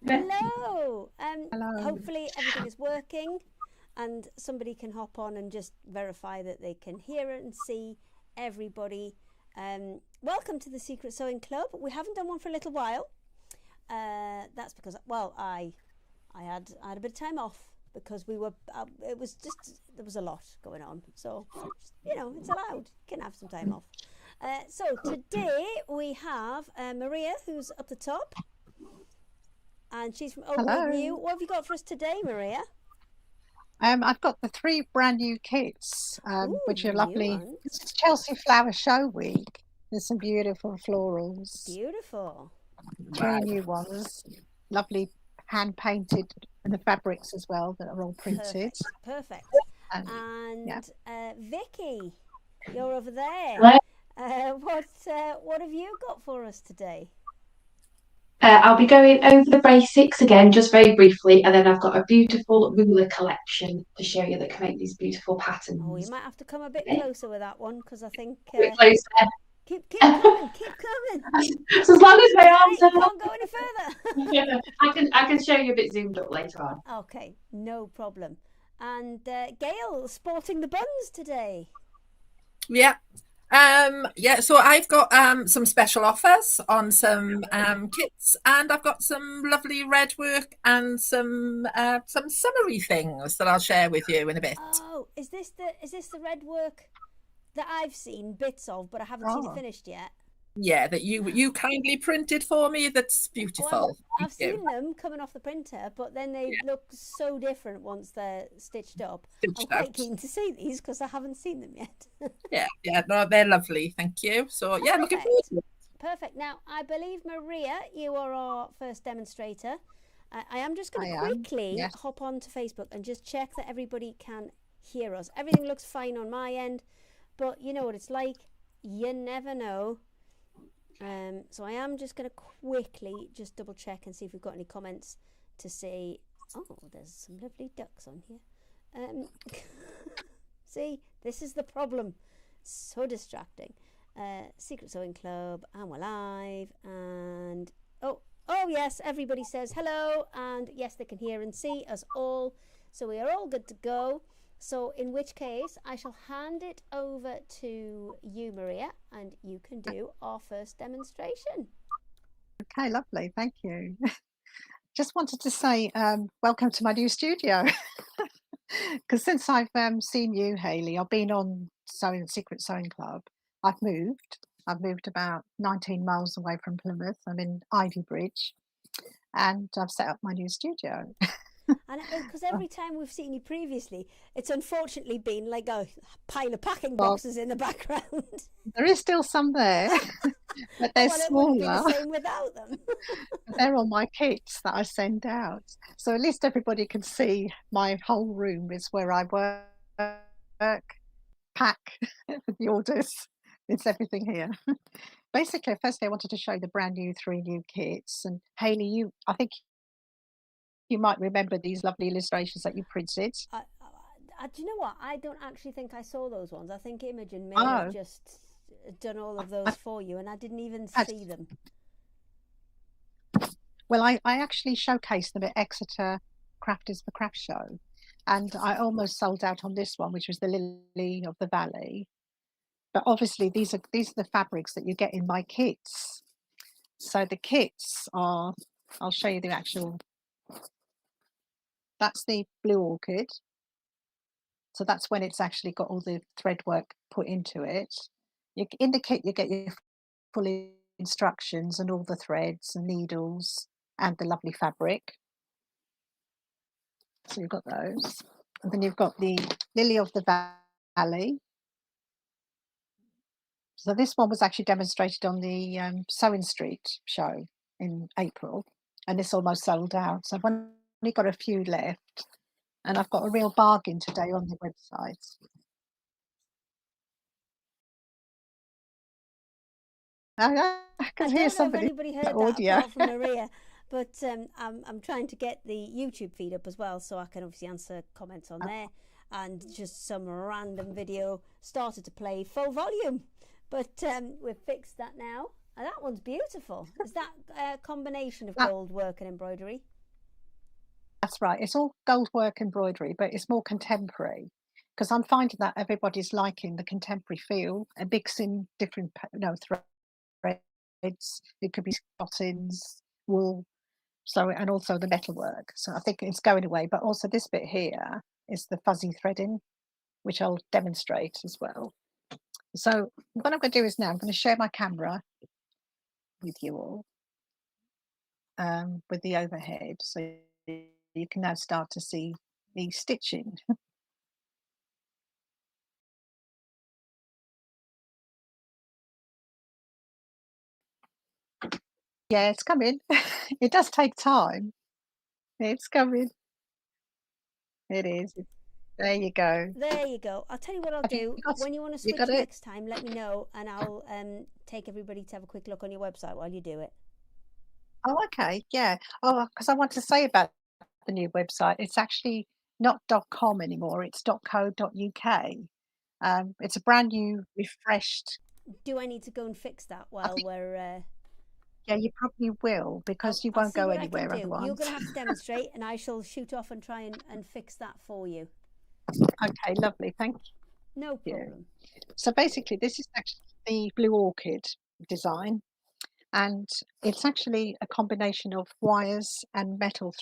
Hello. Hello. Hopefully everything is working and somebody can hop on and just verify that they can hear it and see everybody. Welcome to the Secret Sewing Club. We haven't done one for a little while. That's because, well, I had a bit of time off because we were. It was just there was a lot going on, so you know it's allowed. You can have some time off. So today we have Maria, who's up the top, and she's from Old Maid New. Hello. What have you got for us today, Maria? I've got the three brand new kits, which Ooh, are new lovely. ones. It's Chelsea Flower Show Week. There's some beautiful florals. Beautiful. Three new ones. Lovely hand painted, and the fabrics as well that are all printed. Perfect. Perfect. And yeah. And Vikki, you're over there. Hello. What have you got for us today? I'll be going over the basics again, just very briefly, and then I've got a beautiful ruler collection to show you that can make these beautiful Oh, you patterns. might have to come a bit Okay, closer with that one because I think a bit closer. keep coming, keep coming. So as long as my That's right. arms You are can't go any further. I can show you a bit zoomed up later on. Okay, no problem. And Gail sporting the buns today. Yeah. So I've got some special offers on some kits, and I've got some lovely red work and some summery things that I'll share with you in a bit. Oh, is this the red work that I've seen bits of, but I haven't seen it Oh, finished yet? Yeah, that you kindly printed for me. That's Well, beautiful. I've Thank you. seen them coming off the printer, but then they Yeah, look so different once they're stitched up. I'm stitched quite out. keen to see these because I haven't seen them yet. Yeah, no, they're lovely. Thank you. So yeah, looking forward Perfect. to it. Perfect. Now, I believe, Maria, you are our first demonstrator. I am just going I to am. quickly Yes. hop on to Facebook and just check that everybody can hear us. Everything looks fine on my end, but you know what it's like. You never know. So I am just going to quickly just double check and see if we've got any comments to say. Oh, there's some lovely ducks on here. See, this is the problem. So distracting. Secret Sewing Club, and we're live. And oh yes, everybody says hello, and yes, they can hear and see us all. So we are all good to go. So in which case, I shall hand it over to you, Maria, and you can do our first demonstration. Okay, lovely. Thank you. Just wanted to say welcome to my new studio. Because since I've seen you, Hayley, I've been on Secret Sewing Club. I've moved. I've moved about 19 miles away from Plymouth. I'm in Ivy Bridge, and I've set up my new studio. And because every time we've seen you previously, it's unfortunately been like a pile of packing Well, boxes in the background. there is still some there, but they're Well, it wouldn't be the smaller. same without them. They're all my kits that I send out. So at least everybody can see my whole room is where I work, pack the orders. It's everything here. Basically, firstly, I wanted to show the brand new three new kits. And Hayley, I think you might remember these lovely illustrations that you printed. Do you know what? I don't actually think I saw those ones. I think Imogen may have Oh, just done all of I, those for you, and I didn't even I, see them. well, I actually showcased them at Exeter Crafters for Craft Show. And I almost sold out on this one, which was the Lily of the Valley. But obviously, these are the fabrics that you get in my kits. So the kits are, I'll show you the actual, that's the blue orchid. So that's when it's actually got all the thread work put into it. In the kit, you get your full instructions and all the threads and needles and the lovely fabric. So you've got those. And then you've got the Lily of the Valley. So this one was actually demonstrated on the Sewing Street show in April, and this almost sold out. So I've only got a few left, and I've got a real bargain today on the website. I I can hear don't know if somebody anybody that heard that audio. apart from Maria, but I'm trying to get the YouTube feed up as well, so I can obviously answer comments on there. And just some random video started to play full volume, but we've fixed that now. And that one's beautiful. Is that a combination of That gold work and embroidery? That's right. It's all gold work embroidery, but it's more contemporary because I'm finding that everybody's liking the contemporary feel and mixing different, threads. It could be cottons, wool, so and also the metalwork. So I think it's going away. But also this bit here is the fuzzy threading, which I'll demonstrate as well. So what I'm going to do is now I'm going to share my camera with you all with the overhead, so you can now start to see me stitching. Yeah, it's coming. It does take time. It's coming. It is. There you go. There you go. I'll tell you what I'll Have you do. got, When you want to you switch got it? next time, let me know and I'll take everybody to have a quick look on your website while you do it. Oh, okay. Yeah. Oh, because I want to say about the new website, it's actually not .com anymore. It's .co.uk. It's a brand new, refreshed. Do I need to go and fix that I while think, we're... yeah, you probably will because you I'll won't see go what I can anywhere do. You're otherwise. going to have to demonstrate and I shall shoot off and try and fix that for you. Okay, lovely. Thank No you. problem. So basically, this is actually the blue orchid design, and it's actually a combination of wires and metal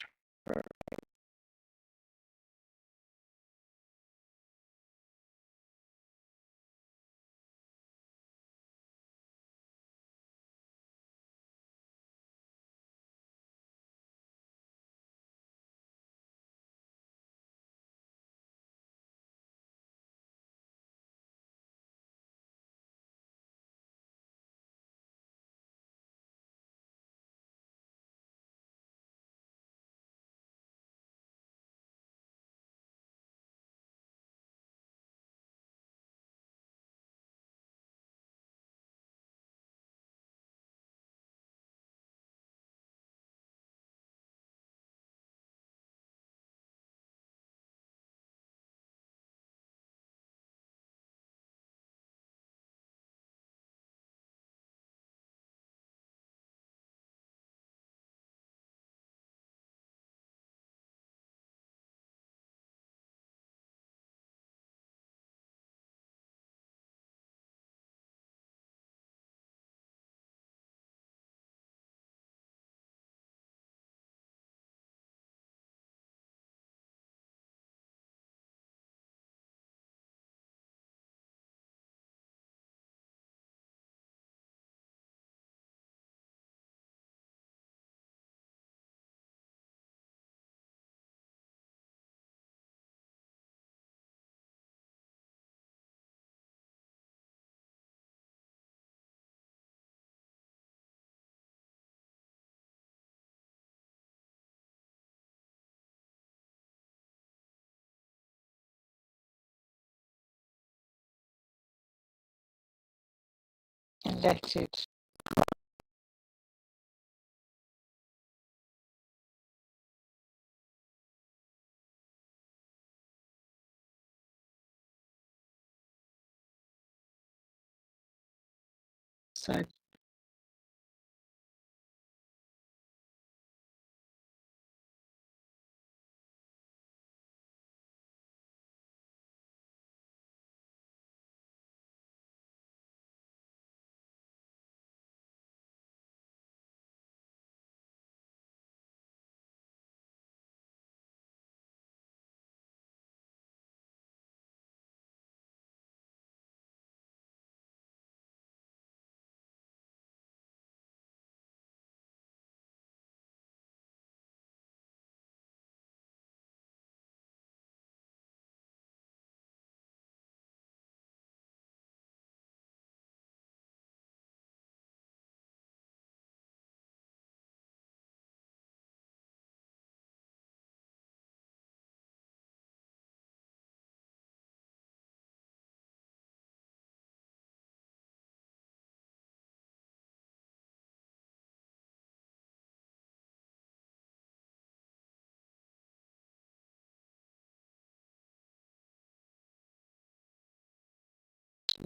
and let it. So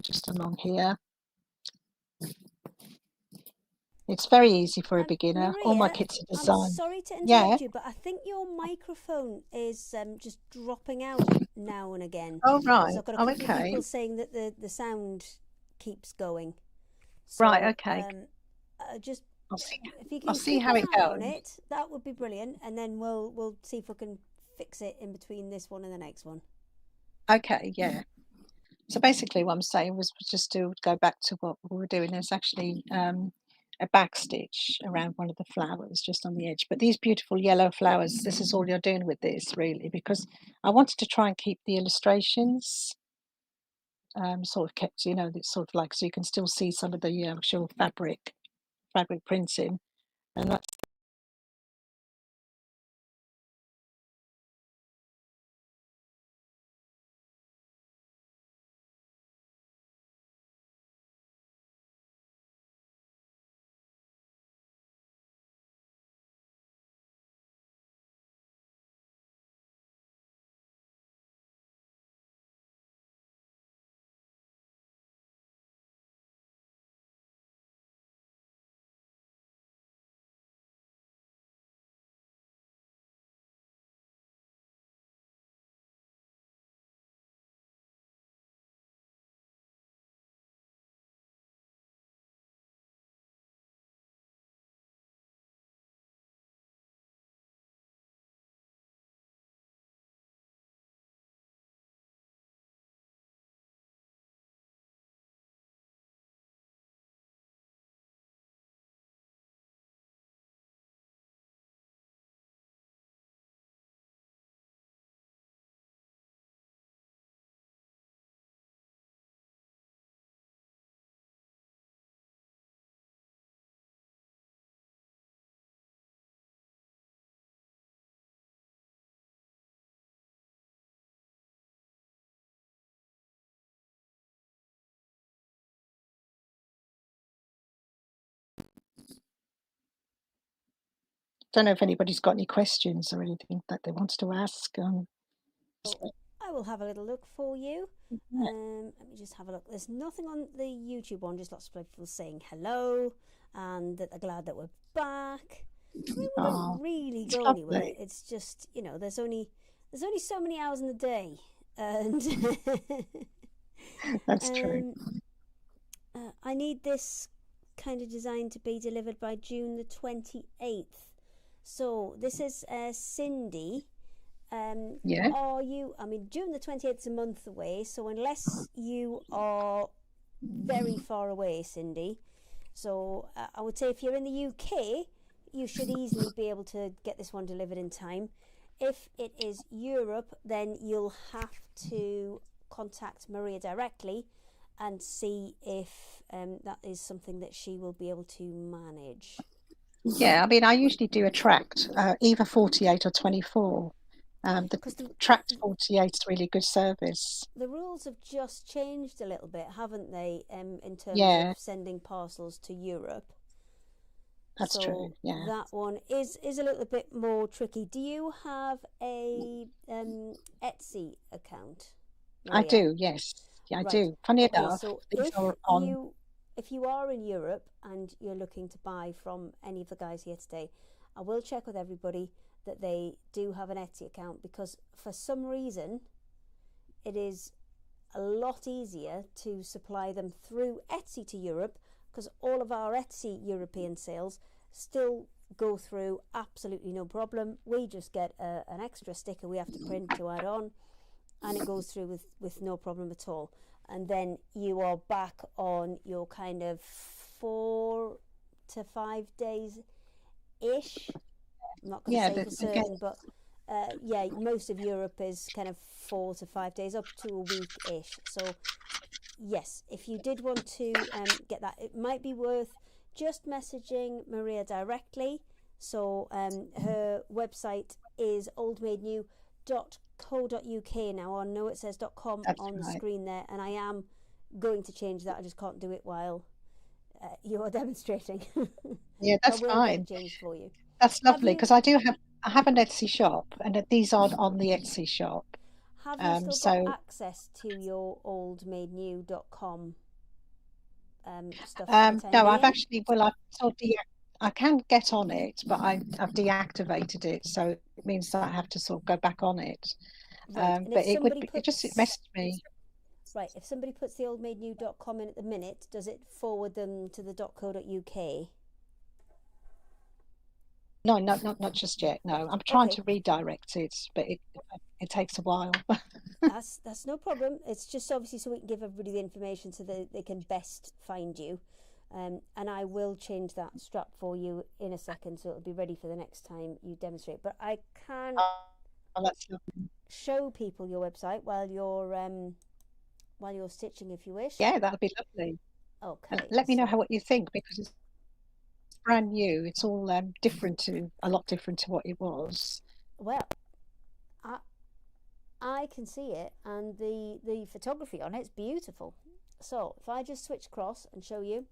just along here. It's very easy for a beginner. All my Maria, kits are I'm designed. sorry to Yeah. interrupt you, but I think your microphone is just dropping out now and again. Oh, So right. I've got a Oh, couple of okay. people saying that the sound keeps going. So, Right. Okay. just if you I'll can see keep how an it eye on goes. it, that would be brilliant. And then we'll see if we can fix it in between this one and the next one. Okay. Yeah. So basically, what I'm saying was just to go back to what we were doing. There's actually a back stitch around one of the flowers just on the edge. But these beautiful yellow flowers, this is all you're doing with this, really, because I wanted to try and keep the illustrations sort of kept, it's sort of like so you can still see some of the actual fabric printing, and that's don't know if anybody's got any questions or anything that they wanted to ask. I will have a little look for you. Yeah. Let me just have a look. There's nothing on the YouTube one, just lots of people saying hello and that they're glad that we're back. I mean, we don't really go anywhere. Lovely. It's just, there's only so many hours in the day, and That's true. I need this kind of design to be delivered by June the 28th. So this is Cindy. Yeah. June the 28th is a month away, so unless you are very far away, Cindy, so I would say if you're in the UK, you should easily be able to get this one delivered in time. If it is Europe, then you'll have to contact Maria directly and see if that is something that she will be able to manage. Yeah, I mean, I usually do a tract, either 48 or 24. The tract 48 is really good service. The rules have just changed a little bit, haven't they, in terms of sending parcels to Europe? That's true, yeah. That one is a little bit more tricky. Do you have a Etsy account, Maria? I do, yes. Yeah, I do. Funny enough, so these are on... if you are in Europe and you're looking to buy from any of the guys here today, I will check with everybody that they do have an Etsy account, because for some reason it is a lot easier to supply them through Etsy to Europe, because all of our Etsy European sales still go through absolutely no problem. We just get an extra sticker we have to print to add on, and it goes through with no problem at all. And then you are back on your kind of 4 to 5 days ish. I'm not going to say for certain, but most of Europe is kind of 4 to 5 days, up to a week ish. So yes, if you did want to get that, it might be worth just messaging Maria directly. So her website is oldmaidnew.co.uk now. I know it says .com on the screen there, and I am going to change that. I just can't do it while you're demonstrating. Yeah, that's fine. Get it changed for you. That's lovely, because I have an Etsy shop, and these are on the Etsy shop. Have you still got access to your oldmaidnew.com stuff for the time No, being? I've actually, well, I can get on it, but I've deactivated it, so it means that I have to sort of go back on it. Right, and But if it would somebody be, it puts messaged me. right, if somebody puts the oldmaidnew.com in at the minute, does it forward them to the .co.uk? No, not just yet. No, I'm trying Okay, to redirect it, but it takes a while. that's no problem. It's just obviously so we can give everybody the information so that they can best find you. And I will change that strap for you in a second, so it'll be ready for the next time you demonstrate. But I can Oh, that's lovely. show people your website while you're stitching, if you wish. Yeah, that'd be lovely. And Okay, let me know so what you think, because it's brand new. It's all a lot different to what it was. well, I can see it, and the photography on it's beautiful. So if I just switch across and show you,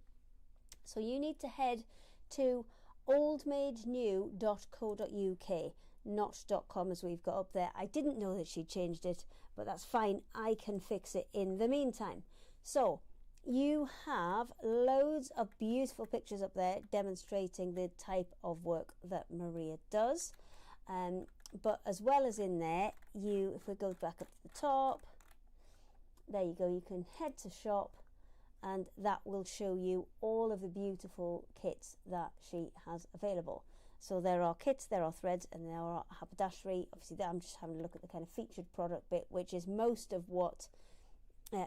so you need to head to oldmaidnew.co.uk, not .com as we've got up there. I didn't know that she'd changed it, but that's fine. I can fix it in the meantime. So you have loads of beautiful pictures up there demonstrating the type of work that Maria does. But as well as in there, if we go back up to the top, there you go, you can head to shop, and that will show you all of the beautiful kits that she has available. So there are kits, there are threads, and there are haberdashery. Obviously, I'm just having a look at the kind of featured product bit, which is most of what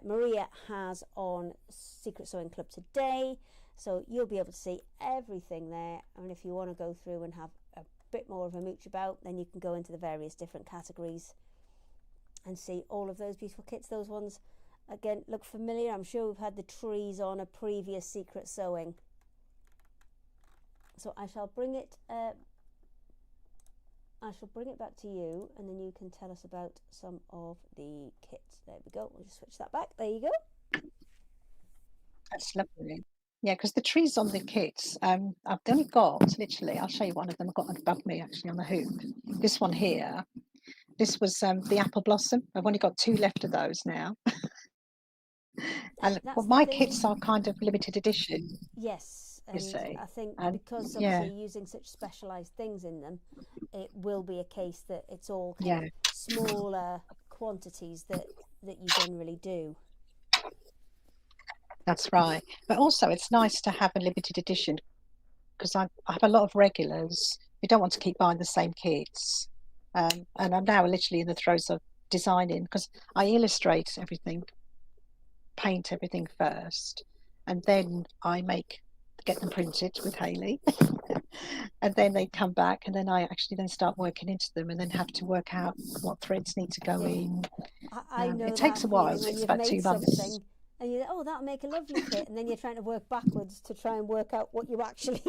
Maria has on Secret Sewing Club today. So you'll be able to see everything there. And if you want to go through and have a bit more of a mooch about, then you can go into the various different categories and see all of those beautiful kits. Those ones again look familiar. I'm sure we've had the trees on a previous Secret Sewing. So I shall bring it back to you, and then you can tell us about some of the kits. There we go. We'll just switch that back. There you go. That's lovely. Yeah, because the trees on the kits, I've only got, literally, I'll show you one of them. I've got above me actually on the hoop. This one here, this was the apple blossom. I've only got 2 left of those now. And That's my the thing. kits are kind of limited edition, Yes, you and see. I think And because yeah, obviously you're using such specialised things in them, it will be a case that it's all kind yeah, of smaller quantities that you generally do. that's right. But also, it's nice to have a limited edition, because I have a lot of regulars who don't want to keep buying the same kits. And I'm now literally in the throes of designing, because I illustrate everything, paint everything first, and then I get them printed with Hayley. And then they come back, and then I actually then start working into them, and then have to work out what threads need to go in. I know It that takes a while. feeling when It's you've about made 2 months. something and you think, oh, that'll make a lovely kit, and then you're trying to work backwards to try and work out what you actually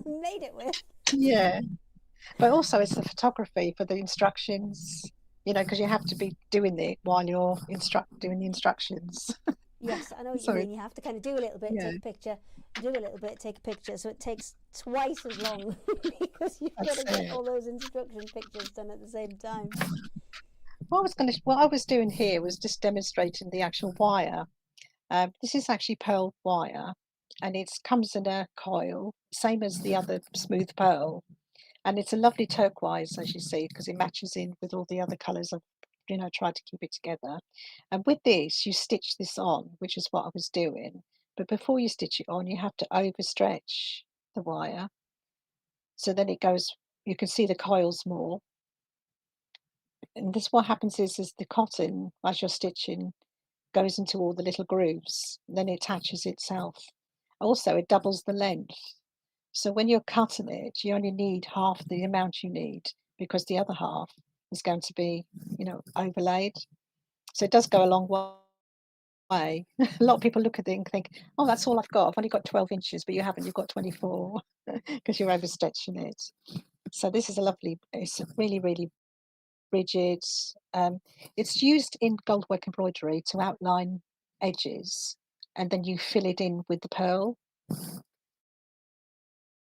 made it with. Yeah, but also it's the photography for the instructions, because you have to be doing it while you're doing the instructions. Yes, I know what you So mean. You have to kind of do a little bit, yeah, take a picture, do a little bit, take a picture. So it takes twice as long because you've got that's to get it. all those instruction pictures done at the same time. What I was doing here was just demonstrating the actual wire. This is actually pearl wire, and it comes in a coil, same as the other smooth pearl. And it's a lovely turquoise, as you see, because it matches in with all the other colours. I've tried to keep it together. And with this, you stitch this on, which is what I was doing. But before you stitch it on, you have to overstretch the wire. So then it goes, you can see the coils more. And this, what happens is the cotton, as you're stitching, goes into all the little grooves. Then it attaches itself. Also, it doubles the length. So when you're cutting it, you only need half the amount you need, because the other half is going to be, overlaid. So it does go a long way. A lot of people look at it and think, oh, that's all I've got. I've only got 12 inches, but you haven't. You've got 24 because you're overstretching it. So this is it's really, really rigid. It's used in goldwork embroidery to outline edges, and then you fill it in with the pearl.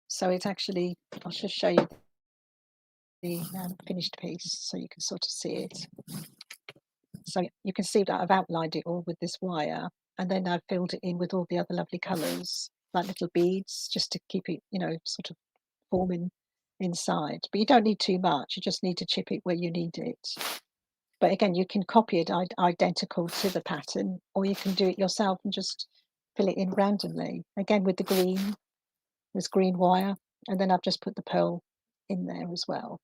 So it's actually, I'll just show you the finished piece so you can sort of see it. So you can see that I've outlined it all with this wire, and then I've filled it in with all the other lovely colours, like little beads, just to keep it, sort of forming inside. But you don't need too much. You just need to chip it where you need it. But again, you can copy it identical to the pattern, or you can do it yourself and just fill it in randomly. Again, with the green, there's green wire, and then I've just put the pearl in there as well.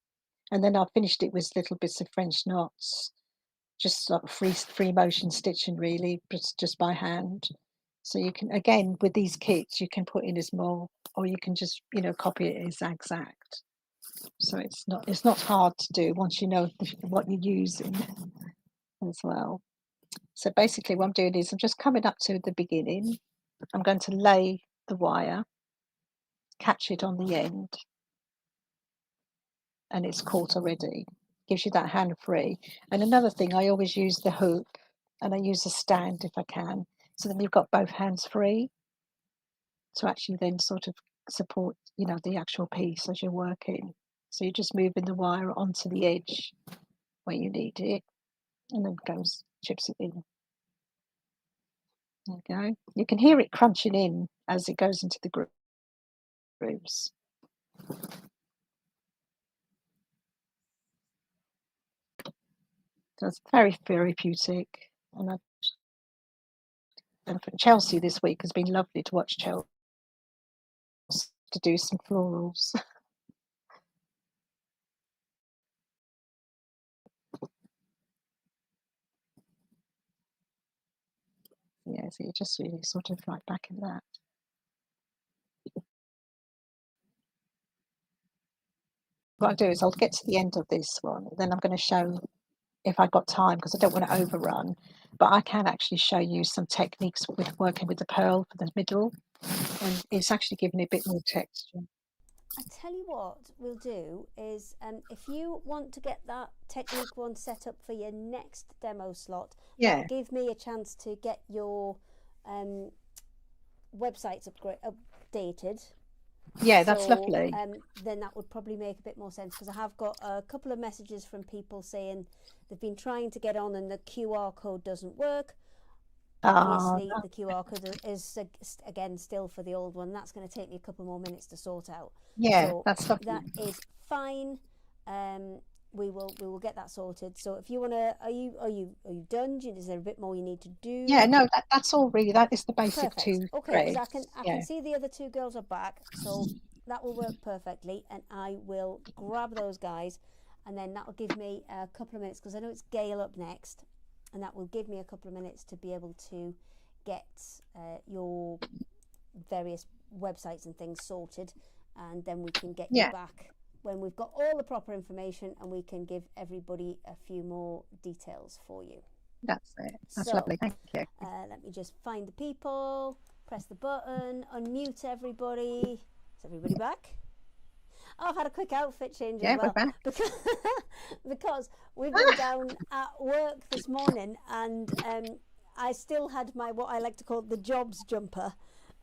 And then I've finished it with little bits of French knots, just like free motion stitching, really, just by hand. So you can, again, with these kits, you can put in as more, or you can just, copy it as exact. So it's not hard to do once you know what you're using as well. So basically what I'm doing is I'm just coming up to the beginning. I'm going to lay the wire, catch it on the end, and it's caught already. Gives you that hand free. And another thing, I always use the hook, and I use a stand if I can. So then you've got both hands free to actually then sort of support, the actual piece as you're working. So you're just moving the wire onto the edge where you need it, and then chips it in. There you go. You can hear it crunching in as it goes into the grooves. So it's very therapeutic. And Chelsea this week has been lovely to watch Chelsea to do some florals. Yeah, so you're just really sort of like back in that. What I'll do is I'll get to the end of this one, then I'm going to show, if I've got time, because I don't want to overrun, but I can actually show you some techniques with working with the pearl for the middle, and it's actually giving it a bit more texture. I tell you what we'll do is, if you want to get that technique one set up for your next demo slot, Yeah, give me a chance to get your websites updated. yeah, that's lovely. Then that would probably make a bit more sense, because I have got a couple of messages from people saying they've been trying to get on and the QR code doesn't work. Obviously, the QR code is again still for the old one. That's going to take me a couple more minutes to sort out. Yeah, so that's lovely. That is fine. We will get that sorted. So if you want to, are you done? Is there a bit more you need to do? Yeah, no, that's all really. That is the basic two. Okay, because I can see the other two girls are back, so that will work perfectly. And I will grab those guys, and then that will give me a couple of minutes, because I know it's Gail up next. And that will give me a couple of minutes to be able to get your various websites and things sorted, and then we can get you back when we've got all the proper information, and we can give everybody a few more details for you. That's it. That's lovely. Thank you. Let me just find the people, press the button, unmute everybody. Is everybody back? Oh, I've had a quick outfit change as well. We're back. Because we've been down at work this morning, and I still had my, what I like to call the jobs jumper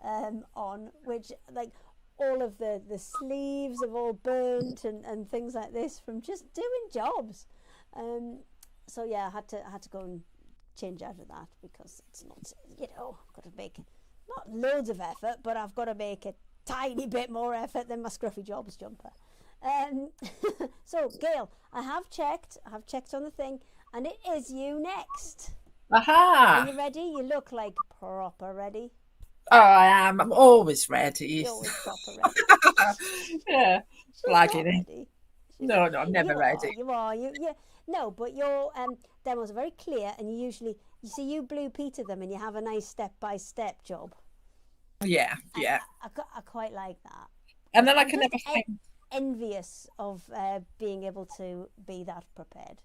on, which, like, all of the sleeves have all burnt and things like this from just doing jobs. So yeah, I had to go and change out of that, because it's not, got to make not loads of effort, but I've got to make a tiny bit more effort than my scruffy jobs jumper. So Gail, I have checked on the thing, and it is you next. Aha! Are you ready? You look like proper ready. Oh, I am. I'm always ready. You're always proper ready. Yeah, blagging it. No, I'm never ready. You are. No, but your demos are very clear, and you Blue Peter them, and you have a nice step-by-step job. Yeah. I quite like that. And then I can never find... envious of being able to be that prepared.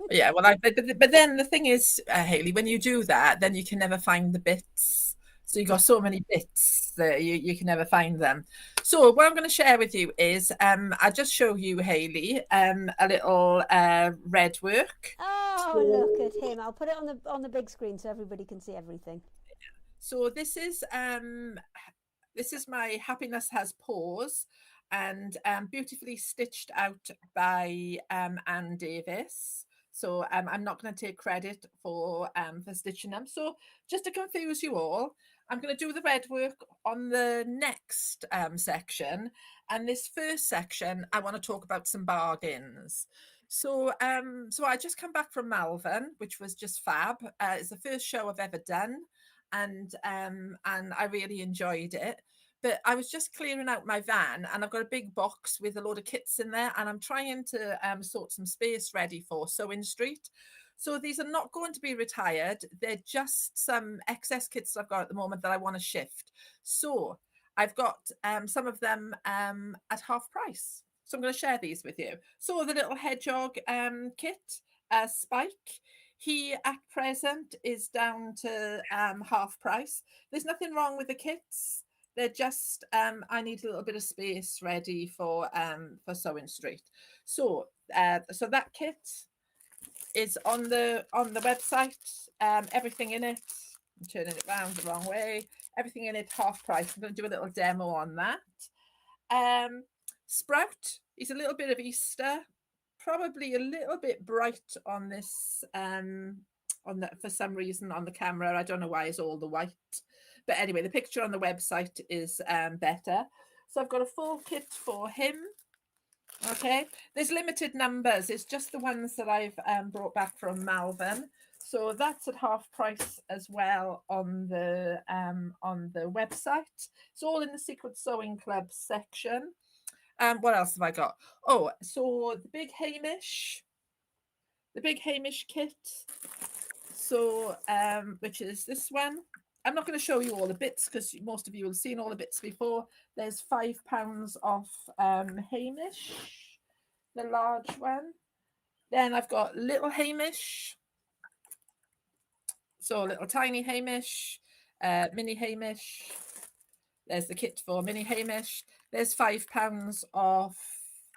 Yeah, well, but then the thing is, Hayley, when you do that, then you can never find the bits. So you've got so many bits that you can never find them. So what I'm going to share with you is, I just show you, Hayley, a little red work. Oh, look at him! I'll put it on the big screen so everybody can see everything. So this is my Happiness Has Paws, and beautifully stitched out by Anne Davis. So I'm not going to take credit for stitching them. So just to confuse you all, I'm going to do the red work on the next section. And this first section, I want to talk about some bargains. So I just come back from Malvern, which was just fab. It's the first show I've ever done, and I really enjoyed it. But I was just clearing out my van, and I've got a big box with a load of kits in there, and I'm trying to sort some space ready for Sewing Street. So these are not going to be retired. They're just some excess kits I've got at the moment that I want to shift. So I've got some of them at half price. So I'm going to share these with you. So the little hedgehog kit, Spike, he at present is down to half price. There's nothing wrong with the kits. They're just I need a little bit of space ready for Sewing Street. So so that kit is on the website. Everything in it. I'm turning it around the wrong way. Everything in it half price. I'm going to do a little demo on that. Sprout is a little bit of Easter, probably a little bit bright on this on that for some reason on the camera. I don't know why it's all the white. But anyway, the picture on the website is better. So I've got a full kit for him. Okay, there's limited numbers. It's just the ones that I've brought back from Malvern. So that's at half price as well on the website. It's all in the Secret Sewing Club section. What else have I got? Oh, so the big Hamish kit. So which is this one. I'm not going to show you all the bits because most of you have seen all the bits before. There's £5 off Hamish, the large one. Then I've got little Hamish. So little tiny Hamish, mini Hamish. There's the kit for mini Hamish. There's £5 off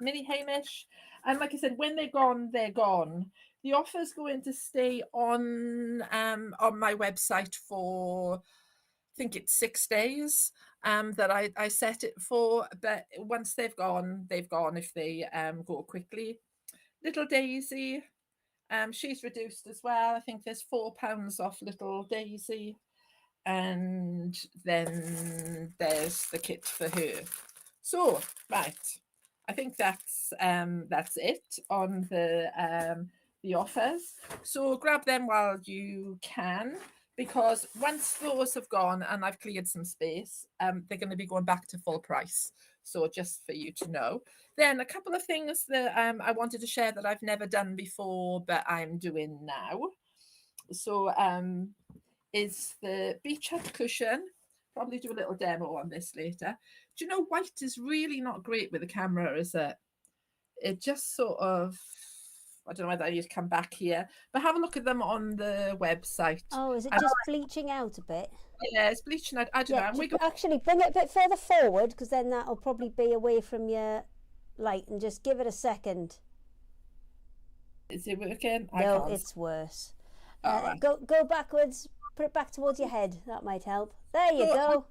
mini Hamish. And like I said, when they're gone, they're gone. The offer's going to stay on my website for, I think it's 6 days that I set it for. But once they've gone if they go quickly. Little Daisy, she's reduced as well. I think there's £4 off Little Daisy. And then there's the kit for her. So, right. I think that's it on the offers. So grab them while you can, because once those have gone and I've cleared some space, they're going to be going back to full price. So just for you to know. Then a couple of things that I wanted to share that I've never done before, but I'm doing now. So is the beach hut cushion. Probably do a little demo on this later. Do you know white is really not great with the camera, is it? It just sort of, I don't know whether I need to come back here, but have a look at them on the website. Oh, is it just bleaching out a bit? Yeah, it's bleaching out. I don't know. Actually, bring it a bit further forward, because then that'll probably be away from your light, and just give it a second. Is it working? No, it's worse. Right. Go backwards. Put it back towards your head. That might help. There you go.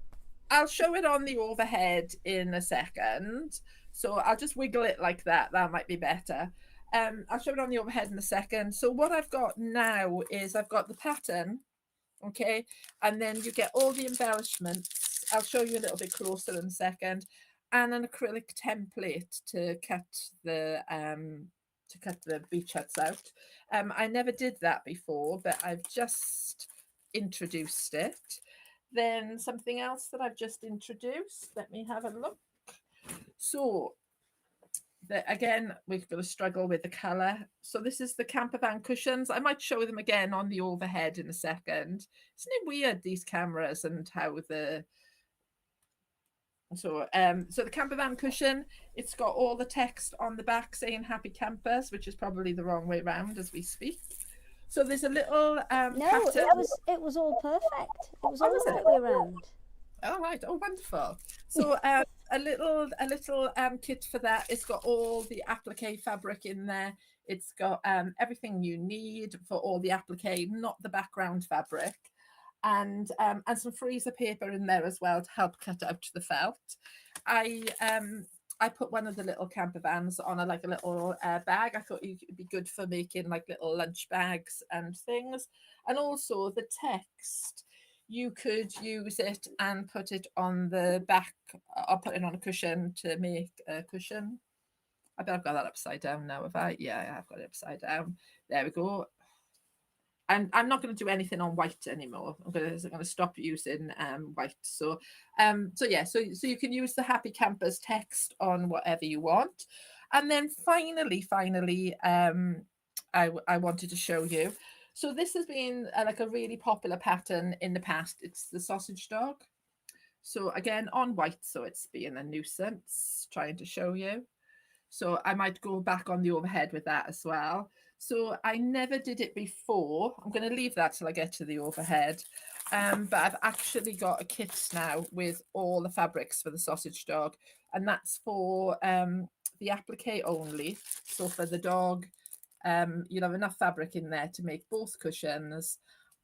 I'll show it on the overhead in a second. So I'll just wiggle it like that. That might be better. I'll show it on the overhead in a second. So what I've got now is I've got the pattern, okay, and then you get all the embellishments. I'll show you a little bit closer in a second, and an acrylic template to cut the beach huts out. I never did that before, but I've just introduced it. Then something else that I've just introduced, let me have a look. So again, we've got to struggle with the color. So this is the camper van cushions. I might show them again on the overhead in a second. Isn't it weird, these cameras, and how the so the camper van cushion, it's got all the text on the back saying happy campers, which is probably the wrong way around as we speak. So there's a little no, pattern. it was all perfect. It was all the right way around. Oh right, oh wonderful. So a little kit for that. It's got all the applique fabric in there. It's got everything you need for all the applique, not the background fabric, and some freezer paper in there as well to help cut out the felt. I put one of the little camper vans on a like a little bag. I thought it'd be good for making like little lunch bags and things. And also the text, you could use it and put it on the back. I'll put it on a cushion to make a cushion. I bet I've got that upside down now, have I? Yeah, I've got it upside down. There we go. And I'm not going to do anything on white anymore. I'm going to stop using white. So yeah, so you can use the Happy Campers text on whatever you want. And then finally, I wanted to show you. So this has been like a really popular pattern in the past. It's the sausage dog. So again, on white, so it's being a nuisance, trying to show you. So I might go back on the overhead with that as well. So I never did it before. I'm going to leave that till I get to the overhead. But I've actually got a kit now with all the fabrics for the sausage dog. And that's for the applique only. So for the dog, you'll have enough fabric in there to make both cushions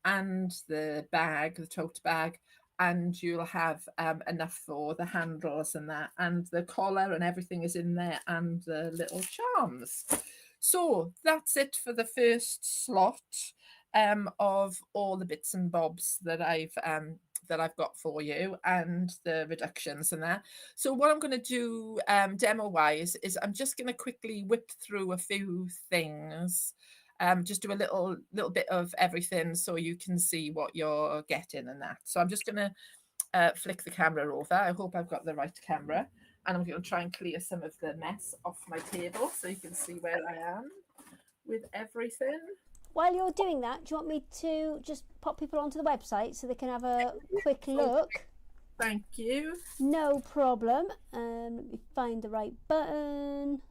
and the bag, the tote bag. And you'll have enough for the handles and that, and the collar and everything is in there, and the little charms. So that's it for the first slot of all the bits and bobs that I've got for you, and the reductions and that. So what I'm going to do demo wise is I'm just going to quickly whip through a few things. Just do a little bit of everything so you can see what you're getting and that. So I'm just going to flick the camera over. I hope I've got the right camera. And I'm going to try and clear some of the mess off my table so you can see where I am with everything. While you're doing that, do you want me to just pop people onto the website so they can have a quick look? Thank you. No problem. Let me find the right button.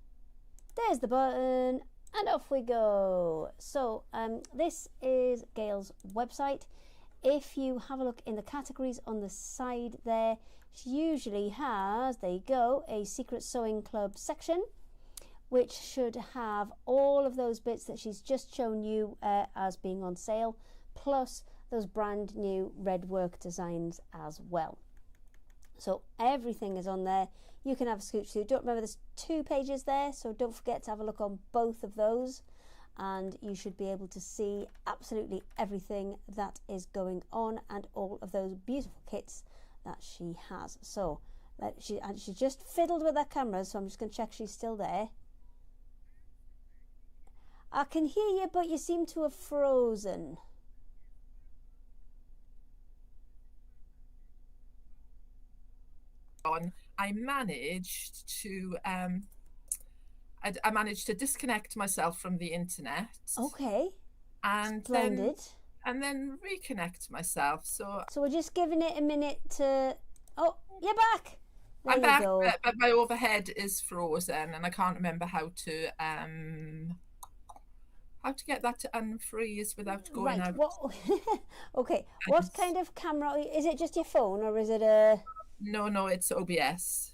There's the button. And off we go. So this is Gail's website. If you have a look in the categories on the side there, she usually has, there you go, a Secret Sewing Club section, which should have all of those bits that she's just shown you as being on sale, plus those brand new red work designs as well. So everything is on there. You can have a scooch through. Don't remember there's 2 pages there, so don't forget to have a look on both of those, and you should be able to see absolutely everything that is going on and all of those beautiful kits that she has. So she just fiddled with that camera, so I'm just going to check she's still there. I can hear you, but you seem to have frozen. I managed to I managed to disconnect myself from the internet. Okay. And splendid. Then reconnect myself. So we're just giving it a minute to. Oh, you're back. There I'm you back, go. but my overhead is frozen, and I can't remember how to get that to unfreeze without going out. Okay. What kind of camera? Is it just your phone, or is it a? No, it's OBS.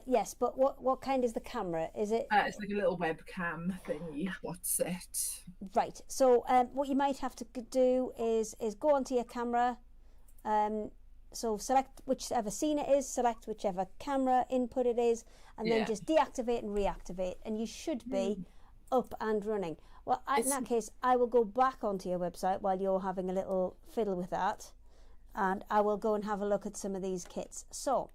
Yes, but what kind is the camera? Is it? It's like a little webcam thingy. What's it? Right. So what you might have to do is go onto your camera. So select whichever scene it is, select whichever camera input it is, and then just deactivate and reactivate, and you should be up and running. Well, in that case, I will go back onto your website while you're having a little fiddle with that, and I will go and have a look at some of these kits. So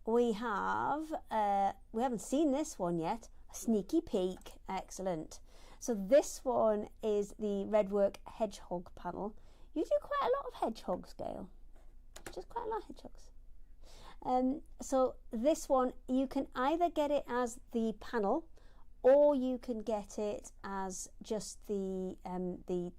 we haven't seen this one yet. A sneaky peek. Excellent. So this one is the Redwork Hedgehog panel. You do quite a lot of hedgehogs, Gail. Just quite a lot of hedgehogs. So this one, you can either get it as the panel, or you can get it as just the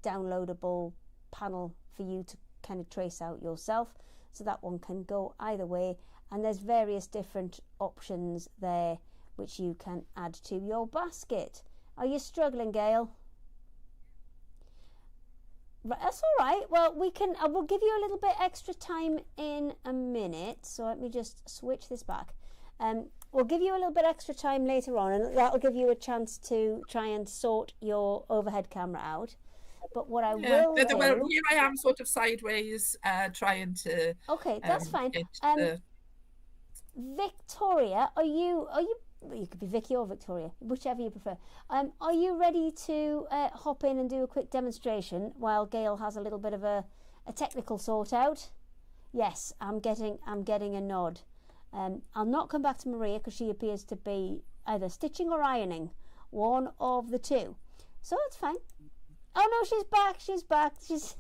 downloadable panel for you to kind of trace out yourself. So that one can go either way, and there's various different options there which you can add to your basket. Are you struggling, Gail? Right, that's all right. Well, I will give you a little bit extra time in a minute. So let me just switch this back. We'll give you a little bit extra time later on, and that'll give you a chance to try and sort your overhead camera out. But what I will do... Well, here I am sort of sideways trying to... Okay, that's fine. Victoria, are you You could be Vikki or Victoria, whichever you prefer. Are you ready to hop in and do a quick demonstration while Gail has a little bit of a technical sort out? Yes, I'm getting a nod. I'll not come back to Maria because she appears to be either stitching or ironing, one of the two. So it's fine. Oh no, she's back. She's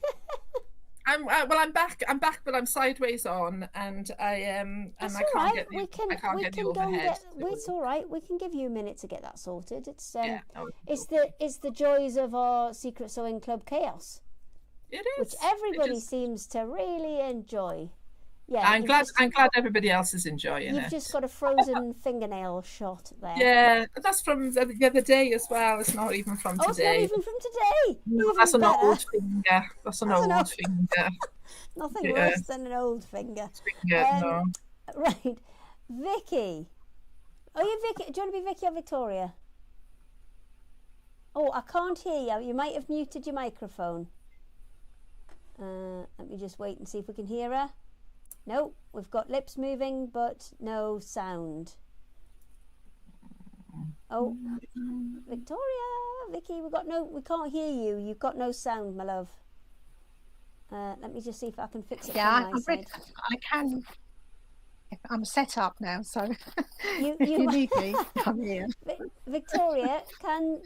I'm back, but I'm sideways on, and I That's I all can't right. get the We can overhead. go and get. It's all right. We can give you a minute to get that sorted. It's Yeah, no, it's the joys of our Secret Sewing Club chaos, it which is. everybody seems to really enjoy. Yeah, I'm glad everybody else is enjoying it. You've just got a frozen fingernail shot there. Yeah, that's from the other day as well. It's not even from today. It's not even from today. No, that's an old finger. That's an old finger. Nothing worse than an old finger. No. Right, Vikki. Are you Vikki? Do you want to be Vikki or Victoria? Oh, I can't hear you. You might have muted your microphone. Let me just wait and see if we can hear her. No, we've got lips moving, but no sound. Oh, Victoria, Vikki, we can't hear you. You've got no sound, my love. Let me just see if I can fix it from my side. I can. I'm set up now, so you if you need me, I'm here. Victoria, can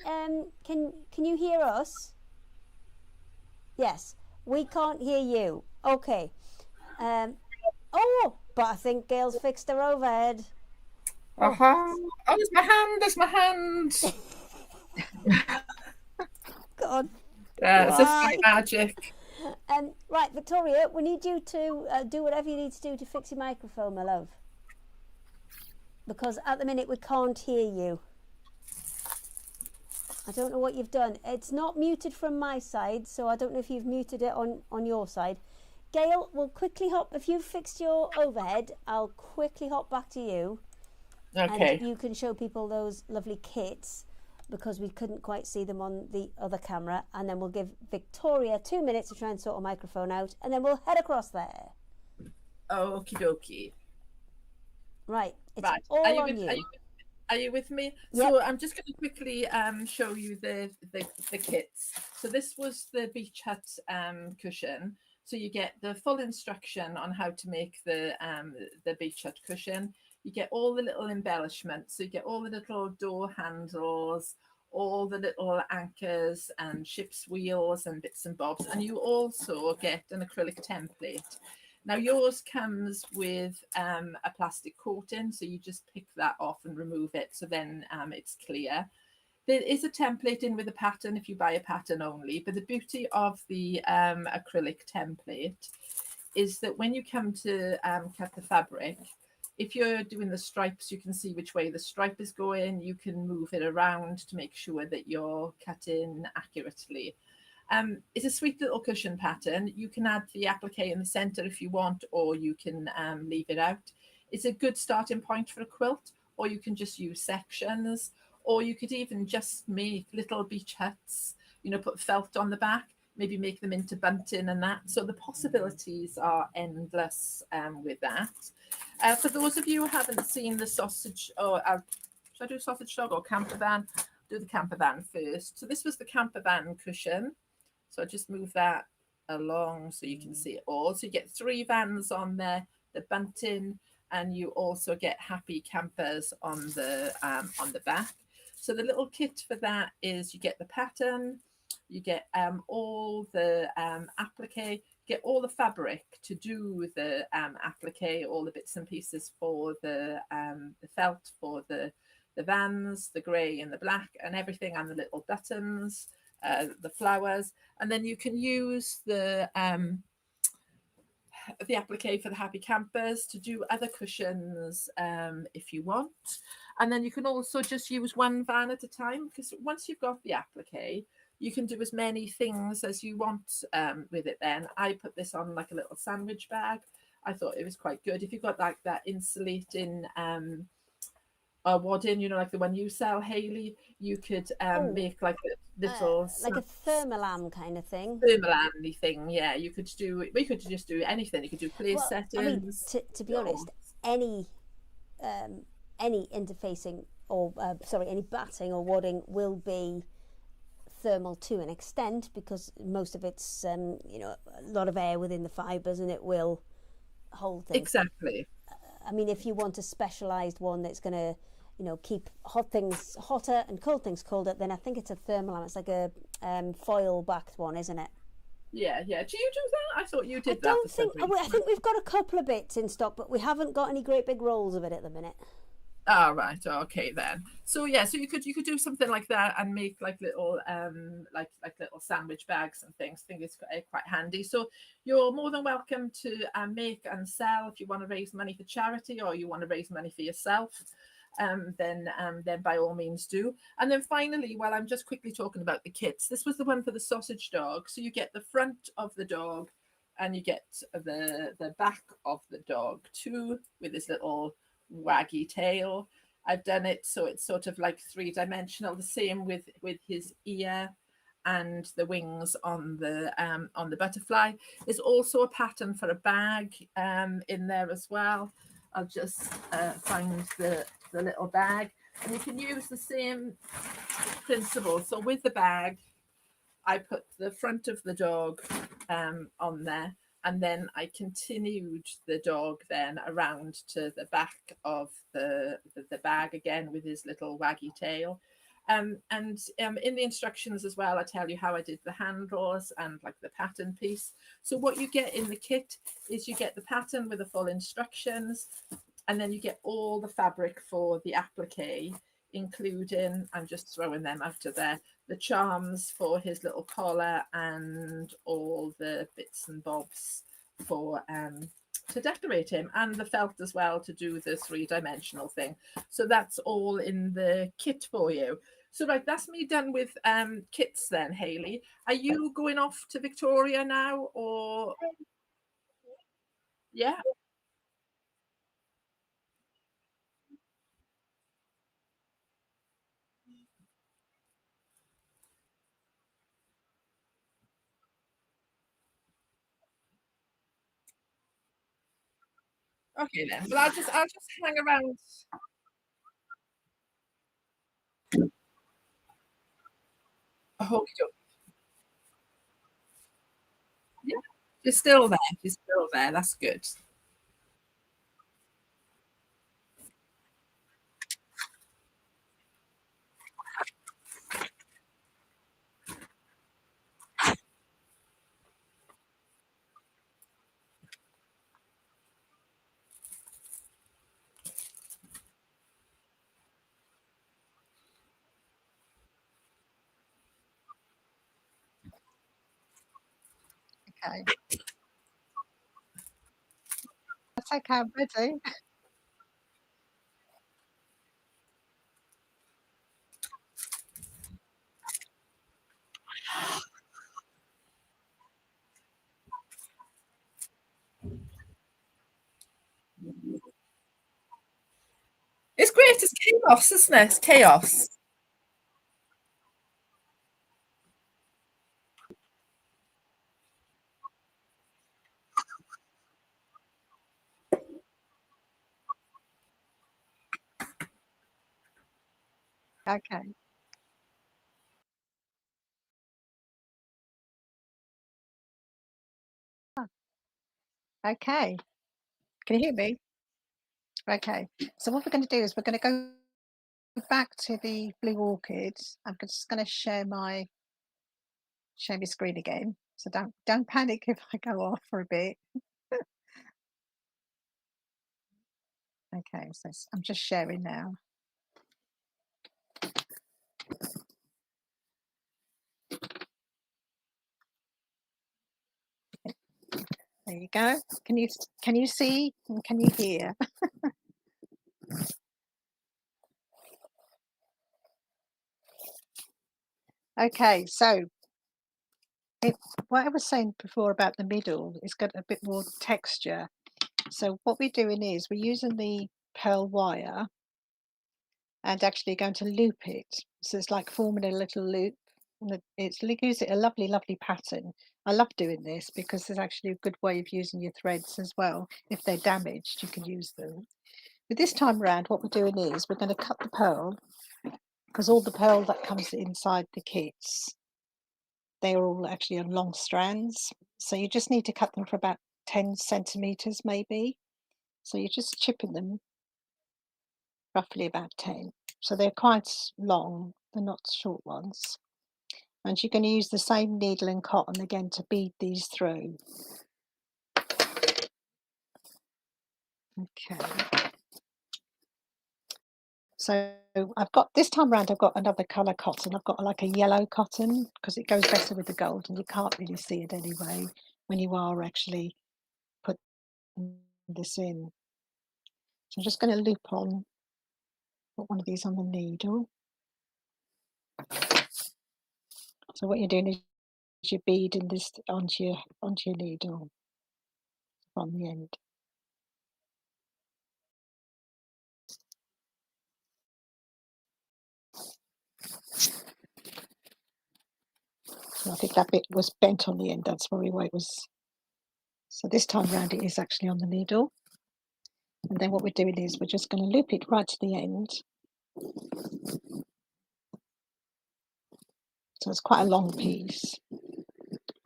you hear us? Yes, we can't hear you. Okay. Oh, but I think Gail's fixed her overhead. Oh, there's my hand. God. It's just like magic. Right, Victoria, we need you to do whatever you need to do to fix your microphone, my love. Because at the minute we can't hear you. I don't know what you've done. It's not muted from my side, so I don't know if you've muted it on your side. Gail, we'll quickly hop. If you've fixed your overhead, I'll quickly hop back to you. Okay. And you can show people those lovely kits because we couldn't quite see them on the other camera. And then we'll give Victoria 2 minutes to try and sort a microphone out. And then we'll head across there. Okie dokie. Right. It's all on you. Are you with me? Yep. So I'm just going to quickly show you the kits. So this was the beach hut cushion. So you get the full instruction on how to make the beach hut cushion. You get all the little embellishments. So you get all the little door handles, all the little anchors and ship's wheels and bits and bobs. And you also get an acrylic template. Now yours comes with a plastic coating, so you just pick that off and remove it, so then it's clear. There is a template in with a pattern if you buy a pattern only, but the beauty of the acrylic template is that when you come to cut the fabric, if you're doing the stripes, you can see which way the stripe is going. You can move it around to make sure that you're cutting accurately. It's a sweet little cushion pattern. You can add the applique in the center if you want, or you can leave it out. It's a good starting point for a quilt, or you can just use sections, or you could even just make little beach huts, put felt on the back, maybe make them into bunting and that. So the possibilities are endless with that. For those of you who haven't seen the sausage, should I do sausage dog or camper van? Do the camper van first. So this was the camper van cushion. So I just move that along so you can see it all. So you get 3 vans on there, the bunting, and you also get happy campers on the back. So the little kit for that is you get the pattern, you get all the applique, get all the fabric to do the applique, all the bits and pieces for the felt for the vans, the grey and the black and everything, and the little buttons. The flowers, and then you can use the applique for the happy campers to do other cushions if you want. And then you can also just use 1 van at a time, because once you've got the applique, you can do as many things as you want with it. Then I put this on like a little sandwich bag. I thought it was quite good. If you've got like that insulating wadding, like the one you sell, Hayley, you could make like a little like a thermalam kind of thing. Thermalam thing, yeah. We could just do anything. You could do place settings. I mean, to be honest, any interfacing or sorry, any batting or wadding will be thermal to an extent, because most of it's you know, a lot of air within the fibres, and it will hold things. Exactly. I mean, if you want a specialised one that's going to, you know, keep hot things hotter and cold things colder, then I think it's a thermal. It's like a foil backed one, isn't it? Yeah. Do you do that? I thought you did I that. don't think. I think we've got a couple of bits in stock, but we haven't got any great big rolls of it at the minute. Ah, right. Okay, then. So yeah, so you could do something like that and make like little like little sandwich bags and things. I think it's quite handy. So you're more than welcome to make and sell if you want to raise money for charity or you want to raise money for yourself. Then by all means do. And then finally, while I'm just quickly talking about the kits, this was the one for the sausage dog. So you get the front of the dog, and you get the back of the dog too, with this little waggy tail. I've done it so it's sort of like three-dimensional. The same with his ear and the wings on the butterfly. There's also a pattern for a bag in there as well. I'll just find the little bag, and you can use the same principle. So with the bag, I put the front of the dog on there, and then I continued the dog then around to the back of the bag again with his little waggy tail. And in the instructions as well, I tell you how I did the handles and like the pattern piece. So what you get in the kit is you get the pattern with the full instructions, and then you get all the fabric for the applique, including, I'm just throwing them after there, the charms for his little collar and all the bits and bobs for to decorate him, and the felt as well to do the three-dimensional thing. So that's all in the kit for you. So right, that's me done with kits then, Hayley. Are you going off to Victoria now, or yeah? Okay then. Well, I'll just hang around. Oh, yeah, she's still there. She's still there. That's good. Okay, that's okay. I'm ready. It's great. It's chaos, isn't it? It's chaos. Okay. Ah, okay. Can you hear me? Okay. So what we're going to do is we're going to go back to the blue orchid. I'm just going to share my screen again. So don't panic if I go off for a bit. Okay, so I'm just sharing now. There you go. Can you see and can you hear? Okay, so what I was saying before about the middle, it's got a bit more texture. So what we're doing is we're using the pearl wire and actually going to loop it. So it's like forming a little loop. And gives it a lovely, lovely pattern. I love doing this because there's actually a good way of using your threads as well. If they're damaged, you can use them. But this time round, what we're doing is we're going to cut the pearl, because all the pearl that comes inside the kits, they are all actually on long strands. So you just need to cut them for about 10 centimeters maybe. So you're just chipping them roughly about 10. So they're quite long, they're not short ones. And you're going to use the same needle and cotton again to bead these through. Okay. So I've got, this time round, I've got another colour cotton. I've got like a yellow cotton because it goes better with the gold and you can't really see it anyway when you are actually putting this in. So I'm just going to loop on, put one of these on the needle. So what you're doing is you're beading this onto your needle from the end. So I think that bit was bent on the end, that's probably why it was. So this time round it is actually on the needle. And then what we're doing is we're just going to loop it right to the end. So it's quite a long piece.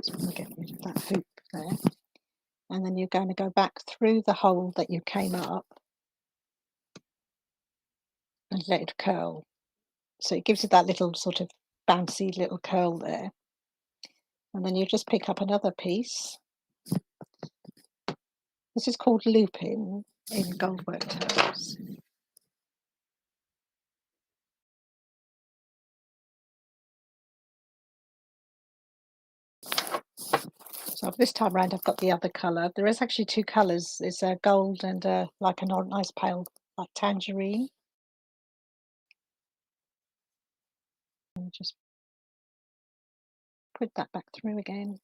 So I'm going to get rid of that hoop there. And then you're going to go back through the hole that you came up and let it curl. So it gives it that little sort of bouncy little curl there. And then you just pick up another piece. This is called looping in goldwork terms. So this time round I've got the other colour. There is actually two colours. It's a gold and like a nice pale like tangerine. And just put that back through again.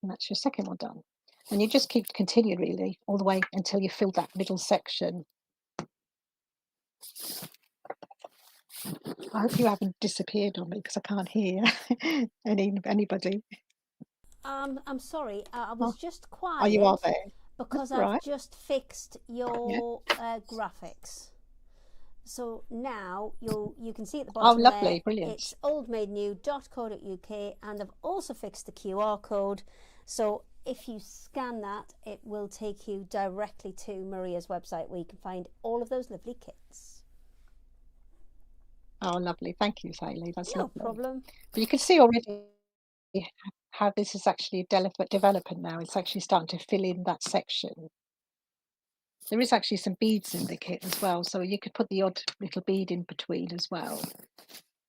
And that's your second one done. And you just keep continuing really all the way until you fill that middle section. I hope you haven't disappeared on me because I can't hear anybody. I'm sorry, I was just Oh, you are quiet there. because That's I've right. just fixed your graphics. So now you can see at the Oh, bottom lovely, there, brilliant. it's oldmaidnew.co.uk, and I've also fixed the QR code. So if you scan that, it will take you directly to Maria's website where you can find all of those lovely kits. Oh, lovely. Thank you, Hayley. That's No lovely. problem. But you can see already how this is actually developing now. It's actually starting to fill in that section. There is actually some beads in the kit as well, so you could put the odd little bead in between as well.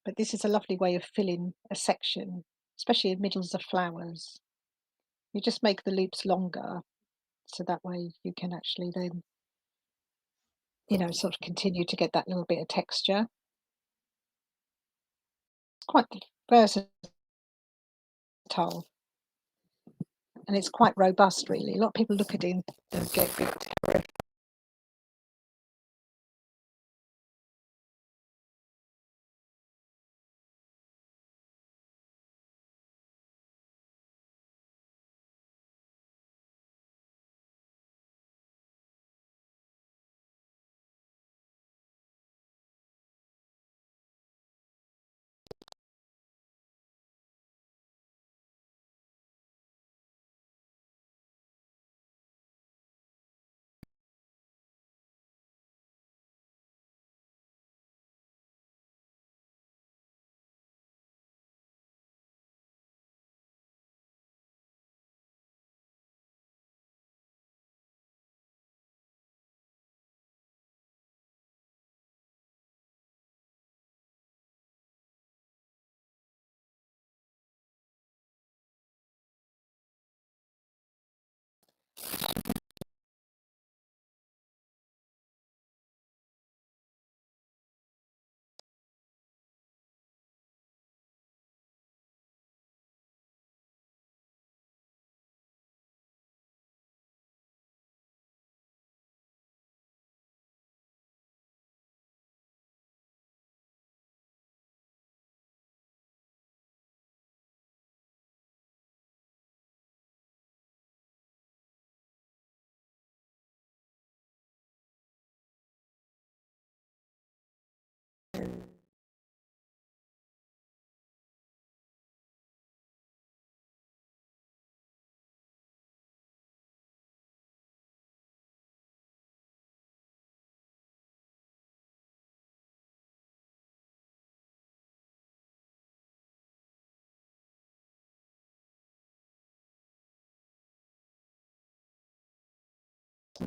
But this is a lovely way of filling a section, especially in middles of flowers. You just make the loops longer, so that way you can actually then, you know, sort of continue to get that little bit of texture. It's quite versatile. And it's quite robust, really. A lot of people look at it and get a bit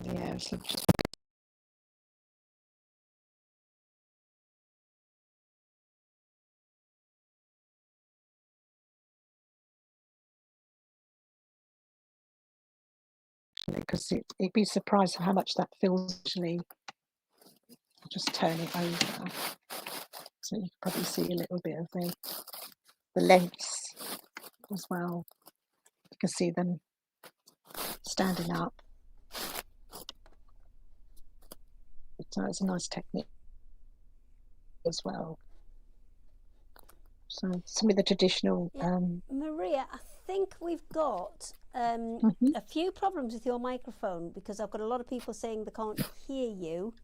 Yeah, so because you'd be surprised how much that feels. Actually, I'll just turn it over so you can probably see a little bit of the lengths as well. You can see them standing up. So it's a nice technique as well. So some of the traditional. Maria, I think we've got a few problems with your microphone because I've got a lot of people saying they can't hear you.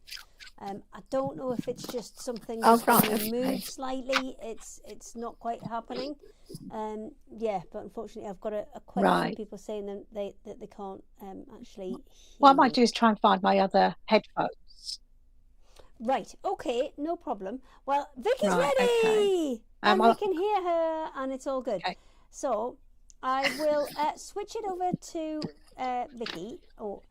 I don't know if it's just something Oh, just when right, you okay. move slightly, it's not quite happening. Yeah, but unfortunately, I've got quite a few Right. people saying that they can't actually hear What I might you. do is try and find my other headphones. Right, okay, no problem. Well, Vikki's Right, ready! okay. And we can hear her, and it's all good. Okay. So, I will switch it over to Vikki. Oh,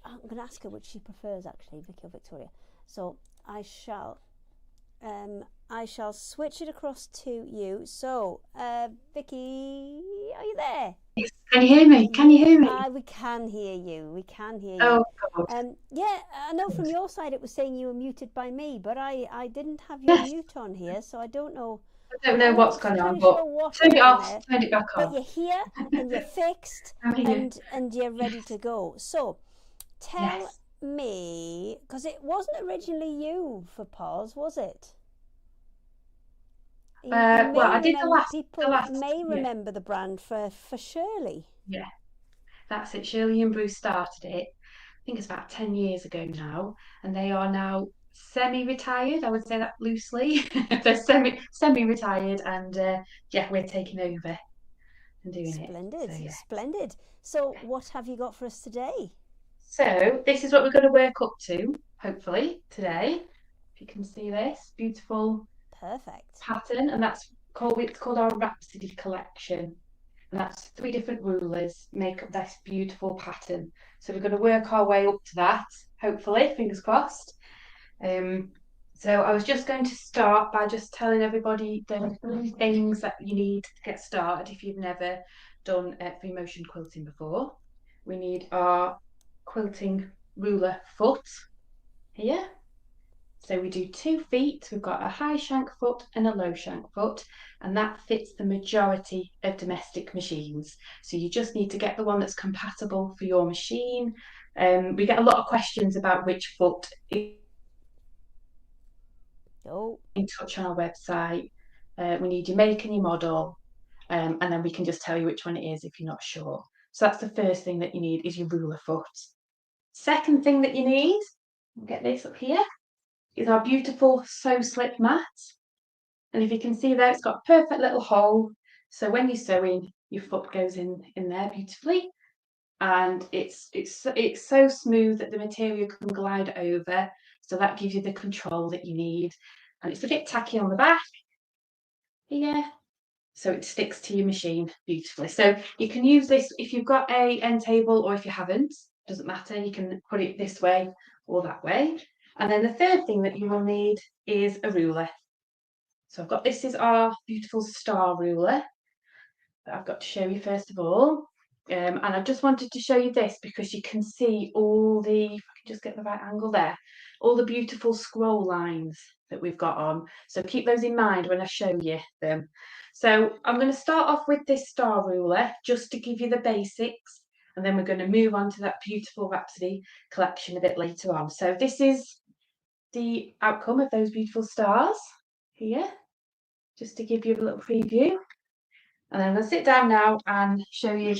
I'm going to ask her which she prefers, actually, Vikki or Victoria. So, I shall switch it across to you. So, Vikki, are you there? Yes. Can you hear me? Can you hear me? We can hear you. We can hear Oh, you. God. Yeah, I know from your side it was saying you were muted by me, but I didn't have your mute on here, so I don't know. I don't know what's I'm going not on, really but sure what turned it happened off, there. turned it back But on. you're here and you're fixed I'm here. and you're ready to go. So tell Yes. me, because it wasn't originally you for Pause, was it? Well, I did the last. People may remember the brand for Shirley. Yeah, that's it. Shirley and Bruce started it. I think it's about 10 years ago now, and they are now semi-retired. I would say that loosely. They're semi-retired, and yeah, we're taking over and doing Splendid, it. So yeah. splendid. So what have you got for us today? So this is what we're going to work up to, hopefully today. If you can see this beautiful Perfect. pattern, and it's called our Rhapsody collection. And that's 3 different rulers make up this beautiful pattern. So we're going to work our way up to that, hopefully, fingers crossed. So I was just going to start by just telling everybody the 3 things that you need to get started if you've never done free motion quilting before. We need our quilting ruler foot here. So we do 2 feet. We've got a high shank foot and a low shank foot, and that fits the majority of domestic machines. So you just need to get the one that's compatible for your machine. We get a lot of questions about which foot. In touch on our website. We need your make and your model, and then we can just tell you which one it is if you're not sure. So that's the first thing that you need is your ruler foot. Second thing that you need, we'll get this up here, is our beautiful sew slip mat. And if you can see there, it's got a perfect little hole. So when you're sewing, your foot goes in there beautifully. And it's so smooth that the material can glide over. So that gives you the control that you need. And it's a bit tacky on the back here. So it sticks to your machine beautifully. So you can use this if you've got a end table or if you haven't, doesn't matter. You can put it this way or that way. And then the third thing that you will need is a ruler. So this is our beautiful star ruler that I've got to show you first of all. And I just wanted to show you this because you can see all the, if I can just get the right angle there, all the beautiful scroll lines that we've got on. So keep those in mind when I show you them. So I'm going to start off with this star ruler just to give you the basics, and then we're going to move on to that beautiful Rhapsody collection a bit later on. So this is the outcome of those beautiful stars here, just to give you a little preview. And then I'm going to sit down now and show you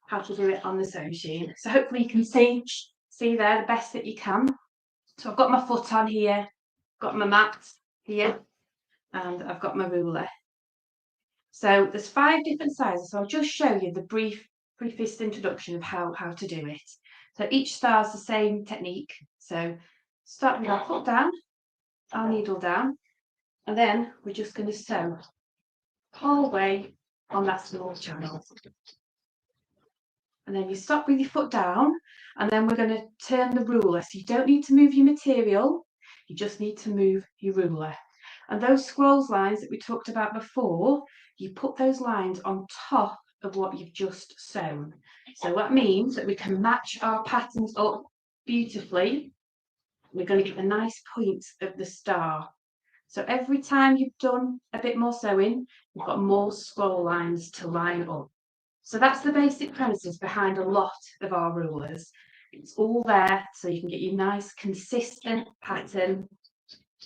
how to do it on the sewing machine. So hopefully you can see there the best that you can. So I've got my foot on here, got my mat here, and I've got my ruler. So there's 5 different sizes. So I'll just show you the briefest introduction of how to do it. So each star is the same technique. So start with our foot down, our needle down, and then we're just going to sew the whole way on that small channel. and then you stop with your foot down, and then we're going to turn the ruler. So you don't need to move your material, you just need to move your ruler. And those scrolls lines that we talked about before, you put those lines on top of what you've just sewn. So that means that we can match our patterns up beautifully. We're going to get the nice points of the star. So every time you've done a bit more sewing, you've got more scroll lines to line up. So that's the basic premises behind a lot of our rulers. It's all there so you can get your nice consistent pattern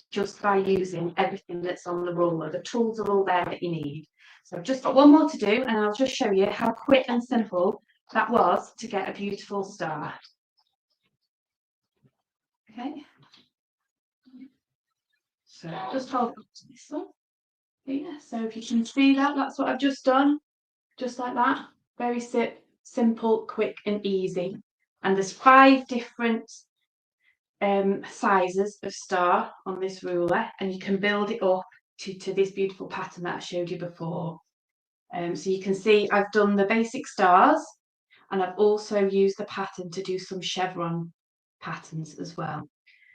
just by using everything that's on the ruler. The tools are all there that you need. So I've just got one more to do, and I'll just show you how quick and simple that was to get a beautiful star. Okay. So just hold up to this one. Yeah, so if you can see that, that's what I've just done. Just like that. Very simple, quick and easy. And there's 5 different sizes of star on this ruler, and you can build it up to this beautiful pattern that I showed you before. So you can see I've done the basic stars, and I've also used the pattern to do some chevron patterns as well.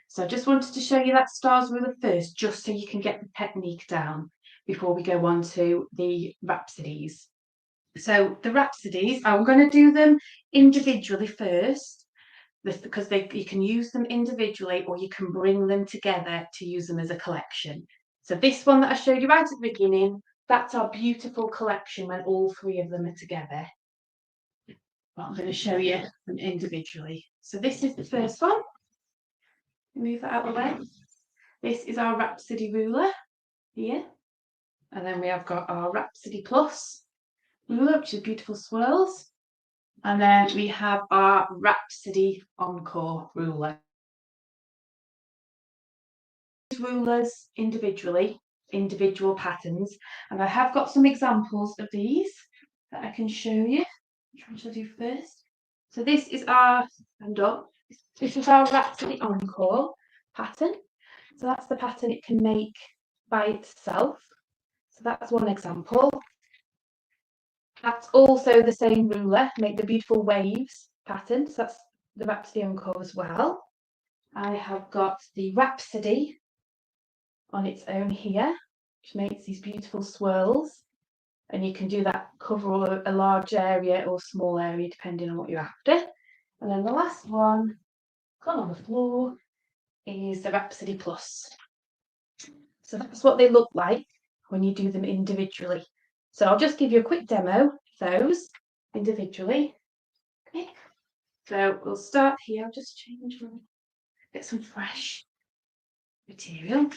So I just wanted to show you that stars ruler first, just so you can get the technique down before we go on to the rhapsodies. So the rhapsodies, I'm going to do them individually first, because you can use them individually, or you can bring them together to use them as a collection. So this one that I showed you right at the beginning, that's our beautiful collection when all 3 of them are together. But I'm going to show you them individually. So this is the first one. Move that out of the way. This is our Rhapsody ruler here. And then we have got our Rhapsody Plus ruler, which is beautiful swirls. And then we have our Rhapsody Encore ruler. Rulers individually, individual patterns. And I have got some examples of these that I can show you. Which one should I do first? So this is our, this is our Rhapsody Encore pattern. So that's the pattern it can make by itself. So that's one example. That's also the same ruler, make the beautiful waves pattern. So that's the Rhapsody Encore as well. I have got the Rhapsody on its own here, which makes these beautiful swirls. And you can do that, cover a large area or small area, depending on what you're after. And then the last one, gone on the floor, is the Rhapsody Plus. So that's what they look like when you do them individually. So I'll just give you a quick demo of those individually. Okay. So we'll start here. I'll just change my, get some fresh material.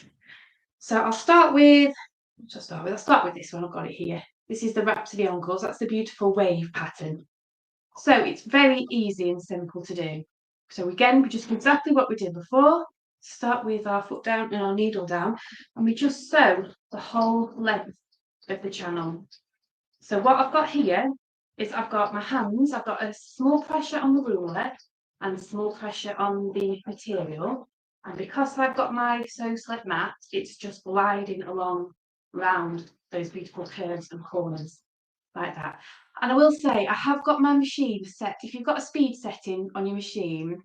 So I'll start with this one. I've got it here. This is the Rhapsody Encore. That's the beautiful wave pattern. So it's very easy and simple to do. So again, we just do exactly what we did before. Start with our foot down and our needle down, and we just sew the whole length of the channel. So what I've got here is I've got my hands, I've got a small pressure on the ruler and small pressure on the material. And because I've got my sew slip mat, it's just gliding along round those beautiful curves and corners like that. And I will say, I have got my machine set. If you've got a speed setting on your machine,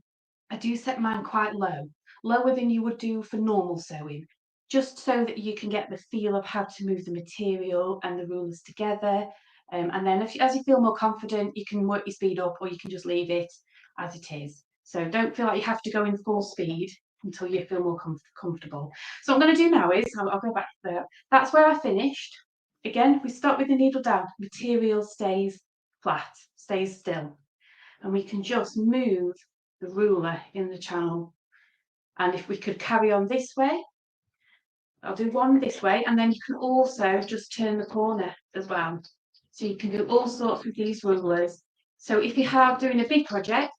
I do set mine quite low, lower than you would do for normal sewing, just so that you can get the feel of how to move the material and the rulers together. And then as you feel more confident, you can work your speed up, or you can just leave it as it is. So don't feel like you have to go in full speed until you feel more comfortable. So what I'm going to do now is, I'll go back to that. That's where I finished. Again, we start with the needle down. Material stays flat, stays still. And we can just move the ruler in the channel. And if we could carry on this way, I'll do one this way, and then you can also just turn the corner as well. So you can do all sorts with these rulers. So if you have doing a big project,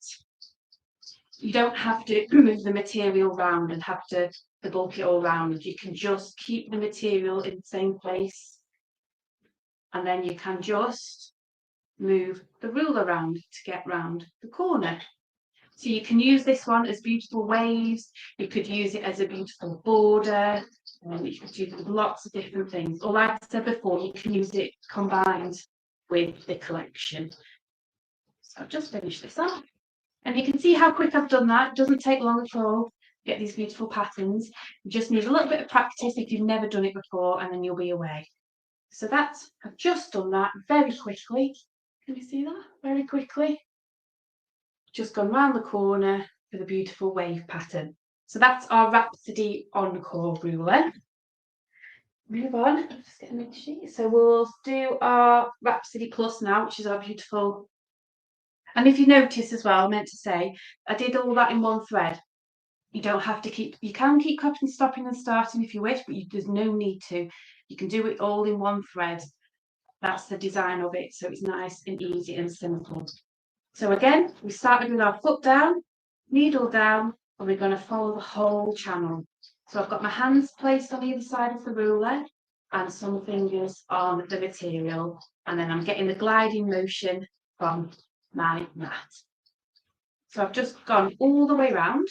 you don't have to move the material round and have to bulk it all round. You can just keep the material in the same place, and then you can just move the ruler around to get round the corner. So you can use this one as beautiful waves. You could use it as a beautiful border. You could use it with lots of different things. Or like I said before, you can use it combined with the collection. So I've just finished this off. And you can see how quick I've done that. It doesn't take long at all to get these beautiful patterns. You just need a little bit of practice if you've never done it before, and then you'll be away. So that's, I've just done that very quickly. Can you see that? Very quickly. Just gone round the corner for the beautiful wave pattern. So that's our Rhapsody Encore ruler. Move on, just get a mid sheet. So we'll do our Rhapsody Plus now, which is our beautiful. And if you notice as well, I meant to say, I did all that in one thread. You don't have to keep, you can keep cutting, stopping and starting if you wish, but there's no need to. You can do it all in one thread. That's the design of it, so it's nice and easy and simple. So again, we started with our foot down, needle down, and we're going to follow the whole channel. So I've got my hands placed on either side of the ruler and some fingers on the material, and then I'm getting the gliding motion from my mat. So I've just gone all the way around,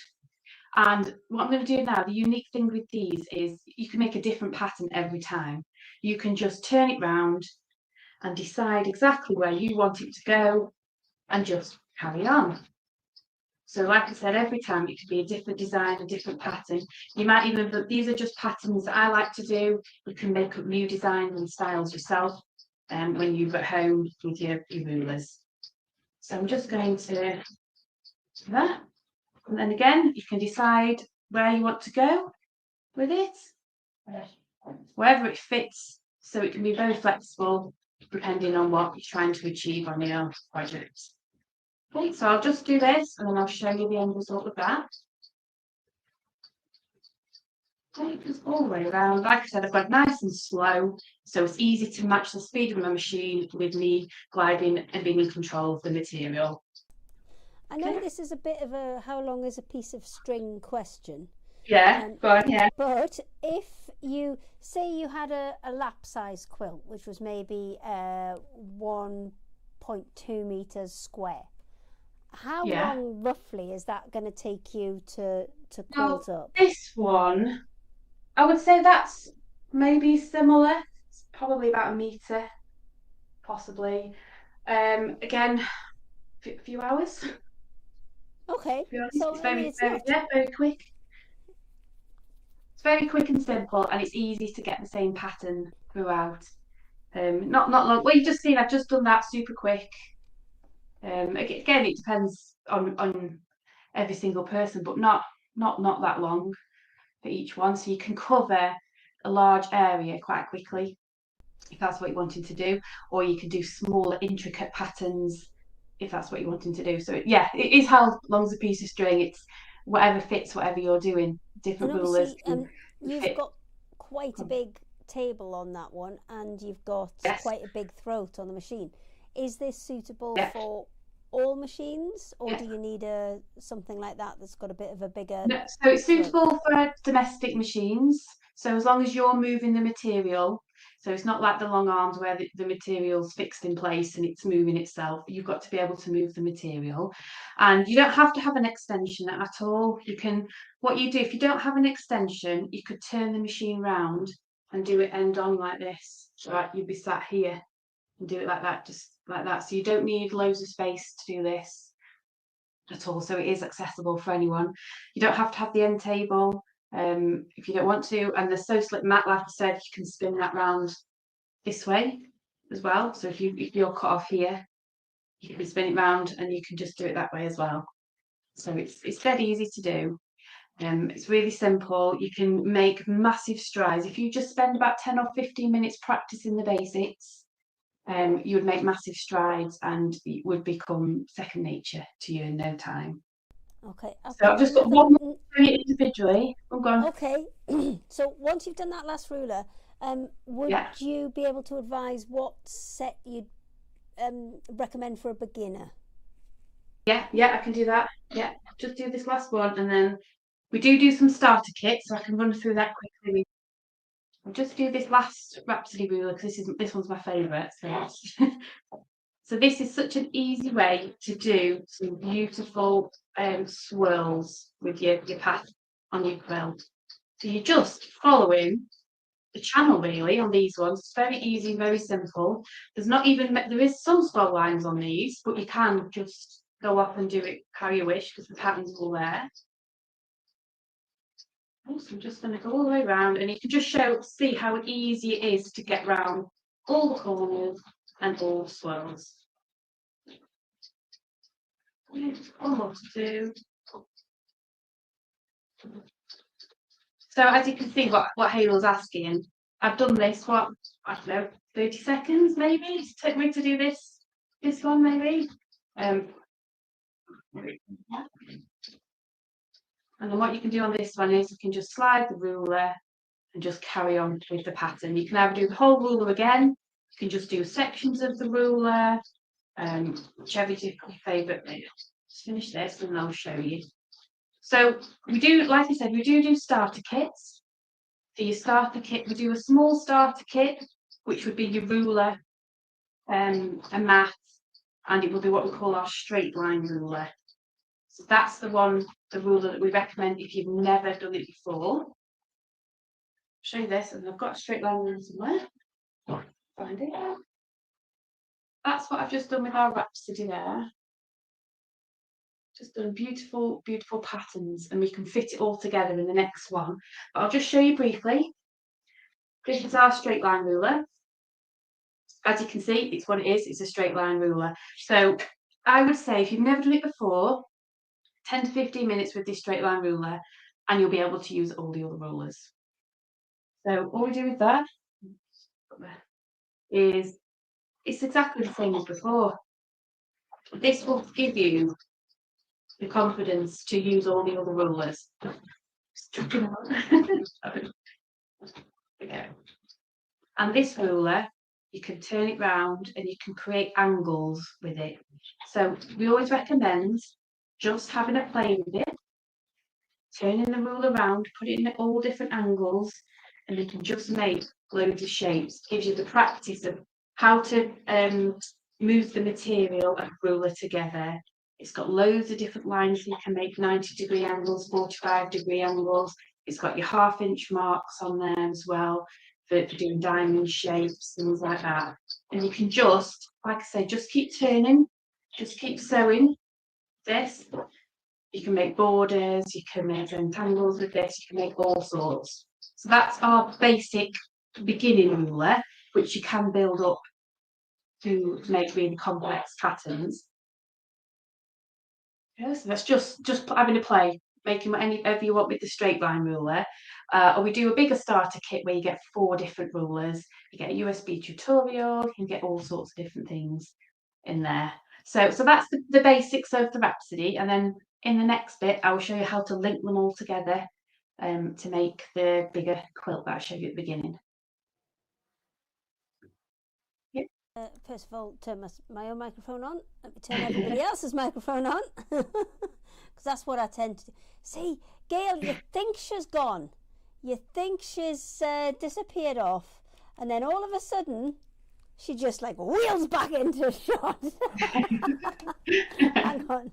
and what I'm going to do now, the unique thing with these is you can make a different pattern every time. You can just turn it round and decide exactly where you want it to go and just carry on. So like I said, every time it could be a different design, a different pattern. You might even, but these are just patterns that I like to do. You can make up new designs and styles yourself when you're at home with your rulers. So I'm just going to do that. And then again, you can decide where you want to go with it, wherever it fits. So it can be very flexible depending on what you're trying to achieve on your project. Okay, so I'll just do this and then I'll show you the end result of that. Okay, just all the way around. Like I said, I've got nice and slow, so it's easy to match the speed of my machine with me gliding and being in control of the material. I know this is a bit of a how long is a piece of string question. Yeah, go on, yeah. But if you say you had a lap size quilt, which was maybe 1.2 meters square, how long roughly is that going to take you to quilt up? This one, I would say that's maybe similar. It's probably about a meter, possibly. Again, a few hours. Okay, so it's very quick. It's very quick and simple, and it's easy to get the same pattern throughout. Not long. Well, you've just seen I've just done that super quick. Again, it depends on every single person, but not that long for each one. So you can cover a large area quite quickly if that's what you're wanting to do, or you can do smaller, intricate patterns if that's what you're wanting to do. So yeah, it is how long's a piece of string. It's whatever fits whatever you're doing. Different rulers. You've got quite a big table on that one, and you've got quite a big throat on the machine. Is this suitable for all machines, or do you need something like that that's got a bit of a bigger? No, so it's suitable for domestic machines. So as long as you're moving the material, so it's not like the long arms where the material's fixed in place and it's moving itself. You've got to be able to move the material, and you don't have to have an extension at all. You can, what you do if you don't have an extension, you could turn the machine round and do it end on like this. So you'd be sat here and do it like that, just like that. So you don't need loads of space to do this at all. So it is accessible for anyone. You don't have to have the end table if you don't want to. And the So Slip mat, like I said, you can spin that round this way as well. So if you're cut off here, you can spin it round and you can just do it that way as well. So it's dead easy to do. It's really simple. You can make massive strides. If you just spend about 10 or 15 minutes practicing the basics, you would make massive strides and it would become second nature to you in no time. Okay. So I've just got one more individually. Oh, go on. Okay. So once you've done that last ruler, would you be able to advise what set you'd recommend for a beginner? Yeah, I can do that. Yeah, just do this last one, and then we do some starter kits, so I can run through that quickly. I'll just do this last Rhapsody ruler because this one's my favourite. So, so this is such an easy way to do some beautiful swirls with your path on your quilt. So you're just following the channel really on these ones. It's very easy, very simple. There is some scroll lines on these, but you can just go off and do it how you wish because the pattern's all there. So I'm just going to go all the way around, and you can just see how easy it is to get round all the corners and all the swirls. Almost do. So as you can see, what Hayl's asking, I've done this, I don't know, 30 seconds maybe? It took me to do this one maybe. And then what you can do on this one is you can just slide the ruler and just carry on with the pattern. You can either do the whole ruler again, you can just do sections of the ruler, whichever is your favourite. Just finish this and I'll show you. So we do, like I said, we do starter kits. For your starter kit, we do a small starter kit, which would be your ruler, a mat, and it will be what we call our straight line ruler. So that's the ruler that we recommend if you've never done it before. I'll show you this, and I've got a straight line ruler somewhere. Find it. That's what I've just done with our Rhapsody there. Just done beautiful, beautiful patterns, and we can fit it all together in the next one. But I'll just show you briefly. This is our straight line ruler. As you can see, it's what it is. It's a straight line ruler. So I would say if you've never done it before, 10 to 15 minutes with this straight line ruler, and you'll be able to use all the other rulers. So all we do with that is it's exactly the same as before. This will give you the confidence to use all the other rulers. Okay. And this ruler, you can turn it round and you can create angles with it. So we always recommend just having a play with it, turning the ruler around, put it in all different angles, and you can just make loads of shapes. It gives you the practice of how to move the material and ruler together. It's got loads of different lines. So you can make 90-degree angles, 45-degree angles. It's got your half-inch marks on there as well for doing diamond shapes, things like that. And you can just, like I say, just keep turning, just keep sewing this. You can make borders, you can make entangles with this, you can make all sorts. So that's our basic beginning ruler, which you can build up to make really complex patterns. Yeah, so that's just having a play, making whatever you want with the straight line ruler. Or we do a bigger starter kit where you get 4 different rulers. You get a USB tutorial, you can get all sorts of different things in there. So that's the basics of the Rhapsody, and then in the next bit I will show you how to link them all together to make the bigger quilt that I showed you at the beginning. First of all, turn my own microphone on. Let me turn everybody else's microphone on, because that's what I tend to do. See, Gail, you think she's gone, you think she's disappeared off, and then all of a sudden she just like wheels back into shot. Hang on.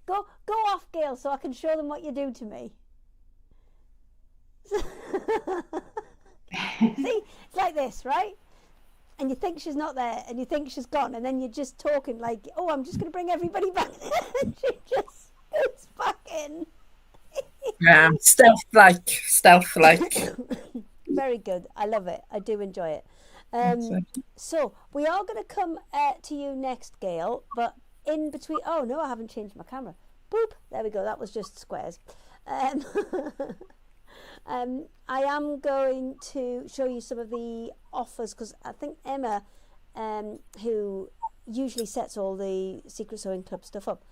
Go off, Gail, so I can show them what you do to me. See, it's like this, right? And you think she's not there, and you think she's gone, and then you're just talking like, oh, I'm just going to bring everybody back. And she just goes back in. Yeah, stealth-like. Very good. I love it. I do enjoy it. So we are going to come to you next, Gail, but in between, oh no, I haven't changed my camera. Boop, there we go. That was just squares. I am going to show you some of the offers, because I think Emma, who usually sets all the Secret Sewing Club stuff up,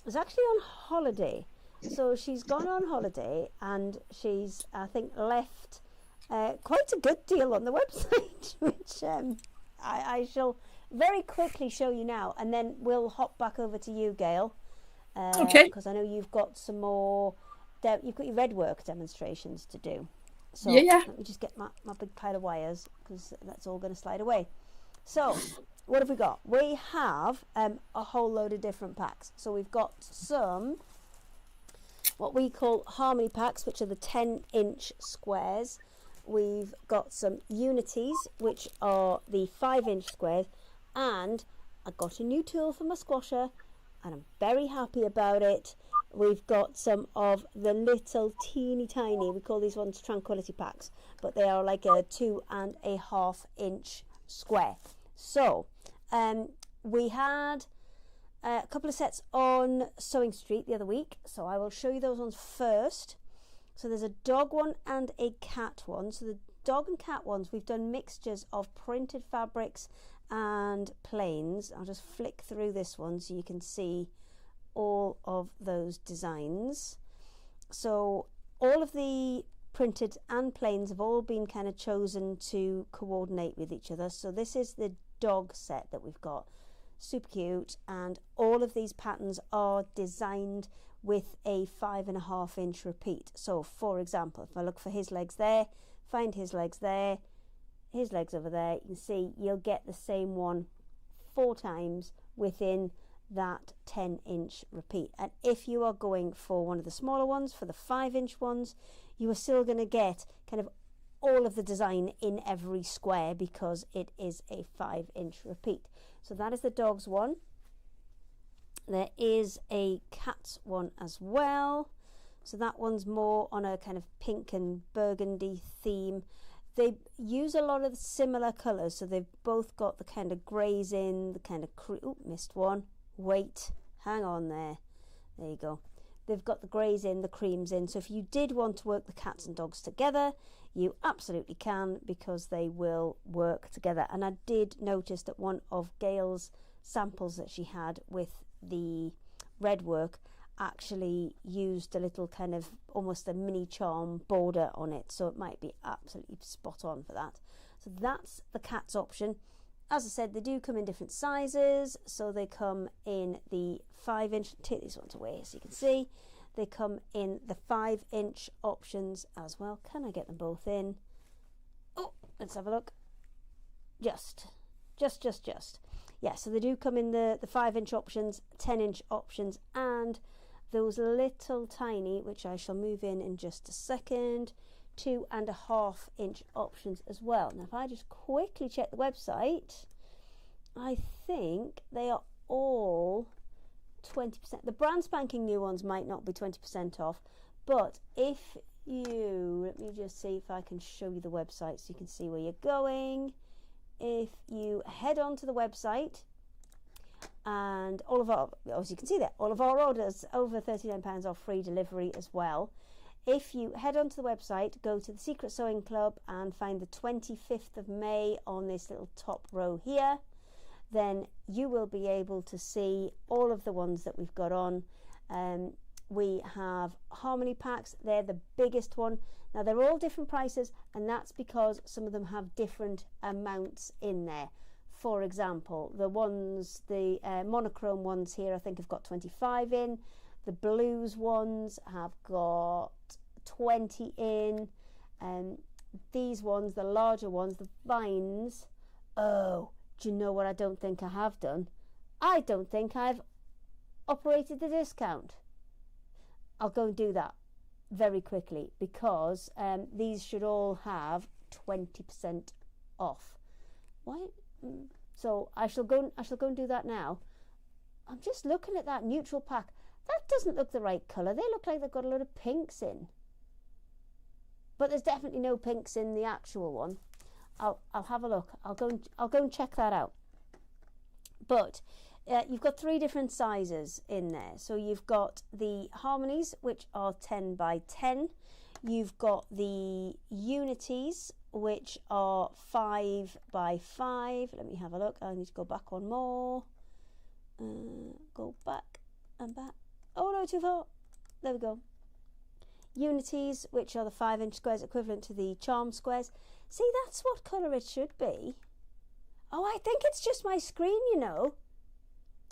is actually on holiday. So she's gone on holiday, and she's, I think, left quite a good deal on the website, which I shall very quickly show you now, and then we'll hop back over to you, Gail. Okay. Because I know you've got some more. You've got your red work demonstrations to do. So yeah. Let me just get my big pile of wires, because that's all going to slide away. So what have we got? We have a whole load of different packs. So we've got some what we call harmony packs, which are the 10-inch squares. we've got some unities, which are the 5-inch squares, and I got a new tool for my squasher, and I'm very happy about it. We've got some of the little teeny tiny, we call these ones tranquility packs, but they are like a 2.5-inch square. So we had a couple of sets on Sewing Street the other week, so I will show you those ones first. So there's a dog one and a cat one. So the dog and cat ones, we've done mixtures of printed fabrics and plains. I'll just flick through this one so you can see all of those designs. So all of the printed and plains have all been kind of chosen to coordinate with each other. So this is the dog set that we've got, super cute, and all of these patterns are designed with a 5.5-inch repeat. So for example, if I look for his legs there, find his legs there, his legs over there, you can see you'll get the same one 4 times within that 10-inch repeat. And if you are going for one of the smaller ones, for the 5-inch ones, you are still going to get kind of all of the design in every square because it is a 5-inch repeat. So that is the dog's one. There is a cat's one as well. So that one's more on a kind of pink and burgundy theme. They use a lot of similar colours, so they've both got the kind of greys in, the kind of oh, missed one. Wait, hang on there. There you go. They've got the greys in, the creams in. So if you did want to work the cats and dogs together, you absolutely can, because they will work together. And I did notice that one of Gail's samples that she had with the red work actually used a little kind of almost a mini charm border on it, so it might be absolutely spot on for that. So that's the cat's option. As I said, they do come in different sizes, so they come in the 5-inch, take these ones away so you can see, they come in the 5-inch options as well. Can I get them both in? Oh, let's have a look. Just. Yeah, so they do come in the 5-inch options, 10-inch options, and those little tiny, which I shall move in just a second, 2.5-inch options as well. Now, if I just quickly check the website, I think they are all 20%. The brand spanking new ones might not be 20% off, but if you, let me just see if I can show you the website so you can see where you're going. If you head on to the website, and all of our, as you can see there, all of our orders over £39 off, free delivery as well. If you head onto the website, go to the Secret Sewing Club and find the 25th of May on this little top row here, then you will be able to see all of the ones that we've got on. We have harmony packs, they're the biggest one. Now they're all different prices, and that's because some of them have different amounts in there. For example, the ones, the monochrome ones here, I think have got 25 in. The blues ones have got 20 in. These ones, the larger ones, the vines, oh, do you know what I don't think I have done? I don't think I've operated the discount. I'll go and do that very quickly, because these should all have 20% off. Why? So I shall go and do that now. I'm just looking at that neutral pack. That doesn't look the right colour. They look like they've got a lot of pinks in. But there's definitely no pinks in the actual one. I'll have a look. I'll go and check that out. But you've got 3 different sizes in there. So you've got the harmonies, which are 10 by 10. You've got the unities, which are 5 by 5. Let me have a look. I need to go back one more. Go back and back. Oh no, too far. There we go. Unities, which are the 5-inch squares, equivalent to the charm squares. See, that's what colour it should be. Oh, I think it's just my screen, you know.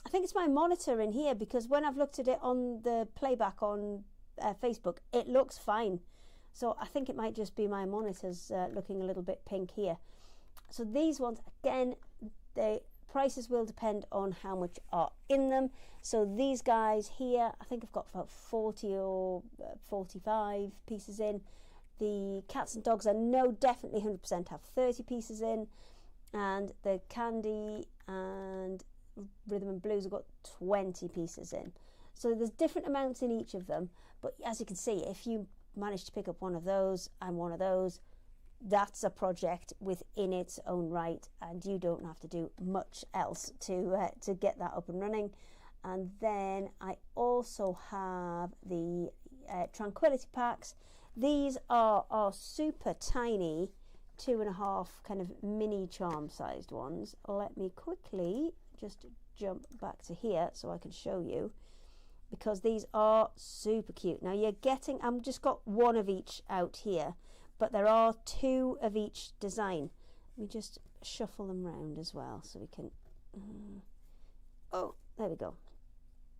I think it's my monitor in here, because when I've looked at it on the playback on Facebook, it looks fine. So I think it might just be my monitors looking a little bit pink here. So these ones, again, the prices will depend on how much are in them. So these guys here, I think I've got about 40 or 45 pieces in. the cats and dogs I know definitely 100% have 30 pieces in, and the candy and rhythm and blues have got 20 pieces in. So there's different amounts in each of them, but as you can see, if you manage to pick up one of those and one of those, that's a project within its own right, and you don't have to do much else to get that up and running. And then I also have the tranquility packs. These are super tiny 2.5 kind of mini charm sized ones. Let me quickly just jump back to here so I can show you, because these are super cute. Now you're getting, I've just got one of each out here, but there are 2 of each design. Let me just shuffle them round as well so we can, oh, there we go.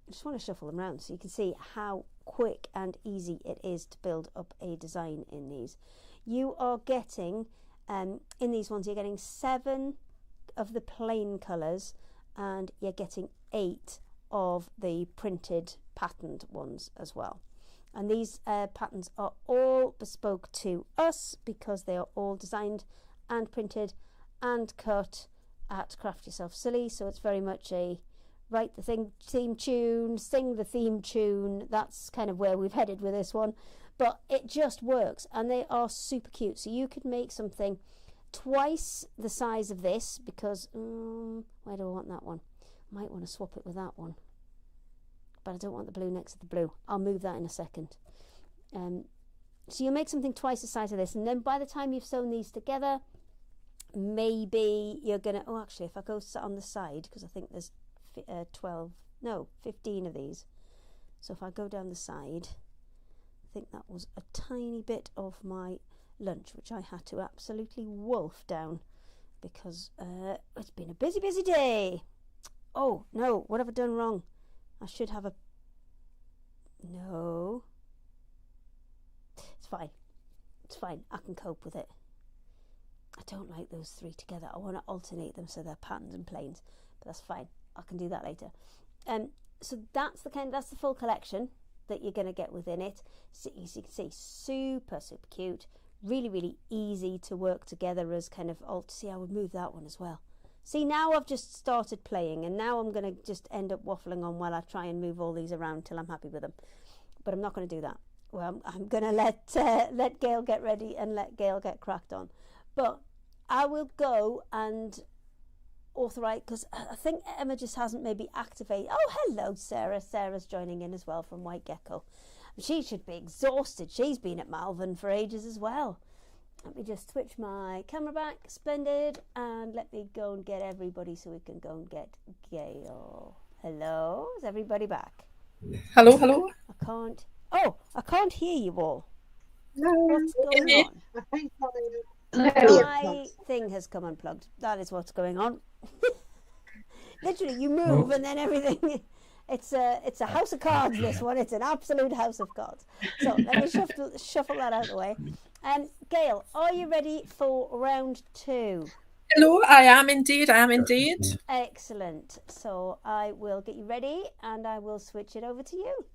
I just want to shuffle them around so you can see how quick and easy it is to build up a design in these. You are getting, in these ones, you're getting 7 of the plain colours, and you're getting 8 of the printed patterned ones as well. And these patterns are all bespoke to us because they are all designed and printed and cut at Craft Yourself Silly. So it's very much a write the theme tune, sing the theme tune. That's kind of where we've headed with this one, but it just works, and they are super cute. So you could make something twice the size of this, because where do I want that one? I might want to swap it with that one, but I don't want the blue next to the blue. I'll move that in a second. So you make something twice the size of this, and then by the time you've sewn these together, maybe you're gonna, oh actually if I go on the side, because I think there's 15 of these, so if I go down the side, I think that was a tiny bit of my lunch which I had to absolutely wolf down because it's been a busy day. Oh no, what have I done wrong? I should have no, it's fine, I can cope with it. I don't like those 3 together. I want to alternate them so they're patterns and plains, but that's fine, I can do that later. So that's the full collection that you're going to get within it. So as you can see, super cute, really easy to work together as kind of see, I would move that one as well. See, now I've just started playing, and now I'm going to just end up waffling on while I try and move all these around till I'm happy with them, but I'm not going to do that. Well, I'm going to let Gail get ready and let Gail get cracked on, but I will go and authorize, because I think Emma just hasn't maybe activated. Oh, hello Sarah. Sarah's joining in as well from White Gecko. She should be exhausted. She's been at Malvern for ages as well. Let me just switch my camera back. Splendid. And let me go and get everybody so we can go and get Gail. Hello, is everybody back? Hello. I can't hear you all. No, what's going on? I think My thing has come unplugged. That is what's going on. Literally, you move and then everything. It's a house of cards. This one, it's an absolute house of cards. So let me shuffle that out of the way. Gail, are you ready for round 2? Hello, I am indeed. Excellent. So I will get you ready, and I will switch it over to you.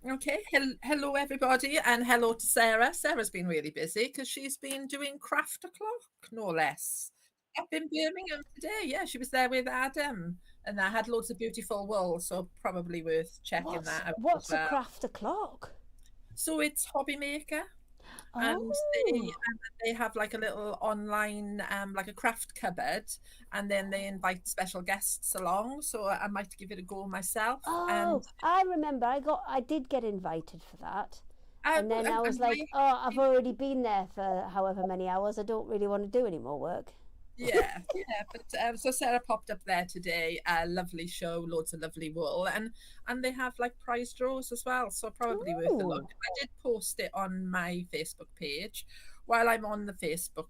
Okay, hello everybody, and hello to Sarah. Sarah's been really busy because she's been doing Craft O'Clock, no less, up in Birmingham today. Yeah, she was there with Adam, and I had loads of beautiful wool, so probably worth checking that out. What's a Craft O'Clock? So it's Hobby Maker. And they have like a little online like a craft cupboard, and then they invite special guests along, so I might give it a go myself. And I remember I did get invited for that, and then I was like, I've already been there for however many hours, I don't really want to do any more work. Yeah, but so Sarah popped up there today. A lovely show, loads of lovely wool, and they have like prize draws as well, so probably worth a look. I did post it on my Facebook page while I'm on the Facebook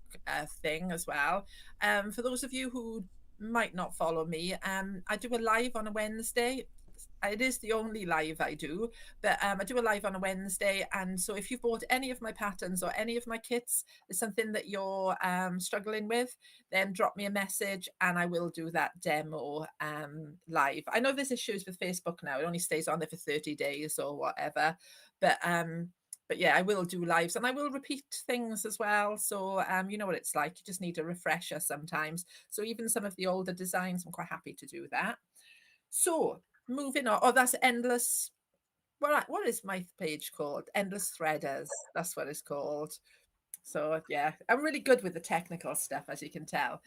thing as well. For those of you who might not follow me, I do a live on a Wednesday. It is the only live I do, but I do a live on a Wednesday, and so if you've bought any of my patterns or any of my kits, there's something that you're struggling with, then drop me a message and I will do that demo live. I know there's issues with Facebook now, it only stays on there for 30 days or whatever, but but yeah, I will do lives, and I will repeat things as well. So you know what it's like. You just need a refresher sometimes. So even some of the older designs, I'm quite happy to do that. So moving on. Oh, that's endless. What is my page called? Endless Threaders. That's what it's called. So yeah, I'm really good with the technical stuff, as you can tell.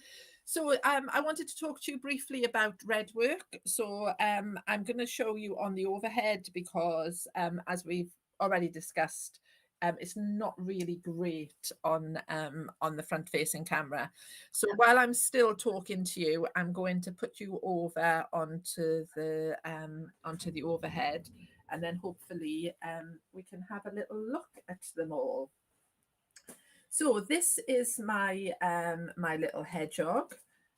So I wanted to talk to you briefly about red work. So I'm going to show you on the overhead because as we've already discussed, it's not really great on the front facing camera. So while I'm still talking to you, I'm going to put you over onto the overhead, and then hopefully we can have a little look at them all. So this is my my little hedgehog.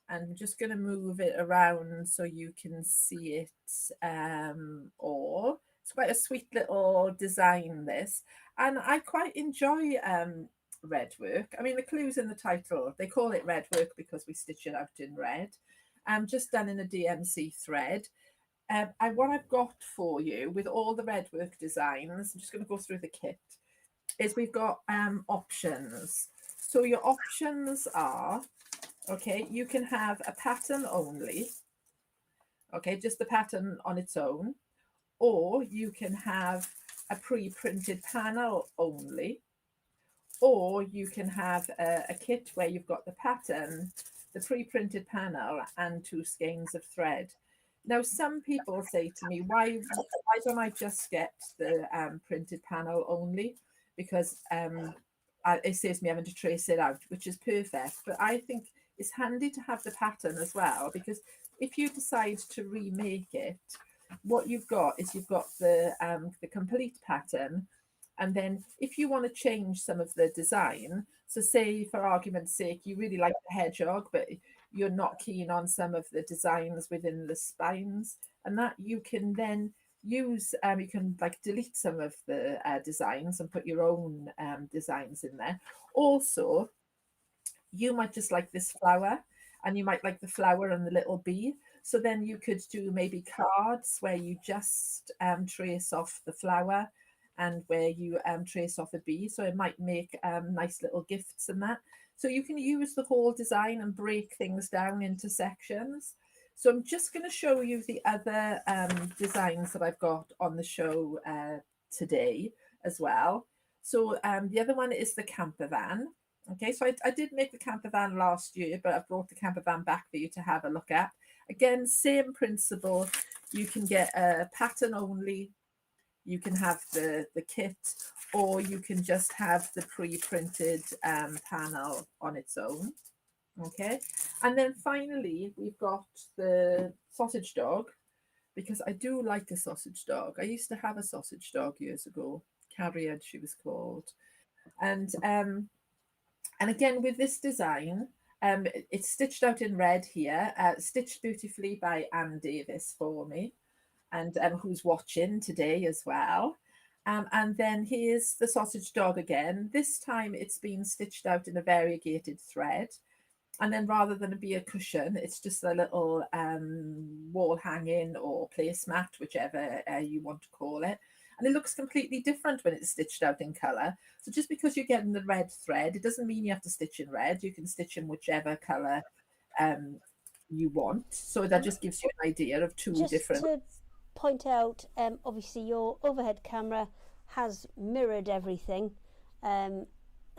I'm just going to move it around so you can see it all. It's quite a sweet little design, this, and I quite enjoy red work. I mean, the clue's in the title. They call it red work because we stitch it out in red. Just done in a DMC thread. What I've got for you with all the red work designs, I'm just going to go through the kit, is we've got options. So your options are, okay, you can have a pattern only, okay, just the pattern on its own, or you can have a pre-printed panel only, or you can have a kit where you've got the pattern, the pre-printed panel, and 2 skeins of thread. Now, some people say to me, why don't I just get the printed panel only? Because it saves me having to trace it out, which is perfect. But I think it's handy to have the pattern as well, because if you decide to remake it, what you've got is you've got the complete pattern. And then if you want to change some of the design, so say for argument's sake, you really like the hedgehog, but you're not keen on some of the designs within the spines, and that you can then use, you can like delete some of the designs and put your own designs in there. Also, you might just like this flower, and you might like the flower and the little bee. So then you could do maybe cards where you just trace off the flower and where you trace off a bee. So it might make nice little gifts and that. So you can use the whole design and break things down into sections. So I'm just going to show you the other designs that I've got on the show today as well. So the other one is the camper van. Okay, so I did make the camper van last year, but I've brought the camper van back for you to have a look at. Again, same principle. You can get a pattern only, you can have the kit, or you can just have the pre-printed panel on its own. Okay, and then finally we've got the sausage dog, because I do like a sausage dog. I used to have a sausage dog years ago. Carrier, she was called. And again, with this design, it's stitched out in red here, stitched beautifully by Anne Davis for me, and who's watching today as well. And then here's the sausage dog again. This time it's been stitched out in a variegated thread. And then rather than be a cushion, it's just a little wall hanging or placemat, whichever you want to call it. And it looks completely different when it's stitched out in colour. So just because you're getting the red thread, it doesn't mean you have to stitch in red. You can stitch in whichever colour you want. So that just gives you an idea of two different... Just to point out, obviously your overhead camera has mirrored everything.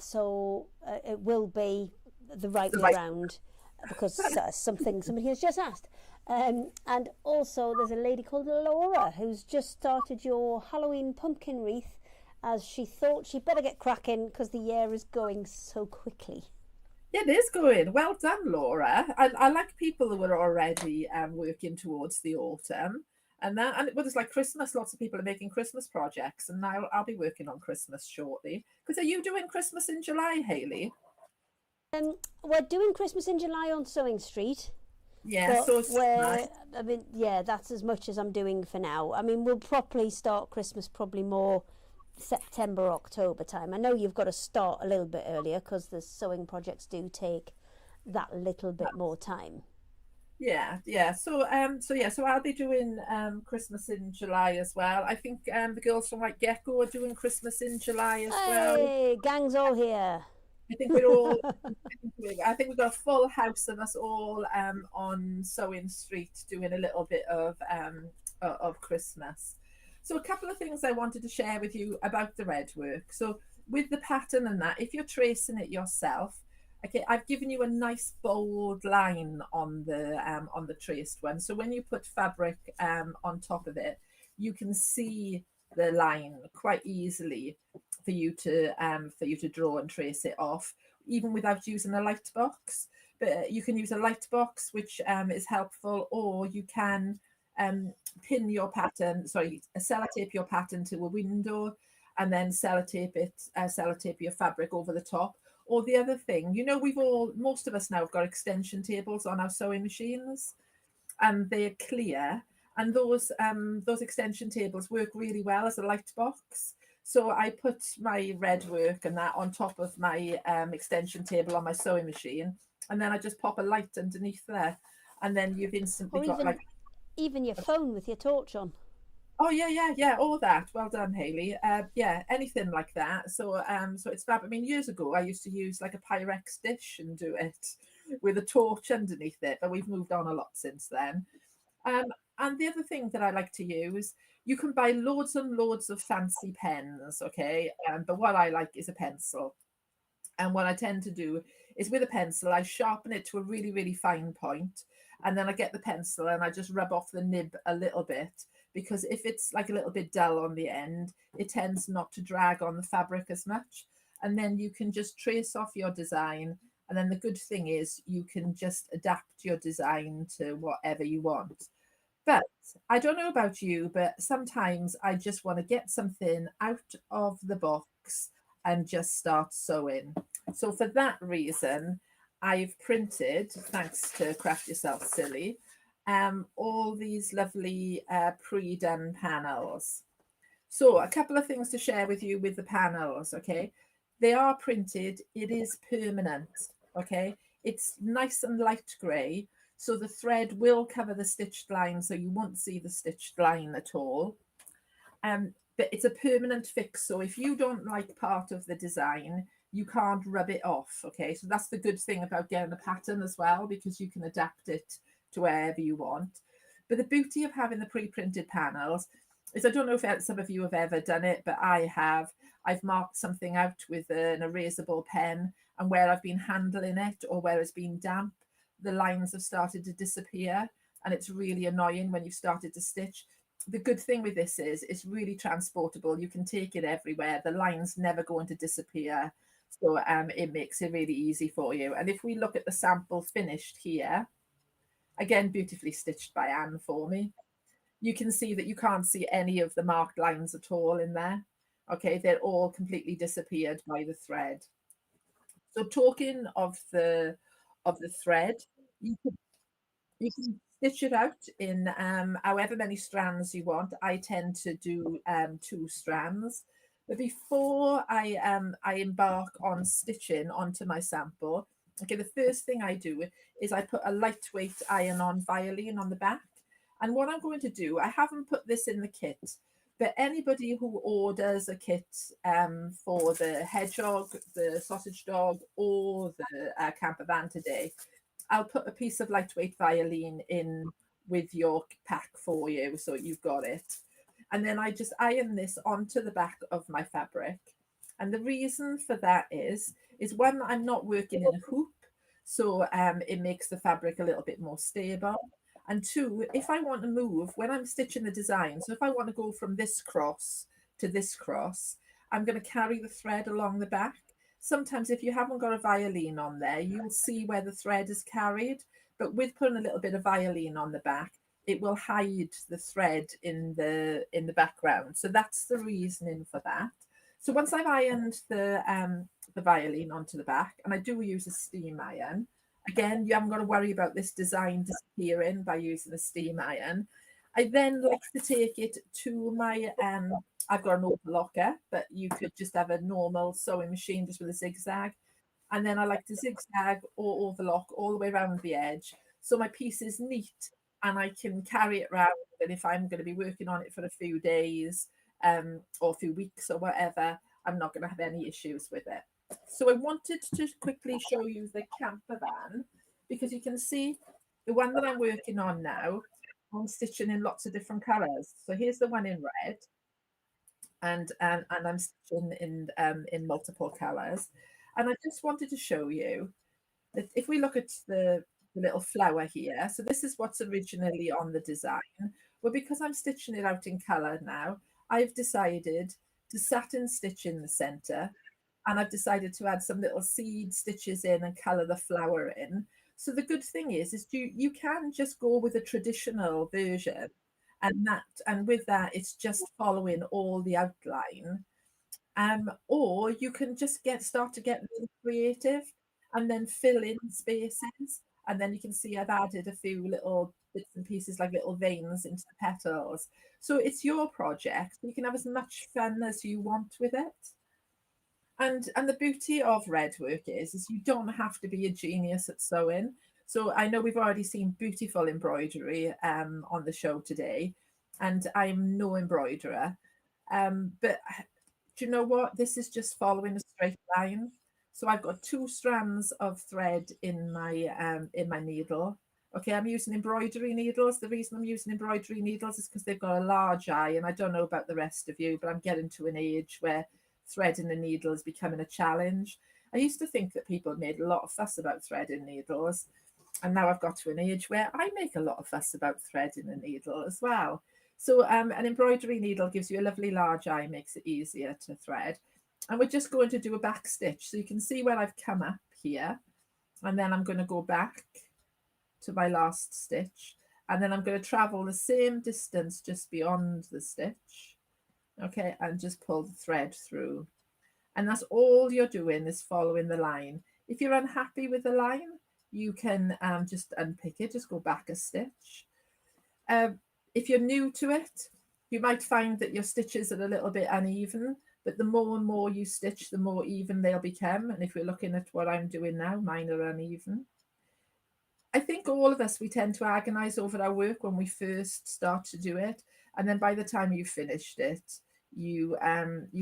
So it will be the right way around, because somebody has just asked. And also there's a lady called Laura who's just started your Halloween pumpkin wreath, as she thought she'd better get cracking because the year is going so quickly. It is going. Well done, Laura. I like people who are already working towards the autumn. And it's like Christmas. Lots of people are making Christmas projects, and now I'll be working on Christmas shortly. Because are you doing Christmas in July, Hayley? We're doing Christmas in July on Sewing Street. Yeah, so nice. I mean, yeah, that's as much as I'm doing for now. I mean, we'll properly start Christmas probably more September, October time. I know you've got to start a little bit earlier because the sewing projects do take that little bit more time. Yeah. So I'll be doing Christmas in July as well. I think the girls from White Gecko are doing Christmas in July as well. Hey, gang's all here. I think we're all. I think we've got a full house of us all on Sewing Street doing a little bit of Christmas. So a couple of things I wanted to share with you about the red work. So with the pattern and that, if you're tracing it yourself, okay, I've given you a nice bold line on the traced one. So when you put fabric on top of it, you can see the line quite easily for you to draw and trace it off, even without using a light box. But you can use a light box, which is helpful, or you can pin your pattern, sellotape your pattern to a window, and then sellotape your fabric over the top. Or the other thing, most of us now have got extension tables on our sewing machines, and they're clear, and those extension tables work really well as a light box. So I put my red work and that on top of my extension table on my sewing machine, and then I just pop a light underneath there, and then you've instantly got even your phone with your torch on. Oh yeah, all that. Well done, Hayley. Yeah, anything like that. So it's fab. I mean, years ago I used to use like a Pyrex dish and do it with a torch underneath it, but we've moved on a lot since then. And the other thing that I like to use, you can buy loads and loads of fancy pens, okay? But what I like is a pencil. And what I tend to do is with a pencil, I sharpen it to a really, really fine point, and then I get the pencil and I just rub off the nib a little bit, because if it's like a little bit dull on the end, it tends not to drag on the fabric as much. And then you can just trace off your design. And then the good thing is you can just adapt your design to whatever you want. But I don't know about you, but sometimes I just want to get something out of the box and just start sewing. So for that reason, I've printed, thanks to Craft Yourself Silly, all these lovely pre-done panels. So a couple of things to share with you with the panels, okay? They are printed, it is permanent, okay? It's nice and light grey, so the thread will cover the stitched line, so you won't see the stitched line at all. But it's a permanent fix, so if you don't like part of the design, you can't rub it off, okay? So that's the good thing about getting a pattern as well, because you can adapt it to wherever you want. But the beauty of having the pre-printed panels is, I don't know if some of you have ever done it, but I have. I've marked something out with an erasable pen, and where I've been handling it or where it's been damp, the lines have started to disappear, and it's really annoying when you've started to stitch. The good thing with this is it's really transportable. You can take it everywhere. The line's never going to disappear. So it makes it really easy for you. And if we look at the sample finished here, again, beautifully stitched by Anne for me, you can see that you can't see any of the marked lines at all in there. Okay, they're all completely disappeared by the thread. So talking of the thread, you can stitch it out in however many strands you want. I tend to do 2 strands. But before I embark on stitching onto my sample, okay, the first thing I do is I put a lightweight iron-on violin on the back. And what I'm going to do, I haven't put this in the kit, but anybody who orders a kit for the hedgehog, the sausage dog, or the camper van today, I'll put a piece of lightweight violin in with your pack for you, so you've got it. And then I just iron this onto the back of my fabric. And the reason for that is one, I'm not working in a hoop, so it makes the fabric a little bit more stable. And 2, if I want to move, when I'm stitching the design, so if I want to go from this cross to this cross, I'm going to carry the thread along the back. Sometimes if you haven't got a violin on there, you'll see where the thread is carried. But with putting a little bit of violin on the back, it will hide the thread in the background. So that's the reasoning for that. So once I've ironed the violin onto the back, and I do use a steam iron, again, you haven't got to worry about this design disappearing by using a steam iron. I then like to take it to my, I've got an overlocker, but you could just have a normal sewing machine just with a zigzag. And then I like to zigzag or overlock all the way around the edge. so my piece is neat and I can carry it around. And if I'm going to be working on it for a few days or a few weeks or whatever, I'm not going to have any issues with it. So I wanted to quickly show you the camper van, because you can see the one that I'm working on now, I'm stitching in lots of different colours. So here's the one in red, and I'm stitching in multiple colours. And I just wanted to show you that if we look at the little flower here, so this is what's originally on the design. Well, because I'm stitching it out in colour now, I've decided to satin stitch in the centre, and I've decided to add some little seed stitches in and colour the flower in. So the good thing is you can just go with a traditional version, and with that it's just following all the outline. Or you can just start to get really creative and then fill in spaces. And then you can see I've added a few little bits and pieces like little veins into the petals. So it's your project. You can have as much fun as you want with it. And the beauty of red work is you don't have to be a genius at sewing. So I know we've already seen beautiful embroidery on the show today, and I'm no embroiderer. But do you know what? This is just following a straight line. So I've got 2 strands of thread in my needle. Okay, I'm using embroidery needles. The reason I'm using embroidery needles is because they've got a large eye, and I don't know about the rest of you, but I'm getting to an age where threading a needle is becoming a challenge. I used to think that people made a lot of fuss about threading needles, and now I've got to an age where I make a lot of fuss about threading a needle as well. So an embroidery needle gives you a lovely large eye, makes it easier to thread. And we're just going to do a back stitch. So you can see where I've come up here, and then I'm going to go back to my last stitch, and then I'm going to travel the same distance just beyond the stitch. Okay, and just pull the thread through. And that's all you're doing, is following the line. If you're unhappy with the line, you can just unpick it, just go back a stitch. If you're new to it, you might find that your stitches are a little bit uneven, but the more and more you stitch, the more even they'll become. And if we're looking at what I'm doing now, mine are uneven. I think all of us, we tend to agonize over our work when we first start to do it. And then by the time you've finished it, you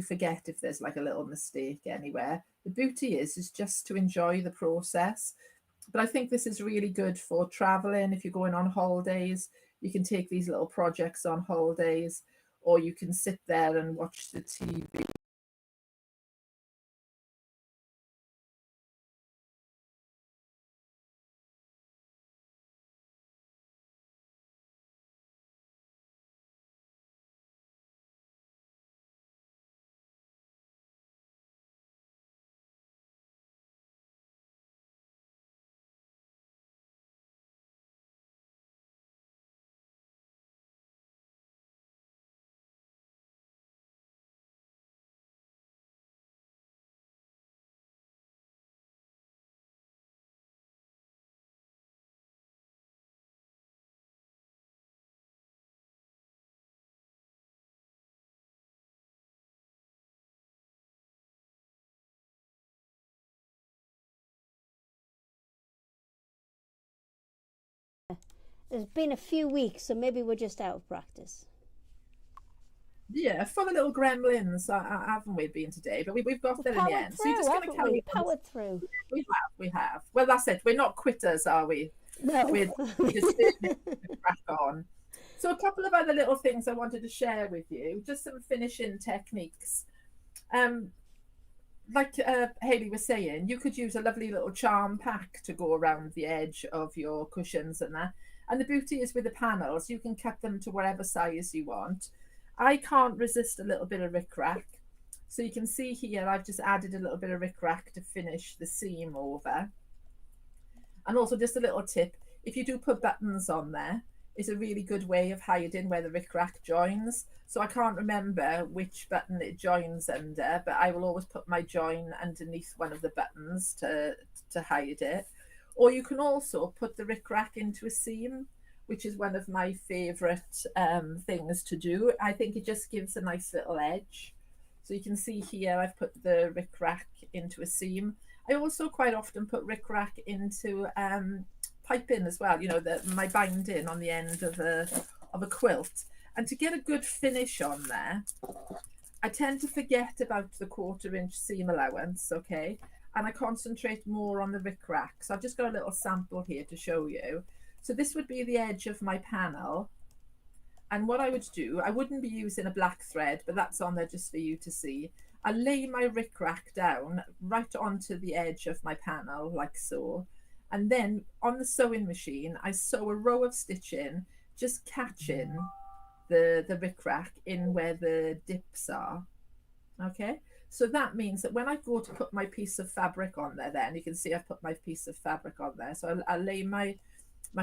forget if there's like a little mistake anywhere. The beauty is just to enjoy the process. But I think this is really good for traveling. If you're going on holidays, you can take these little projects on holidays, or you can sit there and watch the TV. It's been a few weeks, so maybe we're just out of practice. Yeah, full of little gremlins, haven't we been today? But we've got there in the end. So you're just going to carry on. Powered through. We have. Well, that's it. We're not quitters, are we? No. We're just crack on. So a couple of other little things I wanted to share with you, just some finishing techniques. Like Hayley was saying, you could use a lovely little charm pack to go around the edge of your cushions and that. And the beauty is with the panels, you can cut them to whatever size you want. I can't resist a little bit of rickrack. So you can see here, I've just added a little bit of rickrack to finish the seam over. And also just a little tip, if you do put buttons on there, it's a really good way of hiding where the rickrack joins. So I can't remember which button it joins under, but I will always put my join underneath one of the buttons to hide it. Or you can also put the rickrack into a seam, which is one of my favourite things to do. I think it just gives a nice little edge. So you can see here I've put the rickrack into a seam. I also quite often put rickrack into piping as well, you know, my binding on the end of a quilt. And to get a good finish on there, I tend to forget about the 1/4 inch seam allowance, okay? And I concentrate more on the rickrack. So I've just got a little sample here to show you. So this would be the edge of my panel. And what I would do, I wouldn't be using a black thread, but that's on there just for you to see. I lay my rickrack down right onto the edge of my panel, like so. And then on the sewing machine, I sew a row of stitching, just catching the rickrack in where the dips are. Okay, so that means that when I go to put my piece of fabric on there, then you can see I've put my piece of fabric on there. So I lay my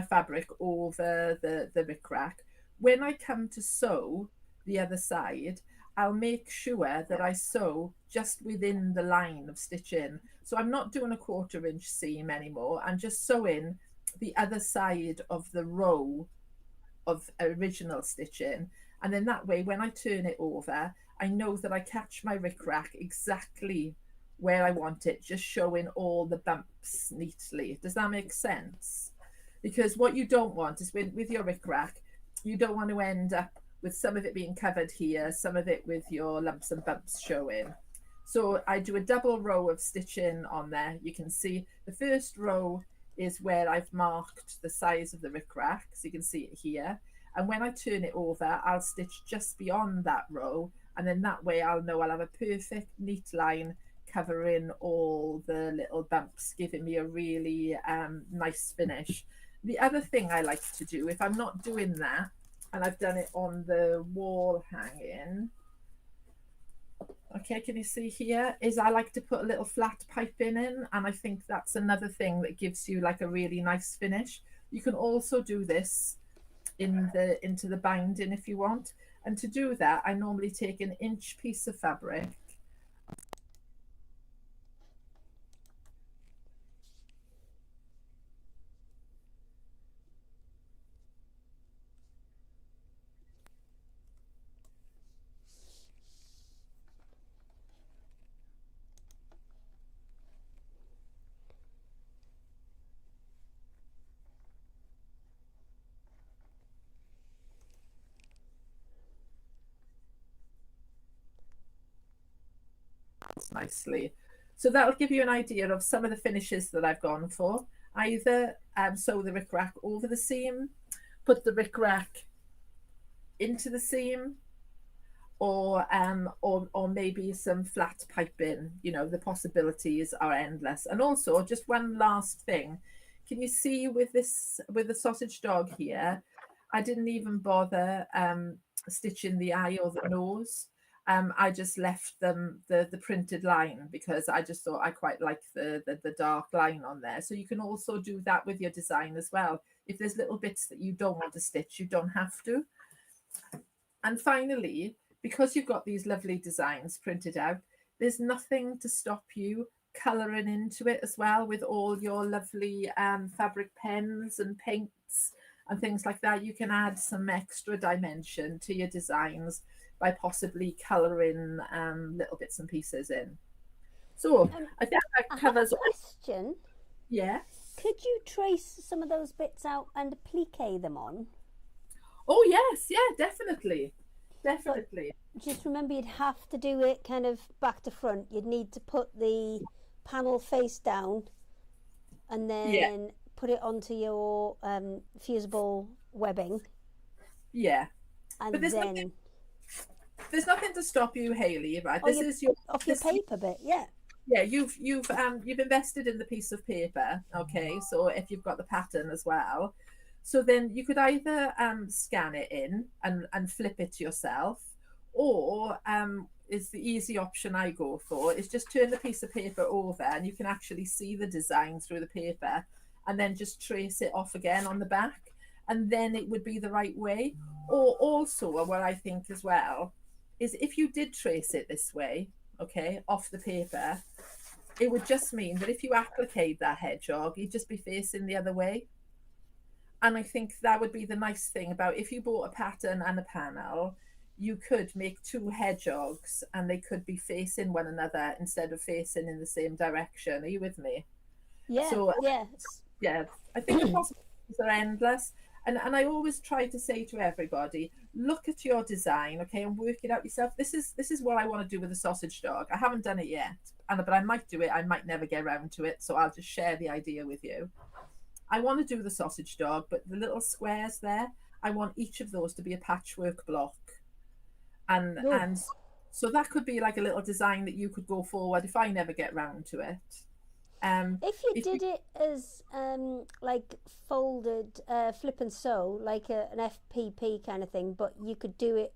fabric over the rickrack. When I come to sew the other side, I'll make sure that I sew just within the line of stitching. So I'm not doing a 1/4 inch seam anymore. I'm just sewing the other side of the row of original stitching. And then that way, when I turn it over, I know that I catch my rickrack exactly where I want it, just showing all the bumps neatly. Does that make sense? Because what you don't want is with your rickrack, you don't want to end up with some of it being covered here, some of it with your lumps and bumps showing. So I do a double row of stitching on there. You can see the first row is where I've marked the size of the rickrack, so you can see it here. And when I turn it over, I'll stitch just beyond that row, and then that way I'll know I'll have a perfect neat line covering all the little bumps, giving me a really nice finish. The other thing I like to do, if I'm not doing that, and I've done it on the wall hanging, okay, can you see here, is I like to put a little flat piping in, and I think that's another thing that gives you like a really nice finish. You can also do this into the binding if you want, and to do that I normally take an inch piece of fabric, nicely. So that'll give you an idea of some of the finishes that I've gone for. Either sew the rickrack over the seam, put the rickrack into the seam, or maybe some flat piping. You know, the possibilities are endless. And also, just one last thing, can you see with the sausage dog here, I didn't even bother stitching the eye or the nose. I just left them the printed line because I just thought I quite like the dark line on there. So you can also do that with your design as well. If there's little bits that you don't want to stitch, you don't have to. And finally, because you've got these lovely designs printed out, there's nothing to stop you colouring into it as well with all your lovely fabric pens and paints and things like that. You can add some extra dimension to your designs by possibly colouring little bits and pieces in. So I think that covers. I have a question. Yeah. Could you trace some of those bits out and plique them on? Oh yes, yeah, definitely. Definitely. But just remember, you'd have to do it kind of back to front. You'd need to put the panel face down and then put it onto your fusible webbing. Yeah. And but there's nothing to stop you, Hayley, right? This is your paper bit, yeah. Yeah, you've invested in the piece of paper, okay? So if you've got the pattern as well, so then you could either scan it in and flip it yourself, or is the easy option I go for is just turn the piece of paper over and you can actually see the design through the paper, and then just trace it off again on the back, and then it would be the right way. Or also, what I think as well is if you did trace it this way, okay, off the paper, it would just mean that if you applicate that hedgehog, you'd just be facing the other way. And I think that would be the nice thing about if you bought a pattern and a panel, you could make two hedgehogs and they could be facing one another instead of facing in the same direction. Are you with me? Yeah. So, yes. yeah, I think the possibilities are endless. And I always try to say to everybody, look at your design, okay, and work it out yourself. This is what I want to do with the sausage dog. I haven't done it yet, but I might do it. I might never get around to it, so I'll just share the idea with you. I want to do the sausage dog, but the little squares there, I want each of those to be a patchwork block, and so that could be like a little design that you could go forward if I never get round to it. If you did it as like folded flip and sew, like an FPP kind of thing, but you could do it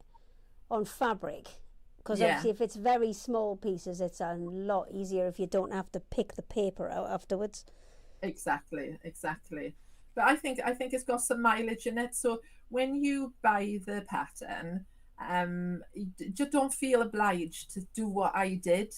on fabric, because obviously if it's very small pieces, it's a lot easier if you don't have to pick the paper out afterwards. Exactly. But I think it's got some mileage in it. So when you buy the pattern, just don't feel obliged to do what I did.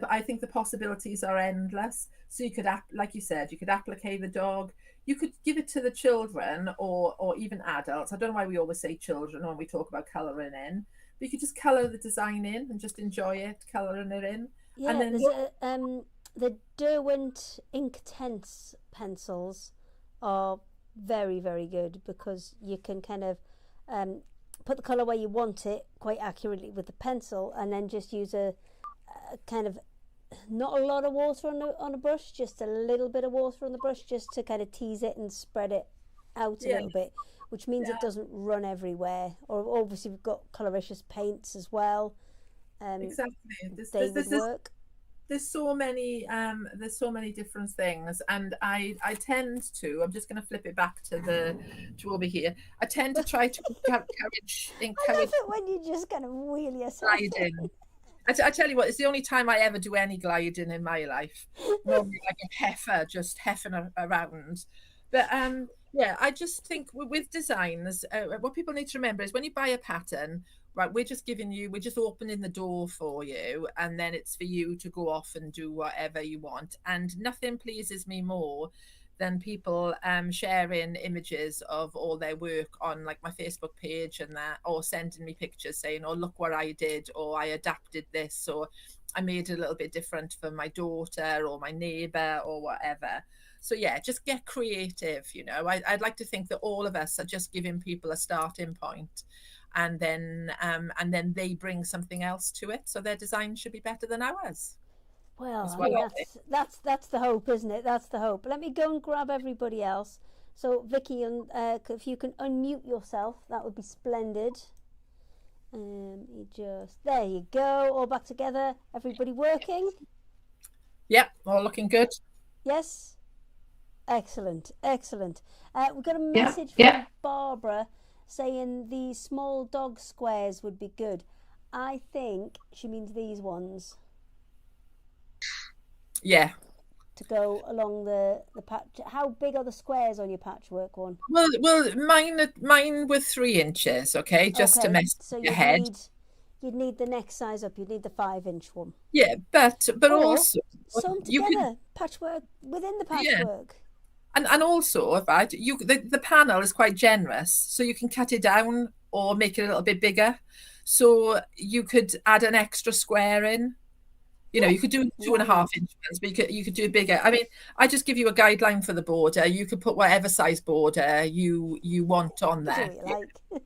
I think the possibilities are endless. So you could, like you said, you could applique the dog. You could give it to the children or even adults. I don't know why we always say children when we talk about colouring in. But you could just colour the design in and just enjoy it, colouring it in. Yeah, and then there's the Derwent Inktense pencils are very, very good, because you can kind of put the colour where you want it quite accurately with the pencil, and then just use a kind of, not a lot of water on a brush, just a little bit of water on the brush, just to kind of tease it and spread it out a little bit, which means it doesn't run everywhere. Or obviously we've got coloricious paints as well. Exactly. They would work. There's so many different things, and I tend to, I'm just going to flip it back to over here. I tend to try to encourage. I love it when you just kind of wheel yourself gliding. I tell you what, it's the only time I ever do any gliding in my life. Normally like a heifer, just heffing around. But yeah, I just think with designs, what people need to remember is when you buy a pattern, right, we're just opening the door for you, and then it's for you to go off and do whatever you want. And nothing pleases me more than people sharing images of all their work on like my Facebook page and that, or sending me pictures saying, oh, look what I did, or I adapted this, or I made it a little bit different for my daughter or my neighbor or whatever. So yeah, just get creative. I'd like to think that all of us are just giving people a starting point, and then they bring something else to it, so their design should be better than ours. Well, that's the hope, isn't it? That's the hope. Let me go and grab everybody else. So Vikki, if you can unmute yourself, that would be splendid. There you go, all back together. Everybody working? Yep, all looking good. Yes. Excellent. We've got a message from Barbara saying the small dog squares would be good. I think she means these ones. Yeah. To go along the patch. How big are the squares on your patchwork one? Well, mine were 3 inches, okay, just to mess with your head. You'd need the next size up. You'd need the 5-inch one. Yeah, but also sew them together, patchwork within the patchwork. And also, right, the panel is quite generous, so you can cut it down or make it a little bit bigger. So you could add an extra square in. You could do 2.5 inches, but you could do bigger. I mean, I just give you a guideline for the border. You could put whatever size border you want on there. Do what you like.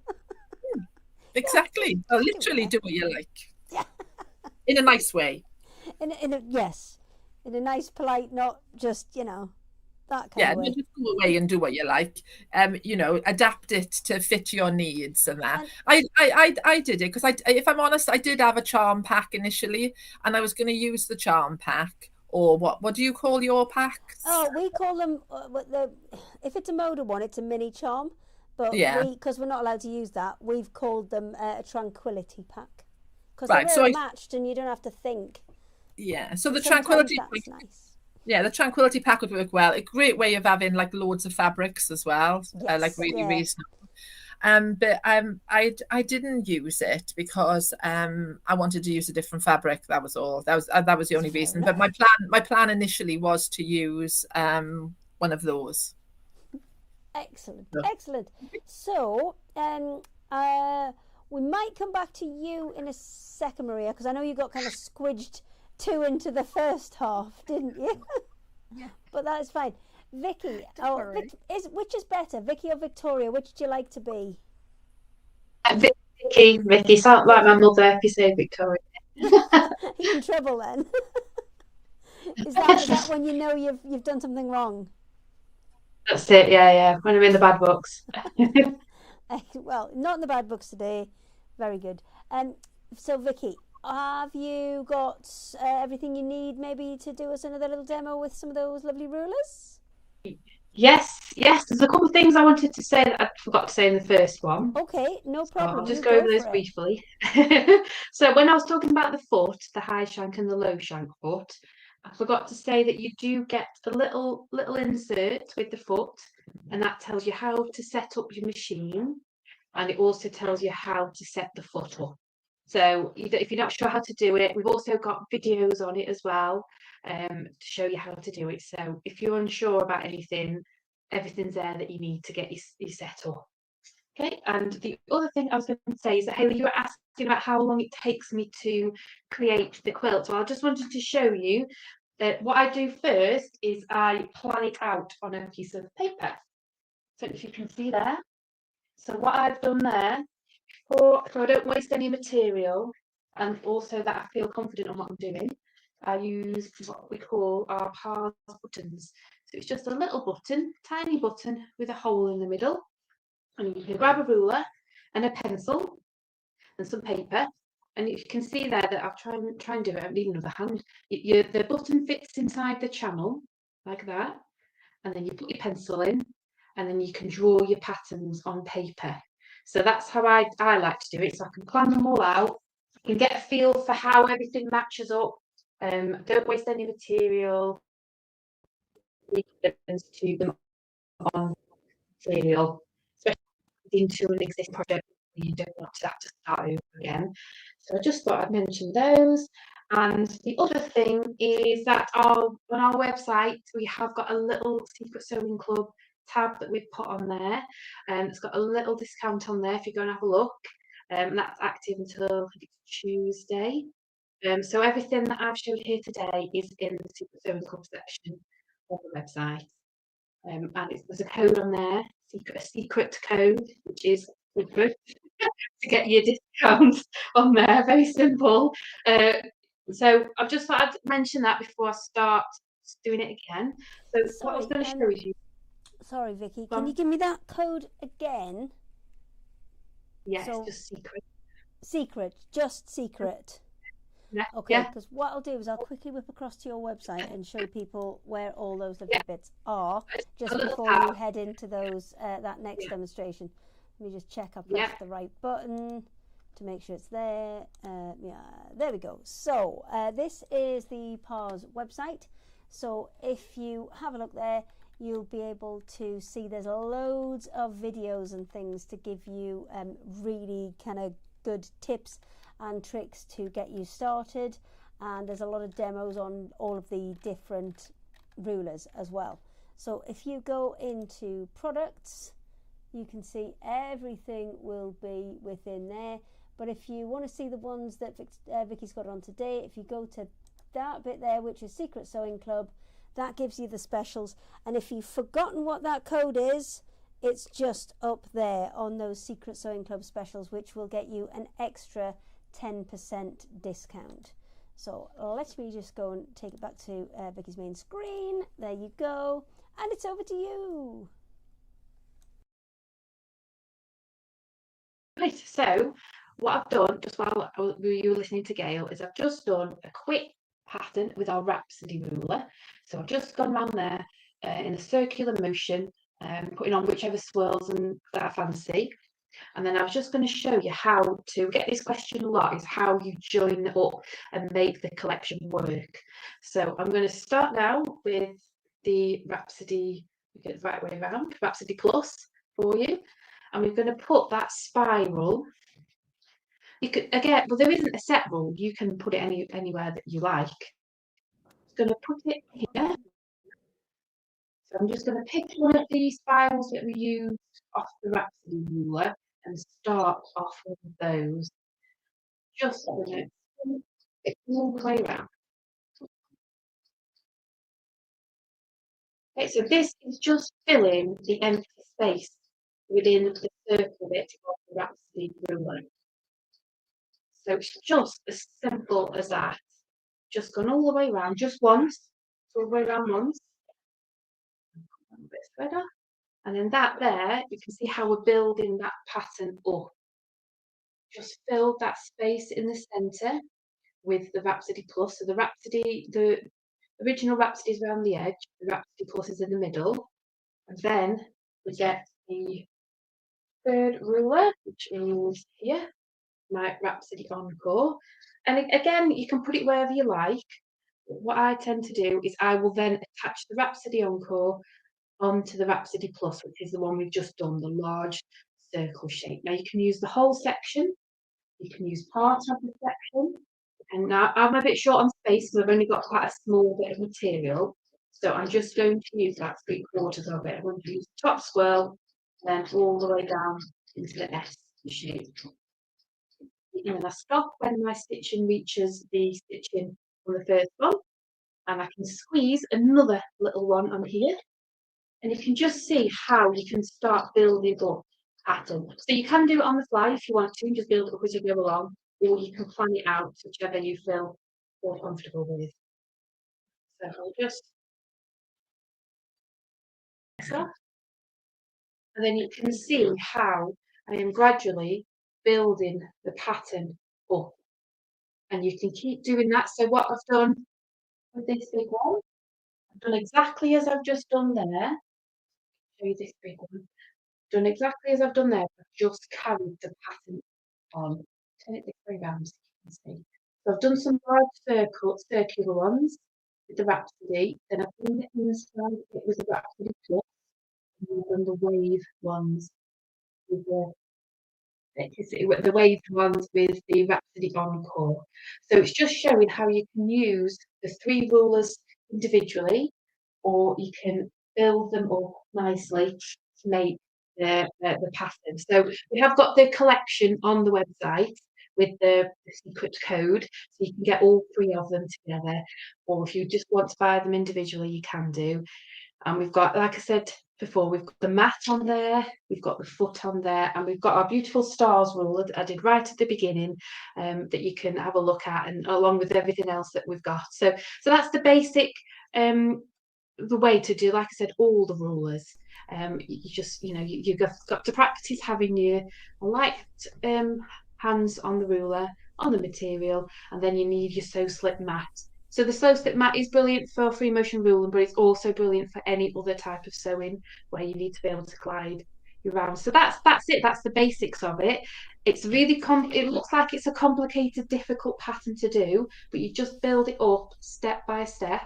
Exactly. So literally do what you like. Yeah. In a nice way. In a nice, polite, not just that kind of way. Just go away and do what you like. Adapt it to fit your needs and that. I did it because if I'm honest, I did have a charm pack initially, and I was going to use the charm pack, or what do you call your packs? Oh, we call them if it's a motor one, it's a mini charm, but because we're not allowed to use that, we've called them a tranquility pack, because they're matched and you don't have to think. Yeah, so the tranquility pack. Nice. Yeah, the tranquility pack would work well. A great way of having like loads of fabrics as well, like really reasonable. But I didn't use it because I wanted to use a different fabric. That was all. That was the only reason. But my plan initially was to use one of those. Excellent. So we might come back to you in a second, Maria, because I know you got kind of squidged 2 into the first half, didn't you? Yeah. But that is fine. Vikki, Don't worry. which is better, Vikki or Victoria? Which do you like to be? Vikki, sound like my mother if you say Victoria. You're in trouble then. Is that when you know you've done something wrong? That's it, yeah. When I'm in the bad books. Well, not in the bad books today. Very good. So Vikki, have you got everything you need maybe to do us another little demo with some of those lovely rulers? Yes. There's a couple of things I wanted to say that I forgot to say in the first one. Okay, no problem. I'll just You go over for those it. briefly. So when I was talking about the foot, the high shank and the low shank foot, I forgot to say that you do get a little insert with the foot, and that tells you how to set up your machine, and it also tells you how to set the foot up. So if you're not sure how to do it, we've also got videos on it as well, to show you how to do it. So if you're unsure about anything, everything's there that you need to get you set up. Okay, and the other thing I was going to say is that Hayley, you were asking about how long it takes me to create the quilt. So I just wanted to show you that what I do first is I plan it out on a piece of paper. So if you can see there. So what I've done there, so I don't waste any material, and also that I feel confident on what I'm doing, I use what we call our pars buttons. So it's just a little button, tiny button with a hole in the middle. And you can grab a ruler and a pencil and some paper, and you can see there that I'll try and do it. I need another hand. The button fits inside the channel like that, and then you put your pencil in, and then you can draw your patterns on paper. So that's how I like to do it. So I can plan them all out. I can get a feel for how everything matches up. Don't waste any material. To them on material, especially into an existing project, you don't want that to start over again. So I just thought I'd mention those. And the other thing is that on our website, we have got a little Secret Sewing Club tab that we've put on there. It's got a little discount on there if you go and have a look. That's active until I think Tuesday. So everything that I've showed here today is in the Secret Sewing Club section of the website. And there's a code on there, a secret code, which is secret, to get your discount on there. Very simple. So I've just thought I'd mention that before I start doing it again. So what I was going to show you. Sorry, Vikki. Can you give me that code again? Yes, just secret. Secret, just secret. Yeah. Okay, because what I'll do is I'll quickly whip across to your website and show people where all those little bits are just before you head into those that next demonstration. Let me just check I've pressed the right button to make sure it's there. There we go. So this is the PARS website. So if you have a look there, you'll be able to see there's loads of videos and things to give you really kind of good tips and tricks to get you started, and there's a lot of demos on all of the different rulers as well. So if you go into products, you can see everything will be within there, but if you want to see the ones that Vikki's got on today, if you go to that bit there, which is Secret Sewing Club, that gives you the specials. And if you've forgotten what that code is, it's just up there on those Secret Sewing Club specials, which will get you an extra 10% discount. So let me just go and take it back to Vikki's main screen. There you go, and it's over to you. Right, so what I've done just while you were listening to Gail is I've just done a quick pattern with our Rhapsody ruler. So I've just gone around there in a circular motion, putting on whichever swirls and that I fancy. And then I was just going to show you how to get this question a lot, is how you join up and make the collection work. So I'm going to start now with the Rhapsody, get it the right way around, Rhapsody Plus for you. And we're going to put that spiral. You could, again, well, there isn't a set rule. You can put it anywhere that you like. I'm going to put it here. So I'm just going to pick one of these spirals that we use off the Rhapsody ruler and start off with those. Just a minute. It's all the way around. Okay, so this is just filling the empty space within the circle bit of the Rhapsody ruler. So it's just as simple as that. Just gone all the way around, just once, all the way around once. A bit of thread off. And then that there, you can see how we're building that pattern up. Just fill that space in the centre with the Rhapsody Plus. So the original Rhapsody is around the edge, the Rhapsody Plus is in the middle. And then we get the third ruler, which is here, my Rhapsody Encore. And again, you can put it wherever you like. What I tend to do is I will then attach the Rhapsody Encore onto the Rhapsody Plus, which is the one we've just done, the large circle shape. Now you can use the whole section, you can use part of the section, and now I'm a bit short on space because I've only got quite a small bit of material, so I'm just going to use that 3/4 of it. I'm going to use the top swirl, and then all the way down into the S shape. And then I stop when my stitching reaches the stitching on the first one, and I can squeeze another little one on here. And you can just see how you can start building up pattern. So you can do it on the fly if you want to, and just build it up as you go along, or you can plan it out, whichever you feel more comfortable with. So I'll just stop. And then you can see how I am gradually building the pattern up. And you can keep doing that. So what I've done with this big one, I've done exactly as I've just done there. Show you this big one. Done exactly as I've done there, I've just carried the pattern on. Turn it this way round so you can see. So I've done some large circular ones with the Rhapsody, then I've done it in the side bit with the Rhapsody Plus, and I've done the wave ones with the waved ones with the Rhapsody Encore. So it's just showing how you can use the 3 rulers individually, or you can build them up nicely to make the pattern. So we have got the collection on the website with the secret code, so you can get all 3 of them together, or if you just want to buy them individually, you can do. And we've got, like I said before, we've got the mat on there, we've got the foot on there, and we've got our beautiful stars ruler that I did right at the beginning, that you can have a look at, and along with everything else that we've got. So that's the basic the way to do, like I said, all the rulers. You just, you've got to practice having your light hands on the ruler, on the material, and then you need your sew slip mat. So the sew slip mat is brilliant for free motion ruling, but it's also brilliant for any other type of sewing where you need to be able to glide your round. So that's it. That's the basics of it. It's really it looks like it's a complicated, difficult pattern to do, but you just build it up step by step.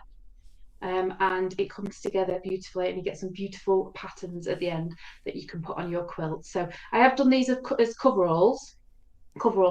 And it comes together beautifully, and you get some beautiful patterns at the end that you can put on your quilt. So I have done these as coverall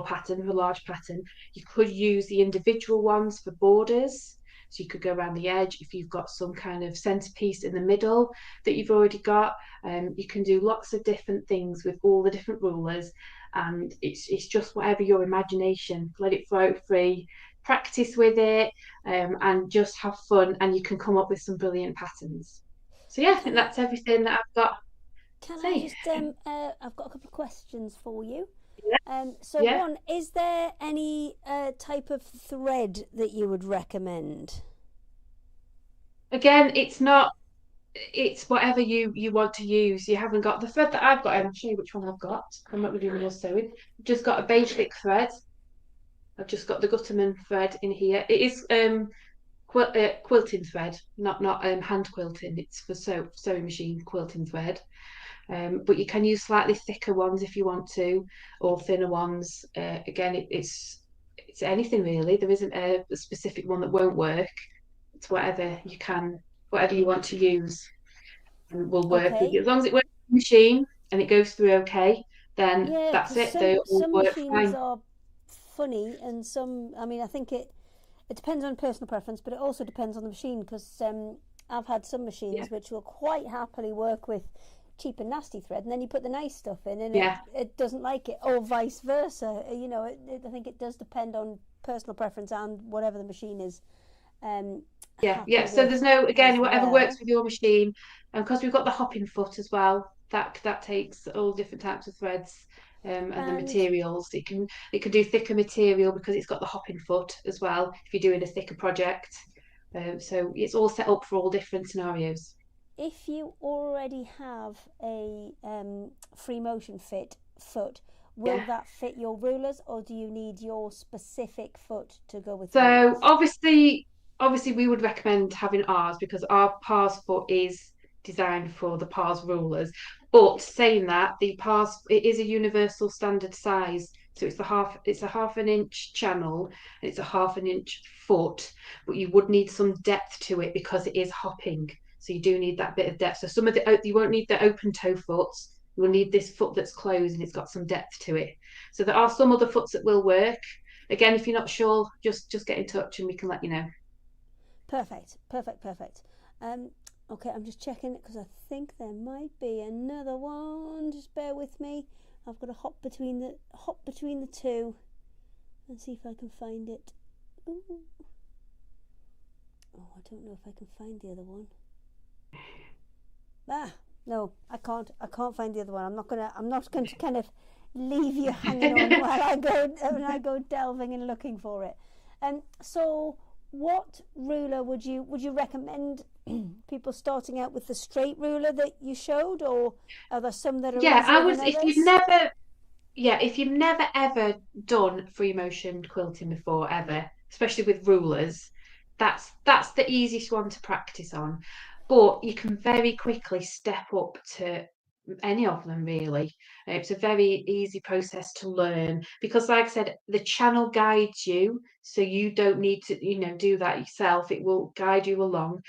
pattern, a large pattern. You could use the individual ones for borders, so you could go around the edge if you've got some kind of centerpiece in the middle that you've already got. You can do lots of different things with all the different rulers, and it's just whatever your imagination, let it flow free, practice with it, and just have fun, and you can come up with some brilliant patterns. So yeah, I think that's everything that I've got. Can I just I've got a couple of questions for you. So Yeah. one, is there any type of thread that you would recommend? Again, it's whatever you want to use. You haven't got the thread that I've got, and I'll show you which one I've got. I'm not really real sewing. I've just got a basic thread. I've just got the Gutterman thread in here. It is quilting thread, not hand quilting. It's for sewing machine quilting thread. But you can use slightly thicker ones if you want to, or thinner ones. Again, it's anything really. There isn't a specific one that won't work. It's whatever you want to use, and will work with you. As long as it works with the machine and it goes through okay, then that's it. They all some work machines fine. are funny, and some, I think it depends on personal preference, but it also depends on the machine, because I've had some machines which will quite happily work with cheap and nasty thread, and then you put the nice stuff in and it doesn't like it, or vice versa. I think it does depend on personal preference and whatever the machine is. happy So with there's no, as again, whatever well. works with your machine, and because we've got the hopping foot as well, that takes all different types of threads, and the And materials. It can do thicker material because it's got the hopping foot as well if you're doing a thicker project. So it's all set up for all different scenarios. if you already have a free motion fit foot, will Yeah. that fit your rulers, or do you need your specific foot to go with the So rulers? obviously we would recommend having ours because our Pars foot is designed for the Pars rulers. But saying that, the Pars, it is a universal standard size. So it's a half an inch channel and it's a half an inch foot, but you would need some depth to it because it is hopping. So you do need that bit of depth. So some of the you won't need the open toe foots. You will need this foot that's closed and it's got some depth to it. So there are some other foots that will work. Again, if you're not sure, just get in touch and we can let you know. Perfect. Um, okay, I'm just checking it because I think there might be another one. Just bear with me. I've got to hop between the two and see if I can find it. Ooh. Oh, I don't know if I can find the other one. No, I can't find the other one. I'm not going to kind of leave you hanging on while I go delving and looking for it. So what ruler would you recommend people starting out with the straight ruler that you showed, or are there some that are Yeah, easier I was. than others? If you've never ever done free motion quilting before, ever, especially with rulers, that's the easiest one to practice on. But you can very quickly step up to any of them, really. It's a very easy process to learn because, like I said, the channel guides you, so you don't need to, do that yourself. It will guide you along.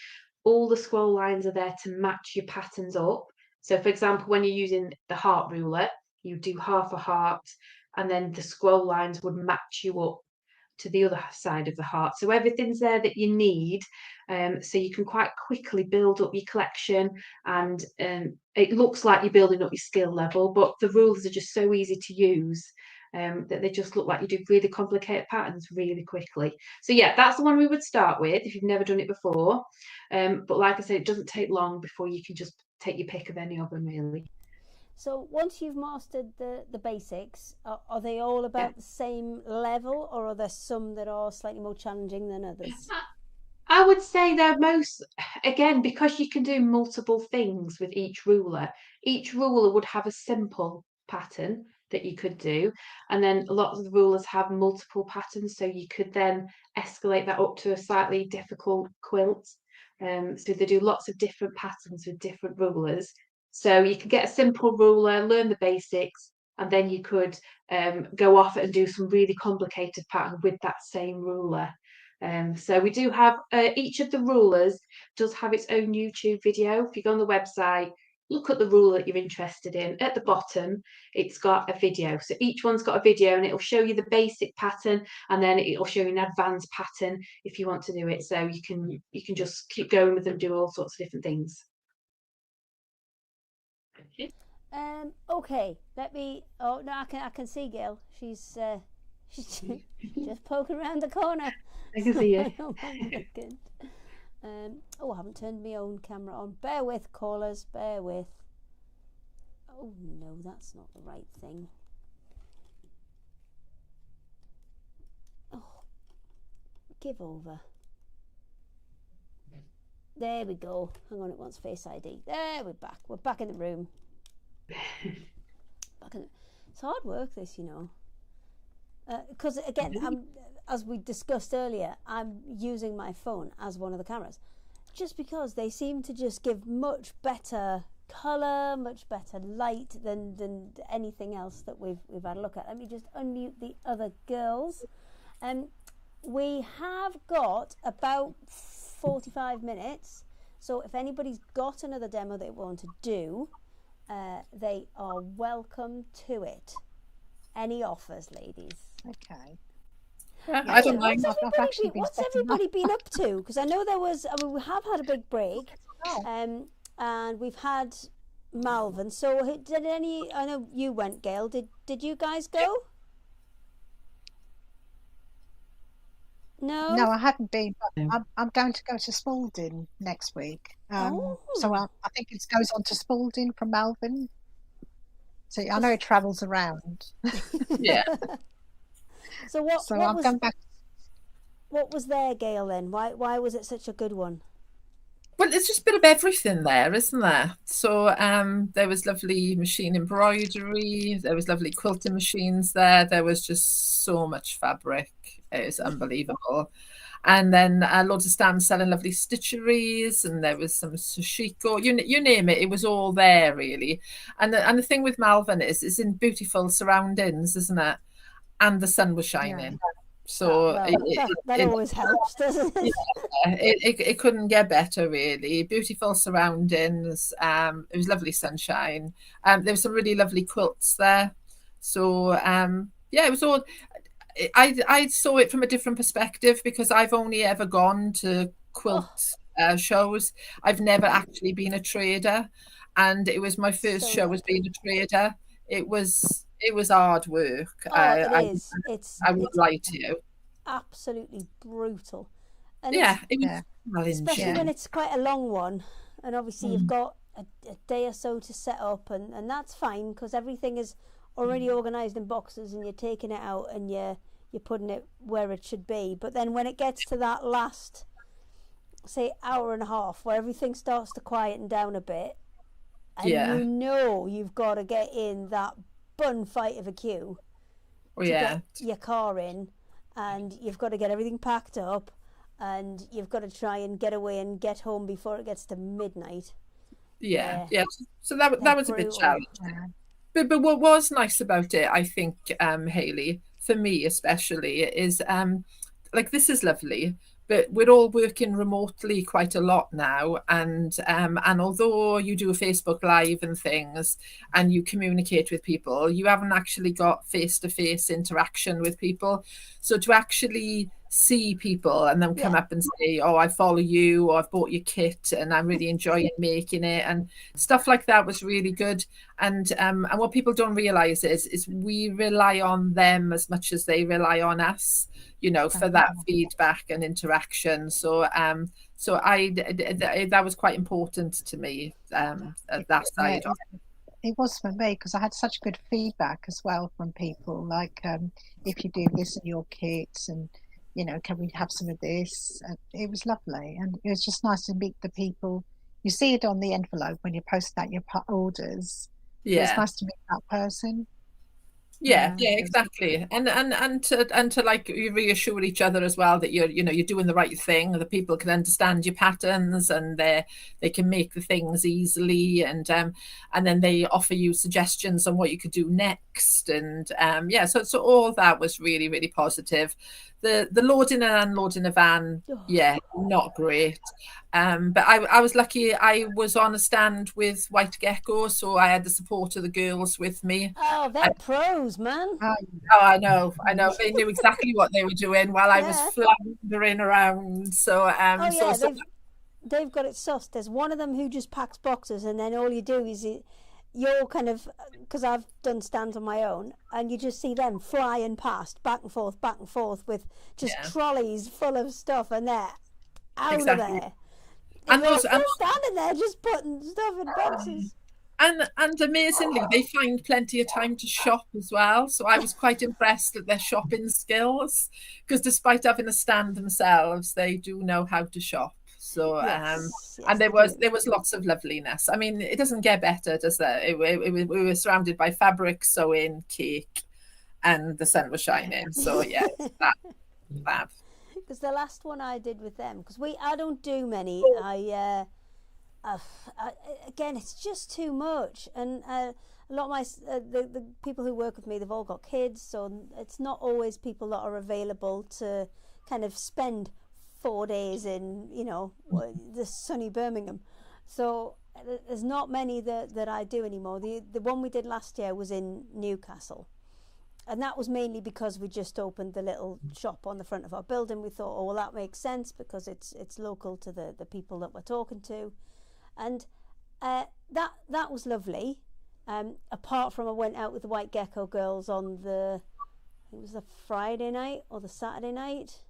All the scroll lines are there to match your patterns up. So, for example, when you're using the heart ruler, you do half a heart, and then the scroll lines would match you up to the other side of the heart. So everything's there that you need, so you can quite quickly build up your collection, and it looks like you're building up your skill level, but the rules are just so easy to use. That they just look like you do really complicated patterns really quickly. So yeah, that's the one we would start with if you've never done it before. But like I said, it doesn't take long before you can just take your pick of any of them, really. So once you've mastered the basics, are they all about the same level, or are there some that are slightly more challenging than others? I would say they're most, again, because you can do multiple things with each ruler would have a simple pattern that you could do. And then a lot of the rulers have multiple patterns, so you could then escalate that up to a slightly difficult quilt. So they do lots of different patterns with different rulers. So you could get a simple ruler, learn the basics, and then you could go off and do some really complicated pattern with that same ruler. So we do have each of the rulers does have its own YouTube video. If you go on the website, look at the ruler that you're interested in. At the bottom, it's got a video. So each one's got a video, and it'll show you the basic pattern, and then it'll show you an advanced pattern if you want to do it. So you can just keep going with them, do all sorts of different things. Okay, let me. Oh no, I can see Gail. She's just poking around the corner. I can see you. I haven't turned my own camera on. Bear with, callers. Bear with. Oh no, that's not the right thing. Oh, give over. There we go. Hang on, it wants Face ID. There, we're back. We're back in the room. It's hard work, this, because again, as we discussed earlier, I'm using my phone as one of the cameras, just because they seem to just give much better colour, much better light than anything else that we've had a look at. Let me just unmute the other girls. We have got about 45 minutes, so if anybody's got another demo they want to do, they are welcome to it. Any offers, ladies? Okay. I don't mind. What's everybody been up to? Because I know we have had a big break, and we've had Malvern. So did any? I know you went, Gail. Did you guys go? No? No, I haven't been, but No. I'm going to go to Spalding next week. So Oh, I think it goes on to Spalding from Melbourne. So I know just it travels around. Yeah. so what So what I'm was going back. what was their Gail then? Why was it such a good one? Well, it's just a bit of everything there, isn't there? So there was lovely machine embroidery, there was lovely quilting machines there, there was just so much fabric. It was unbelievable. And then loads of stands selling lovely stitcheries, and there was some sashiko, you name it, it was all there really. And the thing with Malvern is it's in beautiful surroundings, isn't it? And the sun was Yeah, shining. Ah, So well, that always helps, doesn't it? it couldn't get better really. Beautiful surroundings. It was lovely sunshine. There were some really lovely quilts there. So yeah, it was all. I saw it from a different perspective because I've only ever gone to Oh, quilt shows. I've never actually been a trader, and it was my first so show as good. being a trader. It was hard work. Oh, it is. I won't It's lie to you. absolutely brutal, and it's Yeah, it was yeah, especially yeah, when challenging. it's quite a long one, and obviously you've Mm. got a day or so to set up, and that's fine because everything is already organised in boxes, and you're taking it out and you're putting it where it should be. But then when it gets to that last, say, hour and a half, where everything starts to quieten down a bit, and Yeah. you know you've got to get in that bun fight of a queue Oh to get yeah. your car in, and you've got to get everything packed up, and you've got to try and get away and get home before it gets to midnight. Yeah. They're Yeah. So that they're that was a bit brutal. challenging. yeah, But what was nice about it, I think, Hayley, for me especially, is like this is lovely, but we're all working remotely quite a lot now, and although you do a Facebook Live and things, and you communicate with people, you haven't actually got face-to-face interaction with people. So to actually see people and then come Yeah, up and say, "Oh, I follow you," or "I've bought your kit and I'm really enjoying making it," and stuff like that was really good. And what people don't realize is we rely on them as much as they rely on us, for that definitely. feedback and interaction. So that was quite important to me, that Yeah, side of it was for me because I had such good feedback as well from people. Like, if you do this in your kits, and can we have some of this? And it was lovely, and it was just nice to meet the people. You see it on the envelope when you post out your orders, but it's yeah. nice to meet that person. Yeah, yeah, It was exactly. And to like reassure each other as well that you're doing the right thing, the people can understand your patterns, and they can make the things easily, and then they offer you suggestions on what you could do next. And yeah, so all that was really, really positive. The loading and unloading a van, oh, yeah, not great. But I was lucky I was on a stand with White Gecko, so I had the support of the girls with me. oh, they're pros, man. oh, Oh, I know. They knew exactly what they were doing while I was Yeah. floundering around. So, Oh so, yeah, so they've got it sussed. There's one of them who just packs boxes, and then all you do is you're kind of, because I've done stands on my own, and you just see them flying past, back and forth with just yeah, trolleys full of stuff, and they're out of exactly. there. And And you're those, still standing there just putting stuff in boxes. and amazingly, they find plenty of time to shop as well. So I was quite impressed at their shopping skills, because despite having a stand themselves, they do know how to shop. So, Yes, and yes, there they was do. there was lots of loveliness. I mean, it doesn't get better, does there? We were surrounded by fabric, sewing, cake, and the sun was shining. So yeah, that fab. Because the last one I did with them, because I don't do many. I again, it's just too much, and a lot of my the people who work with me, they've all got kids, so it's not always people that are available to kind of spend 4 days in the sunny Birmingham. So there's not many that I do anymore. The one we did last year was in Newcastle, and that was mainly because we just opened the little shop on the front of our building. We thought, oh well, that makes sense because it's local to the people that we're talking to, and that was lovely. Apart from I went out with the White Gecko girls on it was the Friday night or the Saturday night.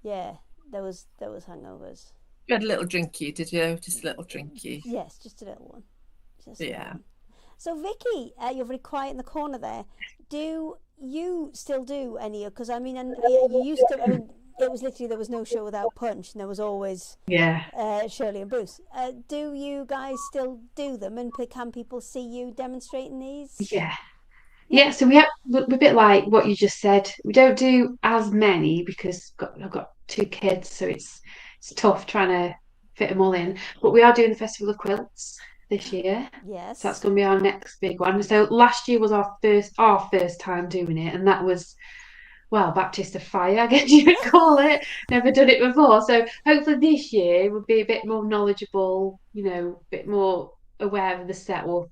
Yeah, there was hangovers. You had a little drinky, did you? Just a little drinky. Yes, just a little one. Just a little Yeah. one. So Vikki, you're very quiet in the corner there. Do you still do any? Because I mean, and you used to. I mean, it was literally there was no show without Punch, and there was always Yeah. Shirley and Bruce. Do you guys still do them, and can people see you demonstrating these? Yeah. Yeah, so we're a bit like what you just said. We don't do as many because I've got two kids, so it's tough trying to fit them all in. But we are doing the Festival of Quilts this year. Yes. So that's going to be our next big one. So last year was our first time doing it, and that was, well, baptist of fire, I guess you could call it. Never done it before. So hopefully this year we'll be a bit more knowledgeable, a bit more aware of the setup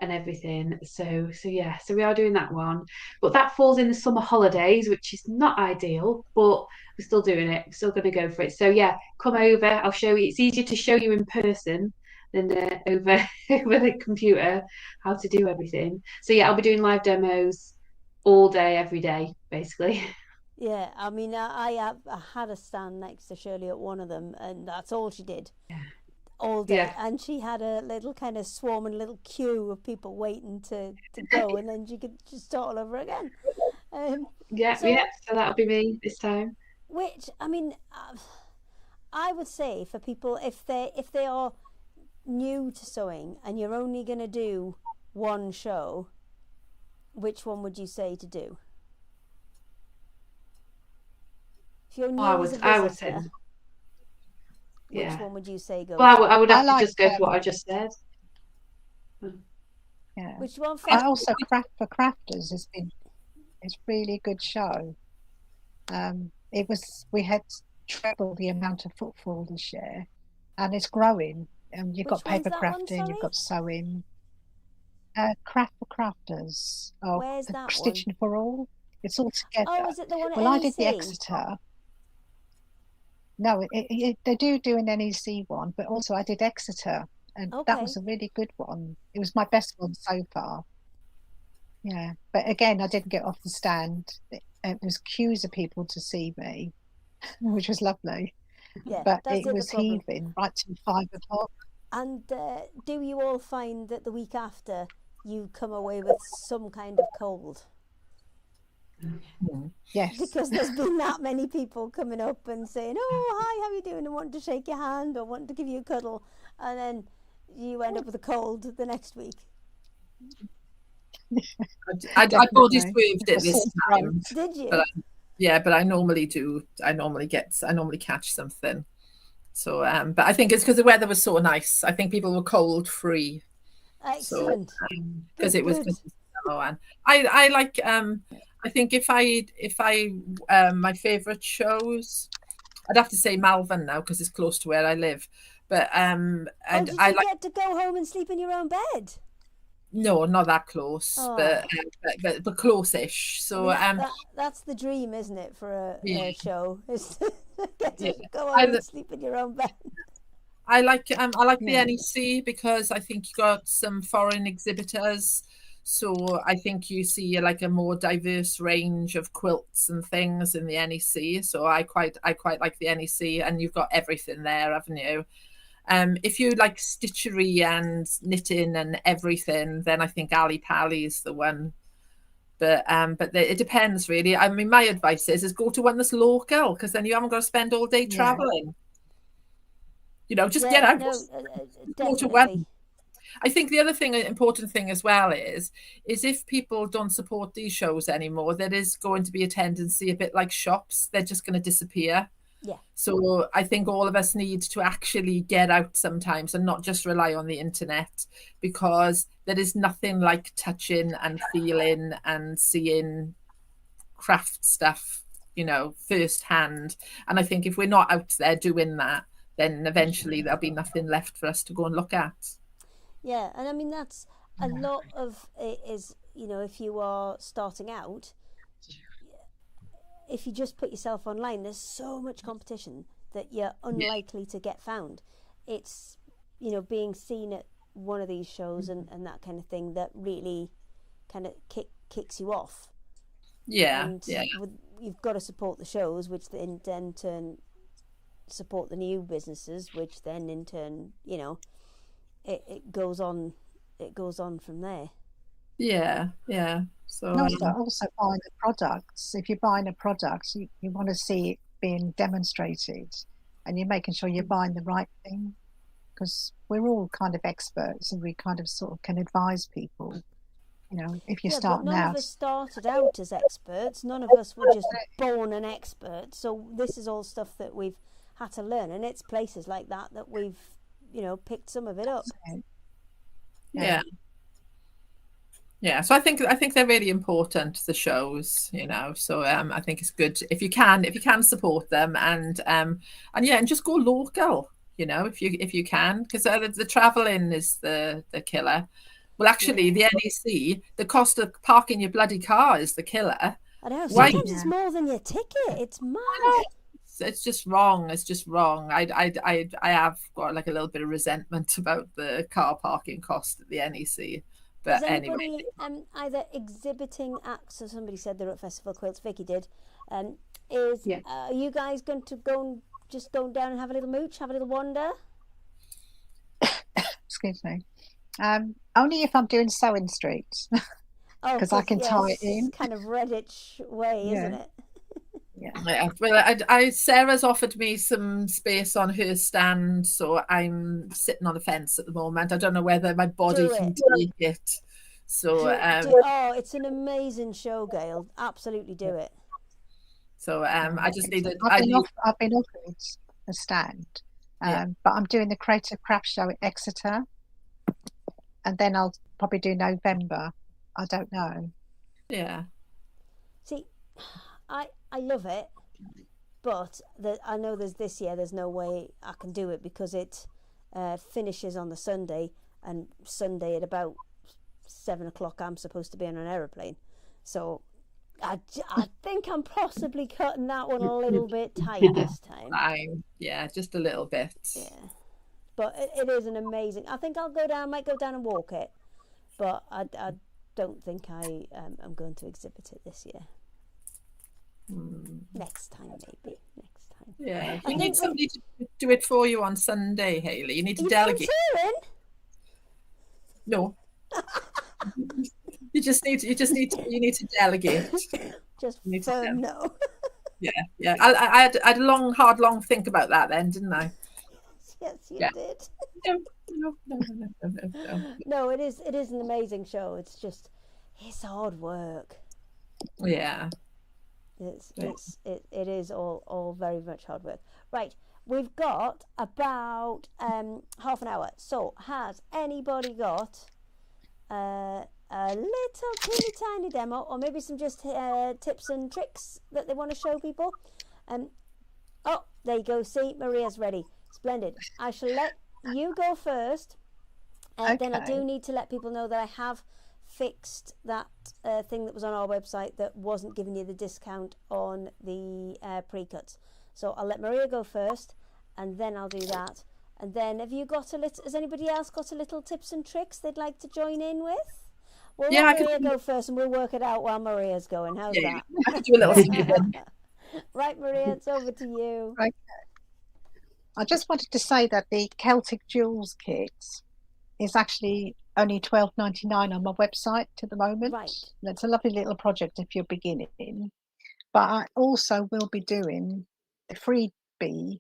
and everything. So yeah, so we are doing that one. But that falls in the summer holidays, which is not ideal, but we're still doing it. We're still going to go for it. So yeah, come over. I'll show you. It's easier to show you in person than over the computer how to do everything. So yeah, I'll be doing live demos all day, every day, basically. Yeah, I mean, I had a stand next to Shirley at one of them, and that's all she did. Yeah. All day, Yeah. and she had a little kind of swarming little queue of people waiting to go, and then she could just start all over again. Yeah, so, so that'll be me this time. Which, I mean, I would say for people, if they are new to sewing and you're only going to do one show, which one would you say to do? If you're new I as a would visitor, say, which yeah. one would you say go? Well, to? I would have I to just go like, for what I just said. Yeah. Which one? I also Craft for Crafters it's really good show. We had treble the amount of footfall this year, and it's growing. You've got Which one's paper that one, crafting, sorry? you've got sewing. Craft for Crafters. Oh, Where's that one? Stitching for All. It's all together. Oh, is it the one at Well, I did the NEC? Exeter. No, they do an NEC one, but also I did Exeter, and that Okay. was a really good one. It was my best one so far. Yeah, but again, I didn't get off the stand. It was queues of people to see me, which was lovely. Yeah, But that's it the other was problem. heaving right till 5 o'clock. And do you all find that the week after you come away with some kind of cold? Yes. Because there's been that many people coming up and saying, "Oh, hi, how are you doing?" and wanting to shake your hand or wanting to give you a cuddle, and then you end up with a cold the next week. I body Definitely. swerved it A this sore time. throat. Did you? But I normally do. I normally catch something. So, but I think it's because the weather was so nice. I think people were cold free. Excellent. So, because it was Good. just summer one. I like. I think if I my favourite shows, I'd have to say Malvern now because it's close to where I live. But and did I you like. get to go home and sleep in your own bed? No, not that close, Oh. but close-ish. So I mean, that's the dream, isn't it, for a show? Is to get to go home and sleep in your own bed. I like the NEC because I think you got some foreign exhibitors, so I think you see like a more diverse range of quilts and things in the NEC. So I quite like the NEC, and you've got everything there, haven't you? If you like stitchery and knitting and everything, then I think Ali Pali is the one. But it depends really. I mean, my advice is go to one that's local because then you haven't got to spend all day traveling. Just get out. Go to one. I think the other important thing as well is if people don't support these shows anymore, there is going to be a tendency, a bit like shops, they're just going to disappear. Yeah. So I think all of us need to actually get out sometimes and not just rely on the internet, because there is nothing like touching and feeling and seeing craft stuff, firsthand. And I think if we're not out there doing that, then eventually there'll be nothing left for us to go and look at. Yeah, and I mean that's a lot of it is, if you are starting out, if you just put yourself online, there's so much competition that you're unlikely to get found. It's, being seen at one of these shows and that kind of thing that really kind of kicks you off. Yeah, and yeah, you've got to support the shows, which then turn support the new businesses, which then in turn, you know, it goes on. It goes on from there. yeah, yeah. So And also buying the products. If you're buying a product, you want to see it being demonstrated, and you're making sure you're buying the right thing, because we're all kind of experts and we kind of sort of can advise people. You know, if you're Yeah, but starting none of out, us started out as experts. None of us were just born an expert. So this is all stuff that we've had to learn, and it's places like that we've, you know, picked some of it up. yeah. Yeah, so I think they're really important, the shows, you know. So I think it's good if you can support them, and yeah, and just go local, you know, if you can, because the traveling is the killer. Well, actually, the NEC, the cost of parking your bloody car is the killer. I know. Why? Sometimes it's more than your ticket. It's mad. It's just wrong. It's just wrong. I have got like a little bit of resentment about the car parking cost at the NEC. But Is anyway, anybody either exhibiting at? So somebody said they're at Festival Quilts. Vikki did. Is Yeah. are you guys going to go down and have a little mooch, have a little wander? excuse me, only if I'm doing sewing streets, Oh, because I can tie it in. Kind of Redditch way, Yeah. isn't it? Yeah, well, Sarah's offered me some space on her stand, so I'm sitting on the fence at the moment. I don't know whether my body can take it. So, oh, it's an amazing show, Gail. Absolutely do it. So, I just need it. I've been offered a stand, but I'm doing the Creative Craft Show at Exeter, and then I'll probably do November. I don't know. Yeah. See, I love it, but I know this year there's no way I can do it because it finishes on the Sunday, and Sunday at about 7 o'clock I'm supposed to be on an aeroplane, so I think I'm possibly cutting that one a little bit tight this time. Yeah, just a little bit. Yeah, but it is an amazing. I think might go down and walk it, but I don't think I am going to exhibit it this year. Next time, maybe. Next time. Yeah, you need somebody to do it for you on Sunday, Hayley. You need to delegate. No. You need to delegate. Just firm no. Yeah. I had a long think about that then, didn't I? Yes, you did. No, it is an amazing show. It's hard work. Yeah. It is all very much hard work. Right, we've got about half an hour. So has anybody got a little teeny tiny demo, or maybe some just tips and tricks that they want to show people? Oh, there you go. See, Maria's ready. Splendid. I shall let you go first. Okay. Then I do need to let people know that I have fixed that thing that was on our website that wasn't giving you the discount on the pre-cuts. So I'll let Maria go first, and then I'll do that. And then has anybody else got a little tips and tricks they'd like to join in with? We'll let Maria go first, and we'll work it out while Maria's going. How's that? I can do a little Right, Maria, it's over to you. Okay. I just wanted to say that the Celtic Jewels kit is actually only $12.99 on my website at the moment. Right. That's a lovely little project if you're beginning. But I also will be doing the freebie,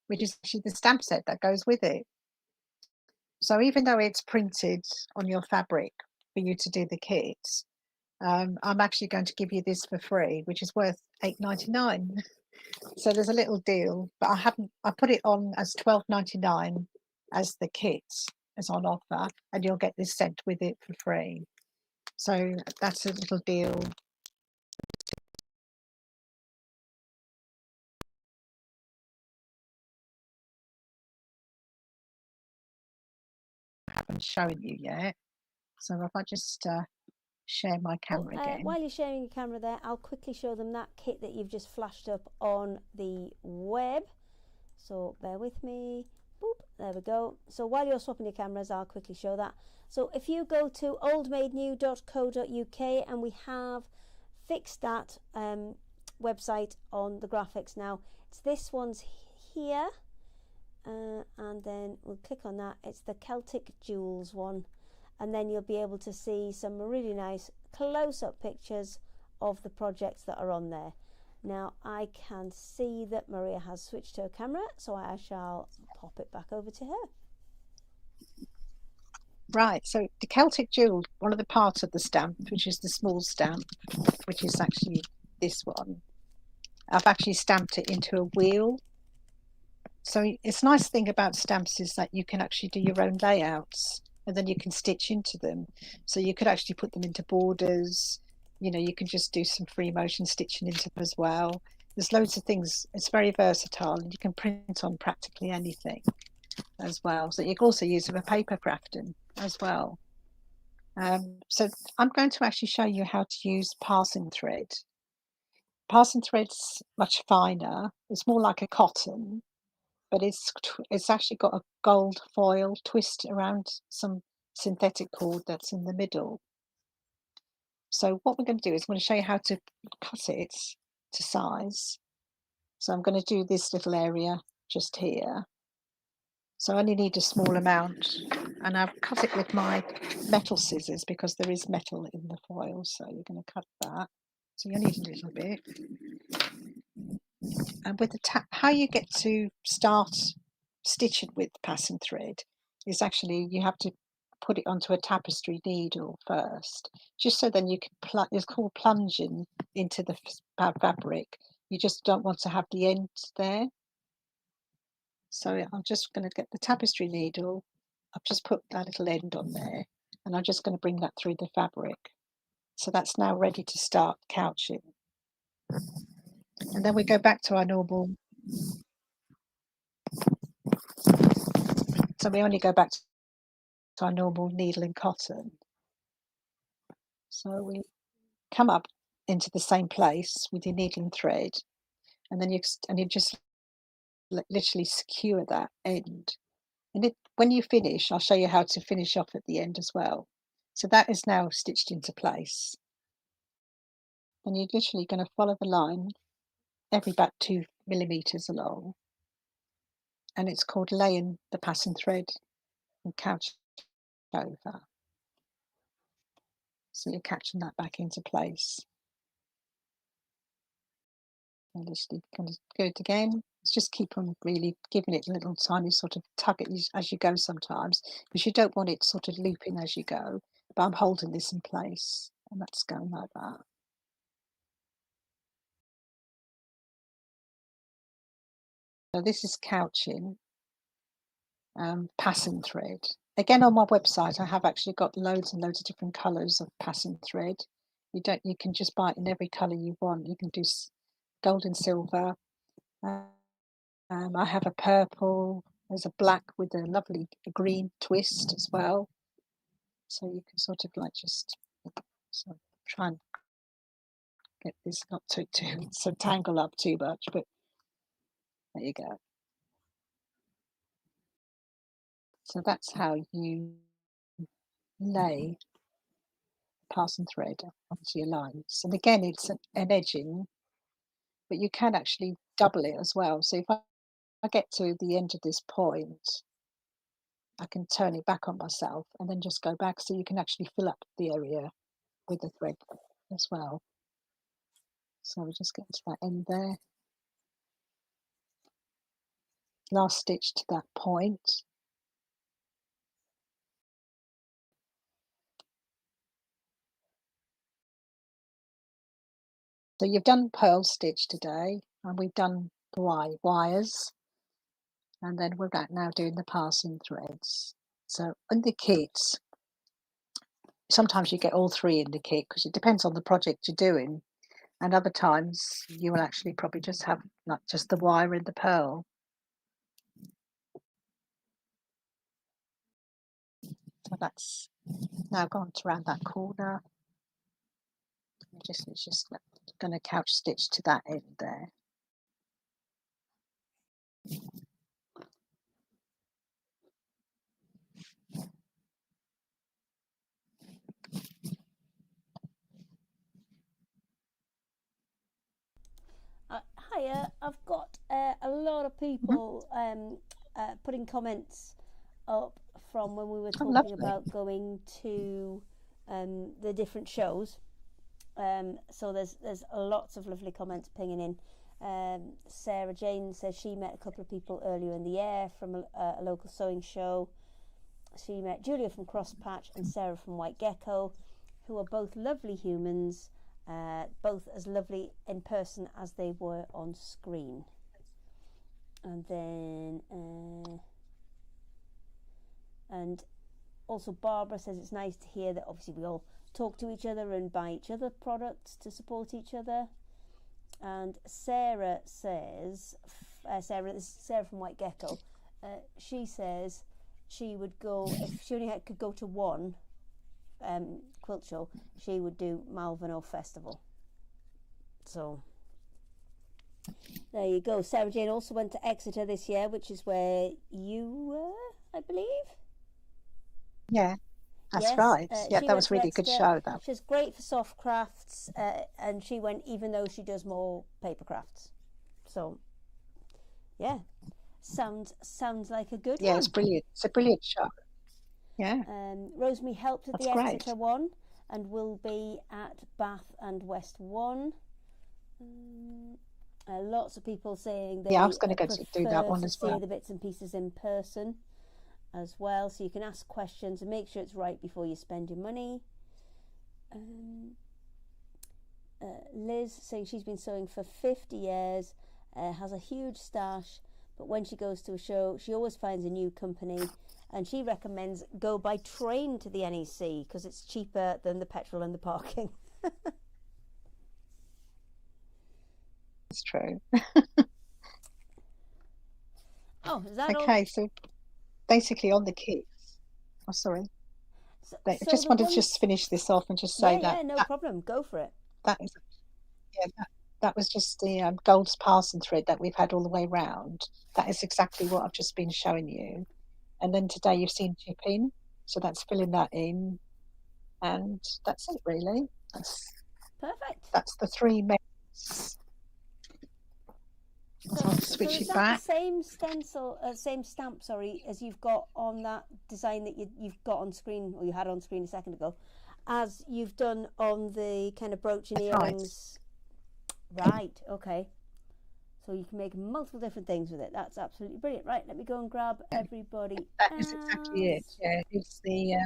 which is actually the stamp set that goes with it. So even though it's printed on your fabric for you to do the kits, I'm actually going to give you this for free, which is worth $8.99. So there's a little deal, but I put it on as $12.99 as the kits is on offer, and you'll get this sent with it for free. So that's a little deal. I haven't shown you yet. So if I just share my camera again. While you're sharing your camera there, I'll quickly show them that kit that you've just flashed up on the web. So bear with me. Boop, there we go. So while you're swapping your cameras, I'll quickly show that. So if you go to oldmaidnew.co.uk, and we have fixed that website on the graphics now. It's this one's here, and then we'll click on that. It's the Celtic Jewels one, and then you'll be able to see some really nice close-up pictures of the projects that are on there. Now I can see that Maria has switched her camera, so I shall pop it back over to her. Right, so the Celtic Jewel, one of the parts of the stamp, which is the small stamp, which is actually this one, I've actually stamped it into a wheel. So it's a nice thing about stamps is that you can actually do your own layouts, and then you can stitch into them. So you could actually put them into borders, you know, you can just do some free motion stitching into them as well. There's loads of things. It's very versatile, and you can print on practically anything as well. So you can also use it for paper crafting as well. So I'm going to actually show you how to use parsing thread. Parsing thread's much finer. It's more like a cotton, but it's actually got a gold foil twist around some synthetic cord that's in the middle. So what we're going to do is I'm going to show you how to cut it to size. So I'm going to do this little area just here. So I only need a small amount, and I've cut it with my metal scissors because there is metal in the foil, so you're going to cut that. So you need a little bit. And with the how you get to start stitching with passing thread is actually you have to put it onto a tapestry needle first, just so then you can it's called plunging into the fabric. You just don't want to have the end there. So I'm just going to get the tapestry needle. I've just put that little end on there, and I'm just going to bring that through the fabric. So that's now ready to start couching. And then we go back to our normal. So we only go back to our normal needle and cotton. So we come up into the same place with your needle and thread, and then you just literally skewer that end. And when you finish, I'll show you how to finish off at the end as well. So that is now stitched into place. And you're literally going to follow the line every about 2 millimeters along. And it's called laying the passing thread and couch over. So you're catching that back into place. And just kind of go it again. Just keep on really giving it a little tiny sort of tug as you go sometimes, because you don't want it sort of looping as you go. But I'm holding this in place, and that's going like that. So this is couching, passing thread. Again, on my website, I have actually got loads and loads of different colours of passing thread. You can just buy it in every colour you want. You can do gold and silver. I have a purple. There's a black with a lovely green twist as well. So you can sort of like just try and get this not to so tangle up too much, but there you go. So that's how you lay passing thread onto your lines. And again, it's an edging, but you can actually double it as well. So if I get to the end of this point, I can turn it back on myself and then just go back, so you can actually fill up the area with the thread as well. So we'll just get to that end there. Last stitch to that point. So you've done purl stitch today, and we've done the wires, and then we're now doing the passing threads. So in the kit, sometimes you get all three in the kit because it depends on the project you're doing, and other times you will actually probably just have like just the wire and the purl. So that's now gone around that corner. It's just going to couch stitch to that end there. lot of people putting comments up from when we were talking lovely. about going to the different shows. So there's lots of lovely comments pinging in. Sarah Jane says she met a couple of people earlier in the year from a local sewing show. She met Julia from Crosspatch and Sarah from White Gecko, who are both lovely humans, both as lovely in person as they were on screen. And then and also Barbara says it's nice to hear that obviously we all talk to each other and buy each other products to support each other. And Sarah says, this is Sarah from White Gecko, she says she would go, if she only could go to one quilt show, she would do Malvern Festival. So there you go. Sarah Jane also went to Exeter this year, which is where you were, I believe. Yeah, that's Yes, right. Yeah, she that went was to really a good Exeter. show, that. She's great for soft crafts, and she went even though she does more paper crafts. So, yeah, sounds like a good Yeah, one. it's brilliant. It's a brilliant show. Yeah, Rosemary helped at that's the great. Exeter one and will be at Bath and West one. Lots of people saying they Yeah, I was going to go to do that one prefer as to well. see the bits and pieces in person as well, so you can ask questions and make sure it's right before you spend your money. Liz saying she's been sewing for 50 years, has a huge stash, but when she goes to a show she always finds a new company, and she recommends go by train to the NEC because it's cheaper than the petrol and the parking. It's true. Oh, is that all? Okay, so basically on the kits. Oh, sorry. I So just the wanted ones- to just finish this off and just say yeah, no problem, go for it. that is, yeah, that was just the gold parson thread that we've had all the way round. That is exactly what I've just been showing you. And then today you've seen chip in, so that's filling that in, and that's it really. Perfect. That's the three methods. I'll switch is it that back. the same stencil, same stamp, sorry, as you've got on that design that you've got on screen, or you had on screen a second ago, as you've done on the kind of brooch and That's right. earrings? Right, okay. So you can make multiple different things with it. That's absolutely brilliant. Right, let me go and grab everybody. That is exactly it. Yeah, it's the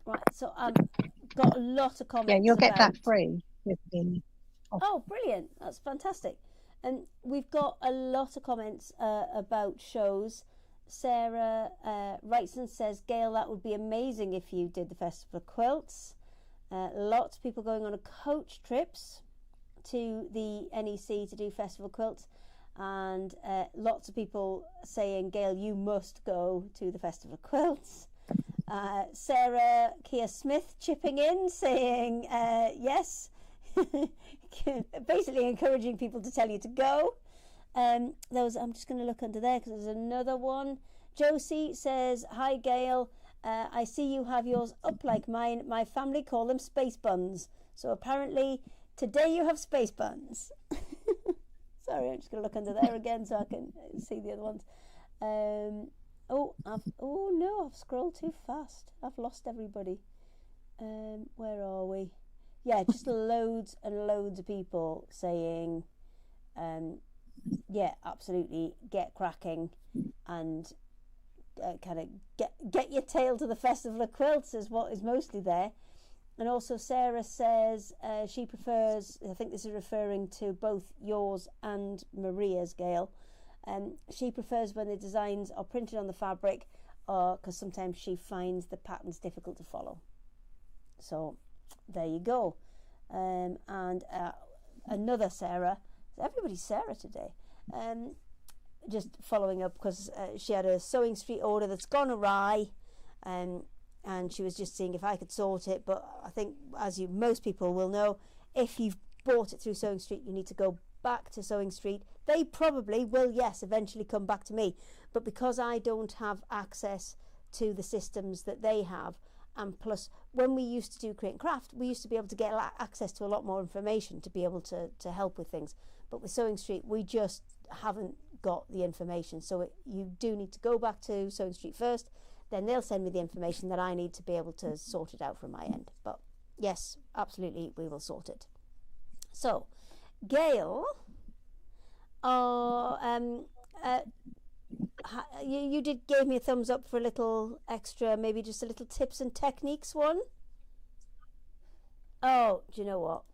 Right, so I've got a lot of comments. yeah, you'll get that about- free with the Oh, brilliant. That's fantastic. And we've got a lot of comments about shows. Sarah Wrightson says, Gail, that would be amazing if you did the Festival of Quilts. Lots of people going on a coach trips to the NEC to do Festival Quilts. And lots of people saying, Gail, you must go to the Festival of Quilts. Sarah Kia Smith chipping in saying, yes. Basically encouraging people to tell you to go. I'm just going to look under there because there's another one. Josie says, hi Gail, I see you have yours up like mine. My family call them space buns, so apparently today you have space buns. Sorry, I'm just going to look under there again so I can see the other ones. Oh no, I've scrolled too fast. I've lost everybody. Where are we? Yeah, just loads and loads of people saying, yeah, absolutely, get cracking and kind of get your tail to the Festival of Quilts is what is mostly there. And also Sarah says she prefers, I think this is referring to both yours and Maria's, Gail, she prefers when the designs are printed on the fabric because sometimes she finds the patterns difficult to follow. So there you go. And another Sarah, everybody's Sarah today, just following up because she had a Sewing Street order that's gone awry, and she was just seeing if I could sort it. But I think, as most people will know, if you've bought it through Sewing Street, you need to go back to Sewing Street. They probably will, yes, eventually come back to me, but because I don't have access to the systems that they have, And plus, when we used to do Create and Craft, we used to be able to get access to a lot more information to be able to help with things. But with Sewing Street, we just haven't got the information. So you do need to go back to Sewing Street first, then they'll send me the information that I need to be able to sort it out from my end. But yes, absolutely, we will sort it. So, Gail, you gave me a thumbs up for a little extra, maybe just a little tips and techniques one. Oh, do you know what?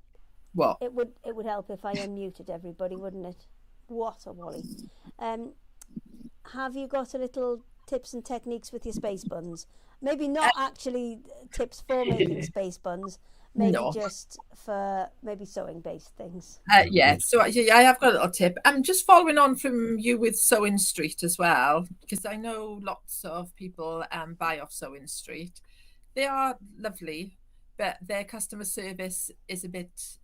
What? It would help if I unmuted everybody, wouldn't it? What a wally. Have you got a little tips and techniques with your space buns? Maybe not actually tips for making space buns, maybe just for maybe sewing based things. Yeah, so I have got a little tip. I'm just following on from you with Sewing Street as well, because I know lots of people buy off Sewing Street. They are lovely, but their customer service is a bit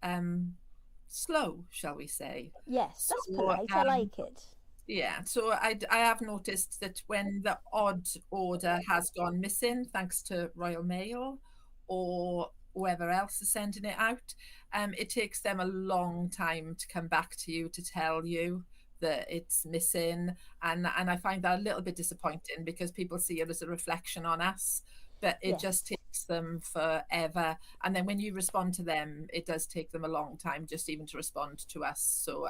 slow, shall we say. Yes, that's polite. I like it. Yeah, so I have noticed that when the odd order has gone missing, thanks to Royal Mail or whoever else is sending it out, it takes them a long time to come back to you to tell you that it's missing. And I find that a little bit disappointing because people see it as a reflection on us, but it just takes them forever. And then when you respond to them, it does take them a long time just even to respond to us. So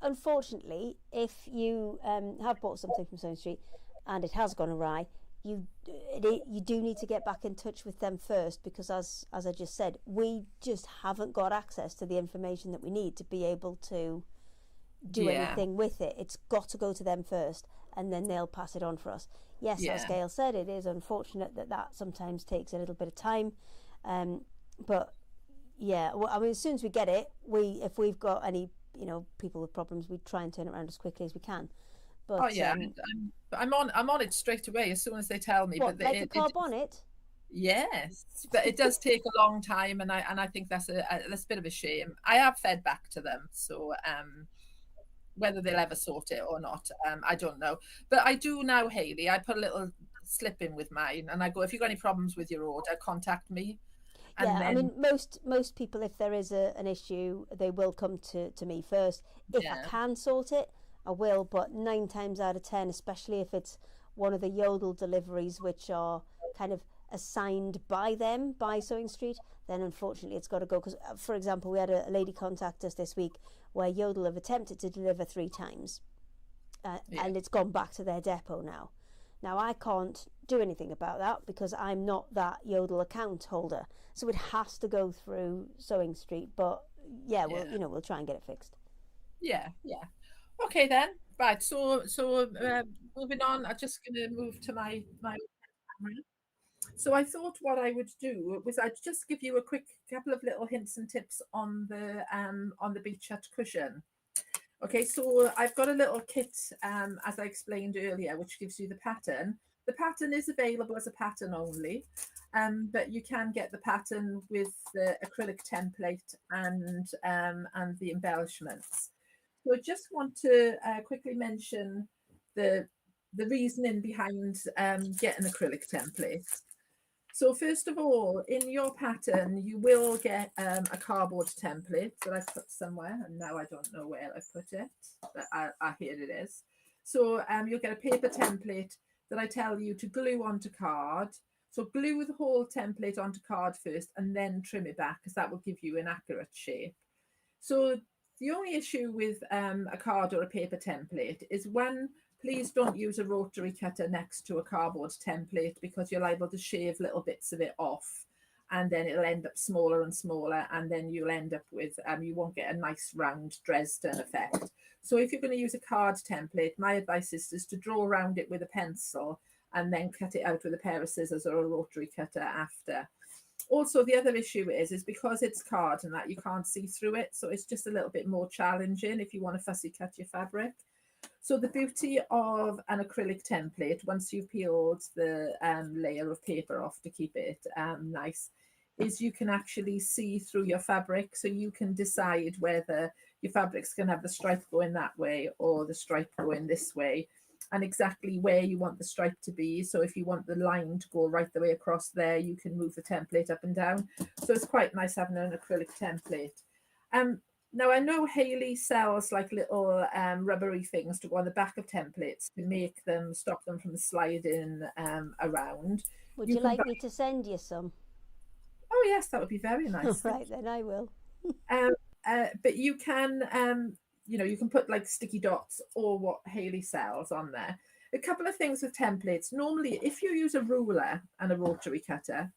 unfortunately, if you have bought something from Sewing Street and it has gone awry, you do need to get back in touch with them first, because as I just said, we just haven't got access to the information that we need to be able to do anything with it. It's got to go to them first, and then they'll pass it on for us. Yes, as Gail said, it is unfortunate that sometimes takes a little bit of time, but yeah, well, I mean, as soon as we get it, if we've got any people with problems, we try and turn it around as quickly as we can. But I'm on it straight away as soon as they tell me. What, but like a car bonnet? Yes, but it does take a long time, and I think that's a bit of a shame. I have fed back to them, so whether they'll ever sort it or not, I don't know. But I do now, Hayley. I put a little slip in with mine, and I go, if you've got any problems with your order, contact me. And then, I mean, most people, if there is an issue, they will come to me first. If I can sort it, I will. But 9 times out of 10, especially if it's one of the Yodel deliveries, which are kind of assigned by Sewing Street, then unfortunately it's got to go. Because, for example, we had a lady contact us this week where Yodel have attempted to deliver 3 times, and it's gone back to their depot now. Now, I can't do anything about that because I'm not that Yodel account holder. So it has to go through Sewing Street. But we'll try and get it fixed. Yeah. Okay then. Right. So moving on, I'm just going to move to my camera. So I thought what I would do was I'd just give you a quick couple of little hints and tips on the Beach Hut cushion. Okay, so I've got a little kit, as I explained earlier, which gives you the pattern. The pattern is available as a pattern only, but you can get the pattern with the acrylic template and the embellishments. So I just want to quickly mention the reasoning behind getting acrylic templates. So first of all, in your pattern, you will get a cardboard template that I've put somewhere, and now I don't know where I've put it, but here it is. So you'll get a paper template that I tell you to glue onto card. So glue the whole template onto card first and then trim it back, because that will give you an accurate shape. So the only issue with a card or a paper template is please don't use a rotary cutter next to a cardboard template, because you're liable to shave little bits of it off, and then it'll end up smaller and smaller, and then you'll end up with, you won't get a nice round Dresden effect. So if you're going to use a card template, my advice is to draw around it with a pencil and then cut it out with a pair of scissors or a rotary cutter after. Also, the other issue is because it's card and that you can't see through it, so it's just a little bit more challenging if you want to fussy cut your fabric. So the beauty of an acrylic template, once you've peeled the layer of paper off to keep it nice, is you can actually see through your fabric. So you can decide whether your fabric's going to have the stripe going that way or the stripe going this way. and exactly where you want the stripe to be. So if you want the line to go right the way across there, you can move the template up and down. So it's quite nice having an acrylic template. Now I know Hayley sells like little rubbery things to go on the back of templates to make them, stop them from sliding around. Would you like me to send you some? Oh yes, that would be very nice. Right, then I will. But you can, you can put like sticky dots or what Hayley sells on there. A couple of things with templates. Normally, if you use a ruler and a rotary cutter,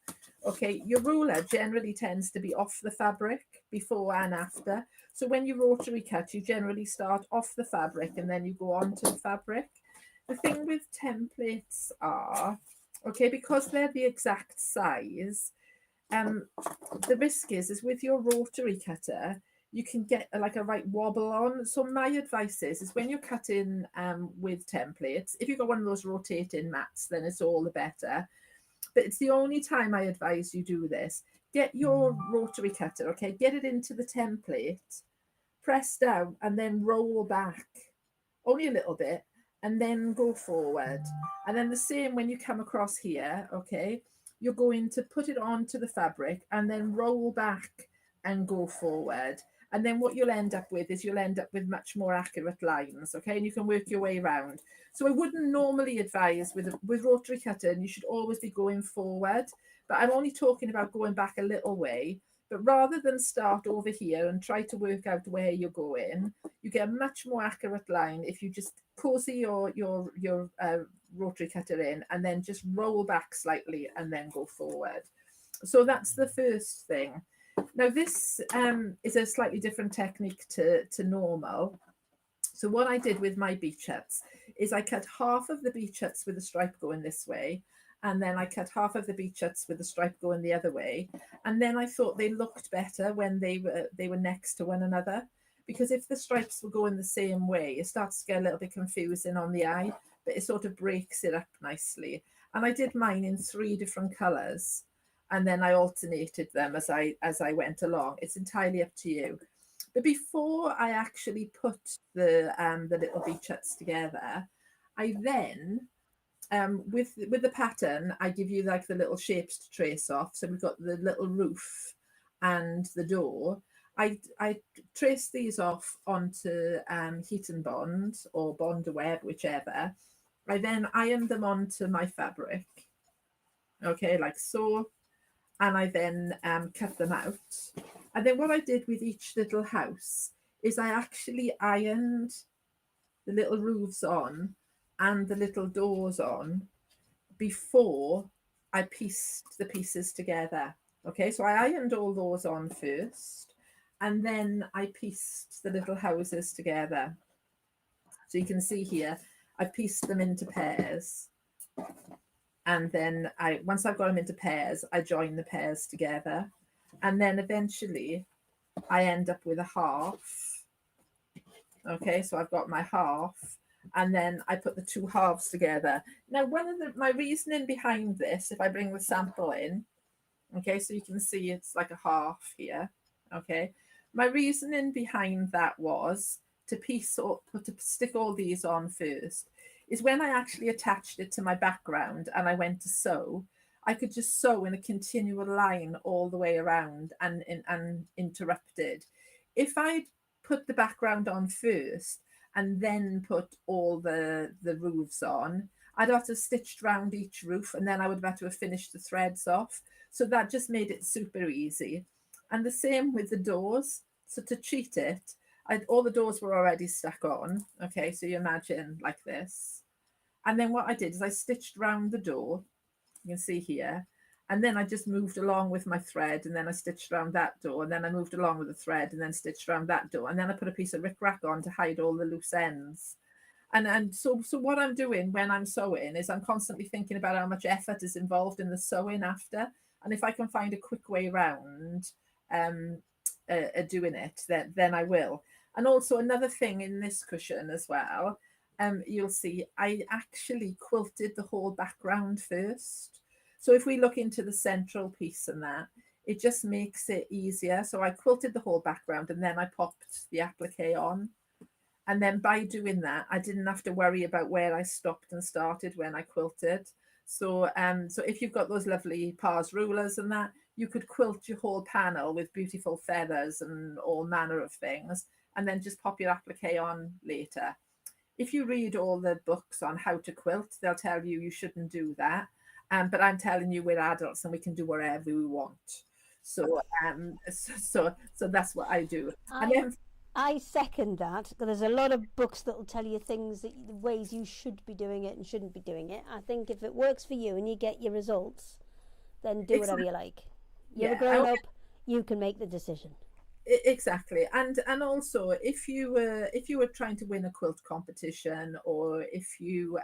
okay, your ruler generally tends to be off the fabric before and after. So when you rotary cut, you generally start off the fabric and then you go on to the fabric. The thing with templates are, okay, because they're the exact size, the risk is with your rotary cutter, you can get like a right wobble on. So my advice is when you're cutting with templates, if you've got one of those rotating mats, then it's all the better. But it's the only time I advise you do this. Get your rotary cutter, okay, get it into the template, press down and then roll back only a little bit and then go forward. And then the same when you come across here, okay, you're going to put it onto the fabric and then roll back and go forward. And then what you'll end up with is you'll end up with much more accurate lines, okay? And you can work your way around. So I wouldn't normally advise with rotary cutting, you should always be going forward, but I'm only talking about going back a little way. But rather than start over here and try to work out where you're going, you get a much more accurate line if you just cozy your rotary cutter in and then just roll back slightly and then go forward. So that's the first thing. Now this is a slightly different technique to normal. So what I did with my beach huts is I cut half of the beach huts with the stripe going this way, and then I cut half of the beach huts with the stripe going the other way. And then I thought they looked better when they were next to one another, because if the stripes were going the same way, it starts to get a little bit confusing on the eye, but it sort of breaks it up nicely. And I did mine in 3 different colours, and then I alternated them as I went along. It's entirely up to you. But before I actually put the little beach huts together, I then with the pattern, I give you like the little shapes to trace off. So we've got the little roof and the door. I trace these off onto heat and bond or bond a web, whichever. I then iron them onto my fabric, okay, like so, and I then cut them out. And then what I did with each little house is I actually ironed the little roofs on and the little doors on before I pieced the pieces together. Okay, so I ironed all those on first, and then I pieced the little houses together. So you can see here, I pieced them into pairs. And then once I've got them into pairs, I join the pairs together. And then eventually I end up with a half. Okay, so I've got my half, and then I put the 2 halves together. Now, my reasoning behind this, if I bring the sample in, okay, so you can see it's like a half here, okay. My reasoning behind that was to stick all these on first, is when I actually attached it to my background and I went to sew, I could just sew in a continual line all the way around and uninterrupted. If I'd put the background on first and then put all the roofs on, I'd have to stitch around each roof, and then I would have to have finished the threads off. So that just made it super easy. And the same with the doors. So to cheat it, all the doors were already stuck on. Okay, so you imagine like this. And then what I did is I stitched around the door. You can see here. And then I just moved along with my thread, and then I stitched around that door, and then I moved along with the thread and then stitched around that door. And then I put a piece of rickrack on to hide all the loose ends. And so what I'm doing when I'm sewing is I'm constantly thinking about how much effort is involved in the sewing after. And if I can find a quick way around doing it, then I will. And also another thing in this cushion as well, you'll see I actually quilted the whole background first. So if we look into the central piece and that, it just makes it easier. So I quilted the whole background and then I popped the applique on. And then by doing that, I didn't have to worry about where I stopped and started when I quilted. So so if you've got those lovely pars rulers and that, you could quilt your whole panel with beautiful feathers and all manner of things, and then just pop your applique on later. If you read all the books on how to quilt, they'll tell you you shouldn't do that. But I'm telling you, we're adults and we can do whatever we want. So so that's what I do. And then I second that. There's a lot of books that will tell you things, the ways you should be doing it and shouldn't be doing it. I think if it works for you and you get your results, then do whatever you like. You're a grown up, you can make the decision. Exactly. And also, if you were trying to win a quilt competition, or if you're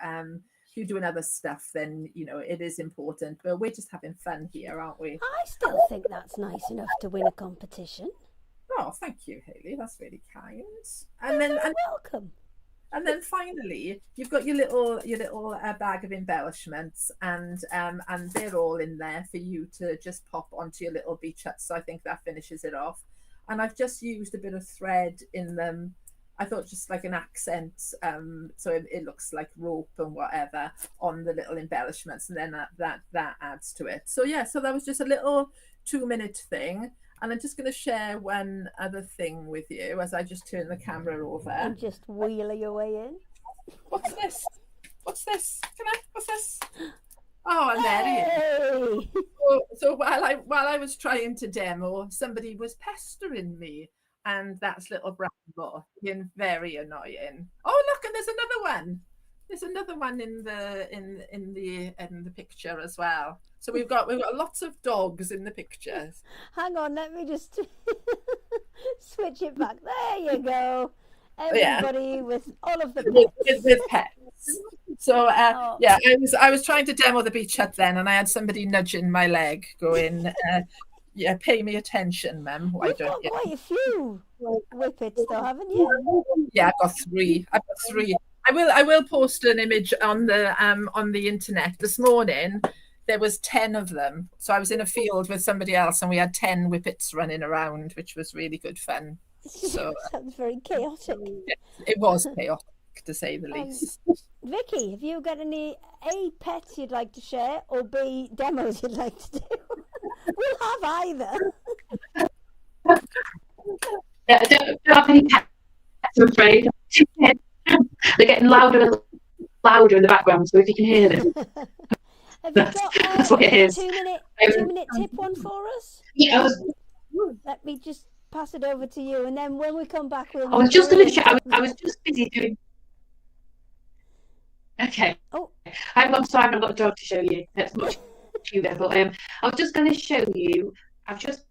doing other stuff, then it is important. But we're just having fun here, aren't we? I still think that's nice enough to win a competition. Oh, thank you, Hayley. That's really kind. And welcome. And then finally, you've got your little bag of embellishments, and they're all in there for you to just pop onto your little beach hut. So I think that finishes it off. And I've just used a bit of thread in them. I thought just like an accent, so it looks like rope and whatever on the little embellishments, and then that adds to it. So yeah, so that was just a little 2-minute thing. And I'm just going to share one other thing with you as I just turn the camera over. And just wheel your way in. What's this? What's this? What's this? Oh, and there he is. So while I was trying to demo, somebody was pestering me, and that's little brown ball being very annoying. Oh, look, and there's another one. There's another one in the picture as well. So we've got lots of dogs in the pictures. Hang on, let me just switch it back. There you go. Everybody with all of the pets. With pets. So I was trying to demo the beach hut then, and I had somebody nudging my leg, going, pay me attention, Mum. Why don't you? You've got quite a few whippets, though, haven't you? Yeah, I've got three. I will post an image on the internet. This morning there was 10 of them. So I was in a field with somebody else, and we had 10 whippets running around, which was really good fun. So sounds very chaotic. It was chaotic, to say the least. Vikki, have you got any A, pets you'd like to share, or B, demos you'd like to do? We'll have either. Yeah, I don't have any pets, I'm afraid. They're getting louder and louder in the background, so if you can hear them. Have you got that's what it is. 2-minute tip one for us? Yeah, Let me just pass it over to you, and then when we come back, we'll. I was just going to show. I was just busy doing. Okay. Oh. I'm sorry, I've not got a dog to show you. That's much you there, but I was just going to show you. I've just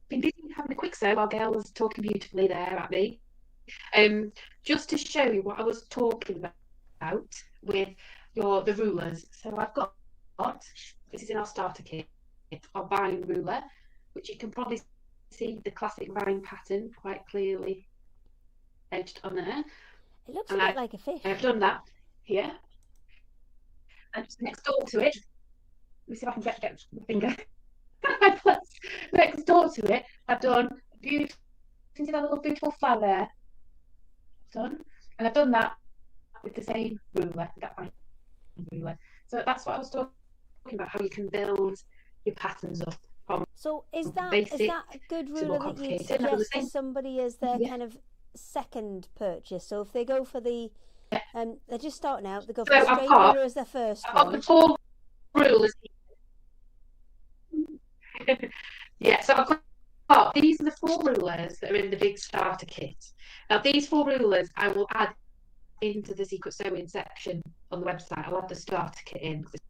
been busy having a quick sew while Gail was talking beautifully there at me. Just to show you what I was talking about with the rulers. So I've got this is in our starter kit, our vine ruler, which you can probably see the classic vine pattern quite clearly edged on there. It looks a bit like a fish. I've done that here, and just next door to it. Let me see if I can get my finger. Next door to it, I've done beautiful. You can see that little beautiful flower there. Done, and I've done that with the same ruler, that vine ruler. So that's what I was talking about, how you can build your patterns up. So is that a good ruler that you suggest to somebody as their kind of second purchase? So if they go for the they're just starting out, they go for the straight ruler as their first one. I've got the 4 rulers. Yeah, so I've got these are the 4 rulers that are in the big starter kit. Now these 4 rulers I will add into the secret sewing section on the website. I'll add the starter kit in because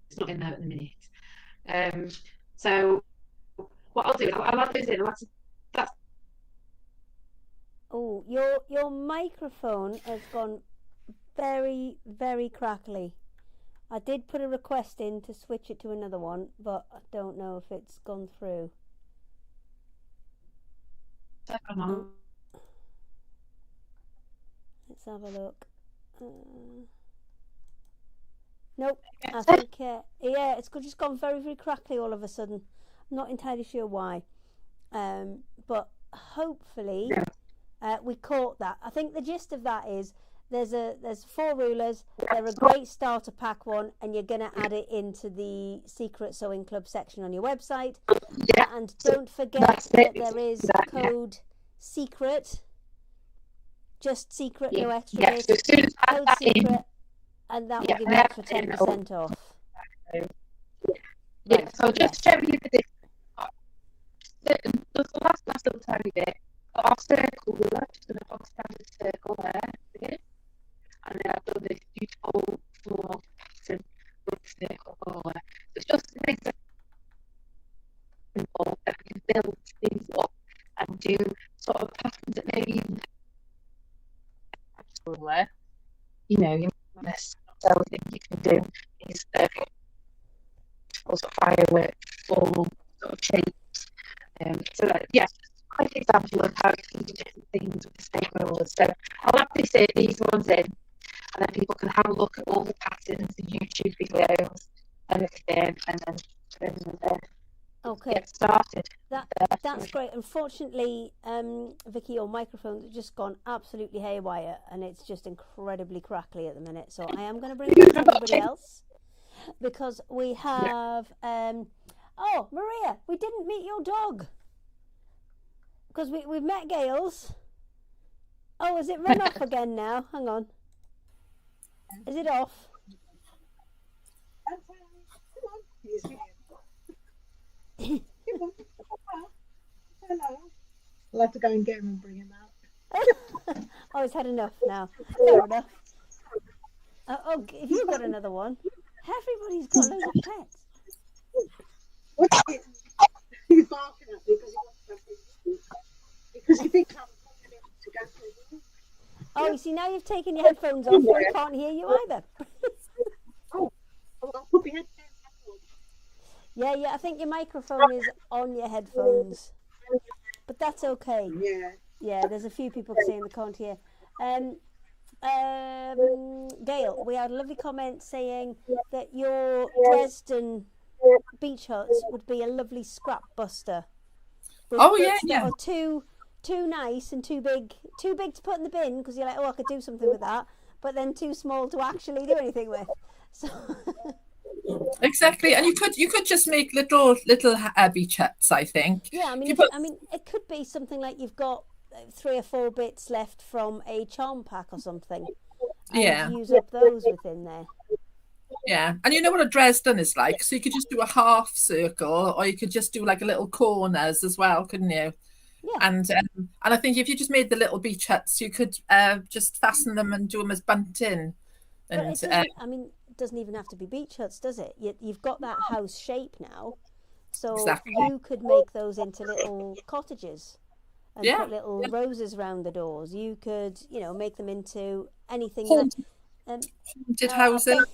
it's not in there at the minute. So what I'll do, I'll add those in. Oh, your microphone has gone very, very crackly. I did put a request in to switch it to another one, but I don't know if it's gone through. Let's have a look. Nope, I think it's just gone very, very crackly all of a sudden. I'm not entirely sure why, but hopefully we caught that. I think the gist of that is there's 4 rulers. They're a great starter pack one, and you're going to add it into the Secret Sewing Club section on your website. And don't forget that there is code secret, just secret, no extra bit. So as soon as Code secret, and that will give you extra 10% off. Yeah, so just showing you the difference. Just the last little tiny bit. Got our circle ruler, just going to put a standard circle there. Okay? And then I've done this beautiful floral pattern with circle ruler. So it's just to make it simple that we can build things up and do sort of patterns that maybe ruler. You know, you miss everything you can do is also firework formal sort of shapes. So that, yes, quite an example of how you can do different things with the same rollers. So I'll happily say these ones in, and then people can have a look at all the patterns, the YouTube videos, and everything, and then get started. That's great. Unfortunately, Vikki, your microphone's just gone absolutely haywire, and it's just incredibly crackly at the minute. So I am going to bring it to everybody else, because we have oh, Maria, we didn't meet your dog, because we've met Gail's. Oh, is it run off again now? Hang on, is it off? Hello. I'll have to go and get him and bring him out. Oh, he's had enough now. Fair enough. Oh, if you've got another one, everybody's got loads of pets. What's it? He's barking at me because he wants something. Because he thinks I'm calling him to go for a walk. Oh, you see, now you've taken your headphones off, and I can't hear you either. Oh, I'll put my headphones on. Yeah, I think your microphone is on your headphones, but that's okay. Yeah, there's a few people saying they can't hear. Gail, we had a lovely comment saying that your Dresden beach huts would be a lovely scrap buster. Or too nice and too big to put in the bin, because you're like, oh, I could do something with that, but then too small to actually do anything with. So. Exactly, and you could just make little beach huts, I think. Yeah, I mean, it could be something like you've got 3 or 4 bits left from a charm pack or something. And use up those within there. Yeah, and you know what a Dresden is like, so you could just do a half circle, or you could just do like a little corners as well, couldn't you? Yeah. And I think if you just made the little beach huts, you could just fasten them and do them as bunting. And it doesn't even have to be beach huts, does it? You've got that house shape now, so you could make those into little cottages and put little roses around the doors. You could, make them into anything. Haunted houses.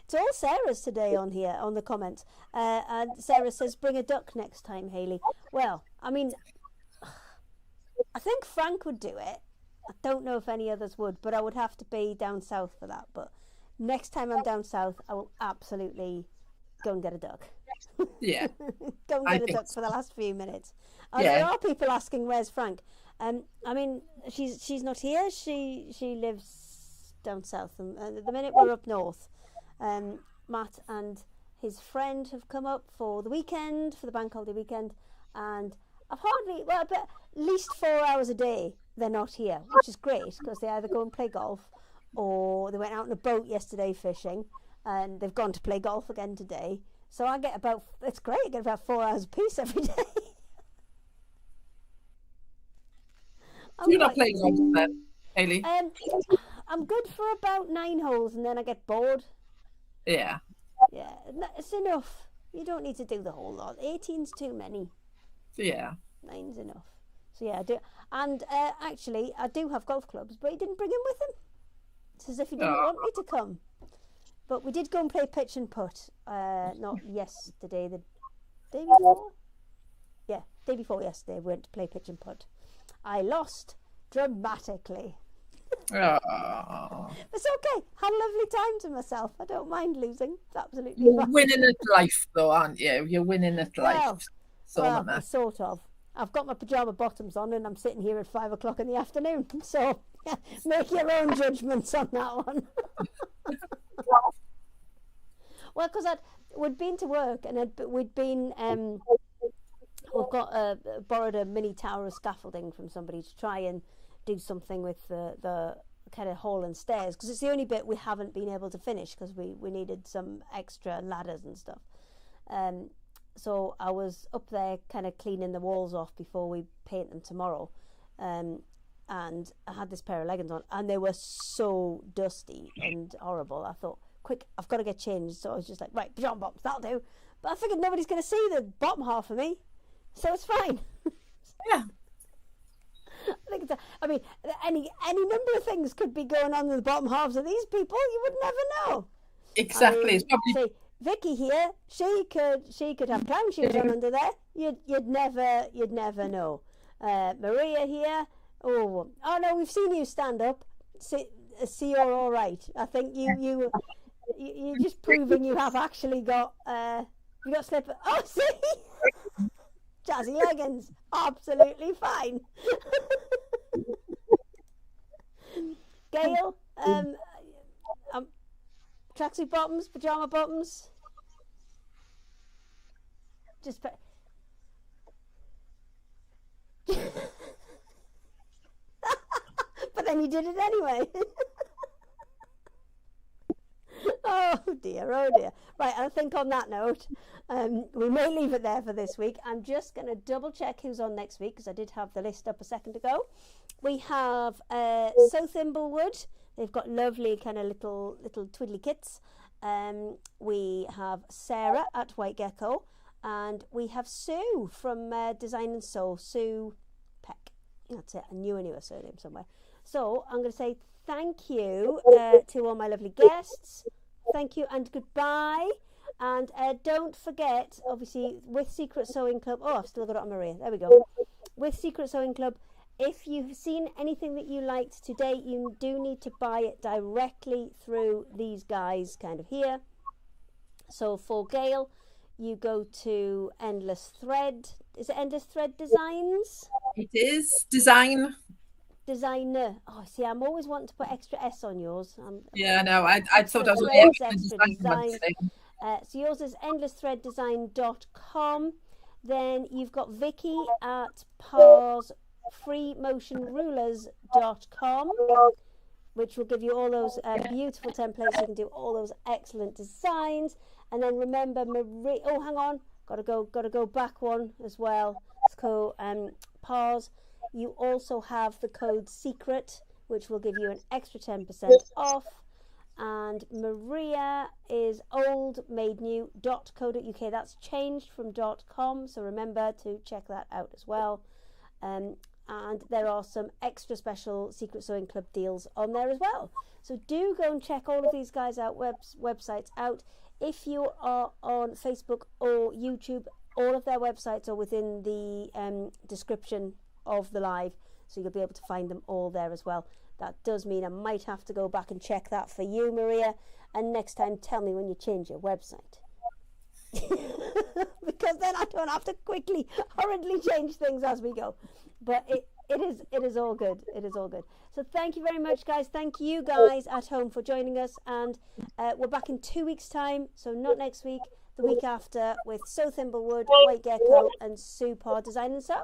It's all Sarah's today on here on the comments. And Sarah says, "Bring a duck next time, Hayley." Well, I mean, I think Frank would do it. I don't know if any others would, but I would have to be down south for that. But next time I'm down south, I will absolutely go and get a duck. Yeah. Go and get a duck for the last few minutes. There are people asking, where's Frank? I mean, she's not here. She lives down south. And at the minute, we're up north. Matt and his friend have come up for the weekend, for the bank holiday weekend. And I've at least 4 hours a day they're not here, which is great, because they either go and play golf, or they went out on a boat yesterday fishing, and they've gone to play golf again today. So I get it's great, I get about 4 hours apiece every day. You're not playing golf then, Hayley? I'm good for about 9 holes, and then I get bored. Yeah. Yeah, it's enough. You don't need to do the whole lot. 18's too many. Yeah. 9's enough. So yeah, I do. And actually, I do have golf clubs, but he didn't bring them with him. It's as if he didn't want me to come. But we did go and play pitch and putt. Not yesterday, the day before. Yeah, day before yesterday, we went to play pitch and putt. I lost dramatically. It's okay. Had a lovely time to myself. I don't mind losing. It's absolutely fine. You're winning at life, though, aren't you? You're winning at life. Well, sort of. I've got my pyjama bottoms on and I'm sitting here at 5 o'clock in the afternoon. So make your own judgments on that one. Well, because we'd been to work and we'd been, we've got borrowed a mini tower of scaffolding from somebody to try and do something with the kind of hall and stairs, because it's the only bit we haven't been able to finish because we needed some extra ladders and stuff. So I was up there kind of cleaning the walls off before we paint them tomorrow. And I had this pair of leggings on and they were so dusty and horrible. I thought, quick, I've got to get changed. So I was just like, right, pajama bottoms, that'll do. But I figured nobody's going to see the bottom half of me, so it's fine. Yeah. I think I mean, any number of things could be going on in the bottom halves of these people. You would never know. Exactly. It's probably... See, Vikki here, she could have clown shoes on under there. You'd never know. Maria here. Oh no, we've seen you stand up. See, you're all right. I think you're just proving you have actually got you got slipper. Oh, see, jazzy leggings, absolutely fine. Gail, tracksuit bottoms, pajama bottoms. Just but then you did it anyway. Oh dear. Right, I think on that note, we may leave it there for this week. I'm just going to double check who's on next week because I did have the list up a second ago. We have South Thimblewood. They've got lovely kind of little twiddly kits. We have Sarah at White Gecko, and we have Sue from Design and Sew, Sue Peck. That's it. I knew her surname somewhere. So I'm going to say thank you to all my lovely guests. Thank you and goodbye. And don't forget, obviously, with Secret Sewing Club. Oh, I've still got it on Maria. There we go. With Secret Sewing Club, if you've seen anything that you liked today, you do need to buy it directly through these guys kind of here. So for Gail, you go to Endless Thread. Is it Endless Thread Designs? It is designer. Oh, see, I'm always wanting to put extra S on yours. Yeah, no, I thought I was extra design. So yours is endlessthreaddesign.com. Then you've got Vikki at parsfreemotionrulers.com, which will give you all those beautiful templates. You can do all those excellent designs. And then remember, Marie. Oh, hang on, gotta go back one as well. So Pars. You also have the code SECRET, which will give you an extra 10% off. And Maria is oldmaidnew.co.uk. That's changed from .com, so remember to check that out as well. And there are some extra special Secret Sewing Club deals on there as well. So do go and check all of these guys out, websites out. If you are on Facebook or YouTube, all of their websites are within the description of the live, so you'll be able to find them all there as well. That does mean I might have to go back and check that for you, Maria, and next time tell me when you change your website. Because then I don't have to hurriedly change things as we go. But it is all good. It is all good. So thank you very much, guys. Thank you guys at home for joining us, and we're back in 2 weeks' time, so not next week, the week after, with So Thimblewood, White Gecko and Super Design and Sew.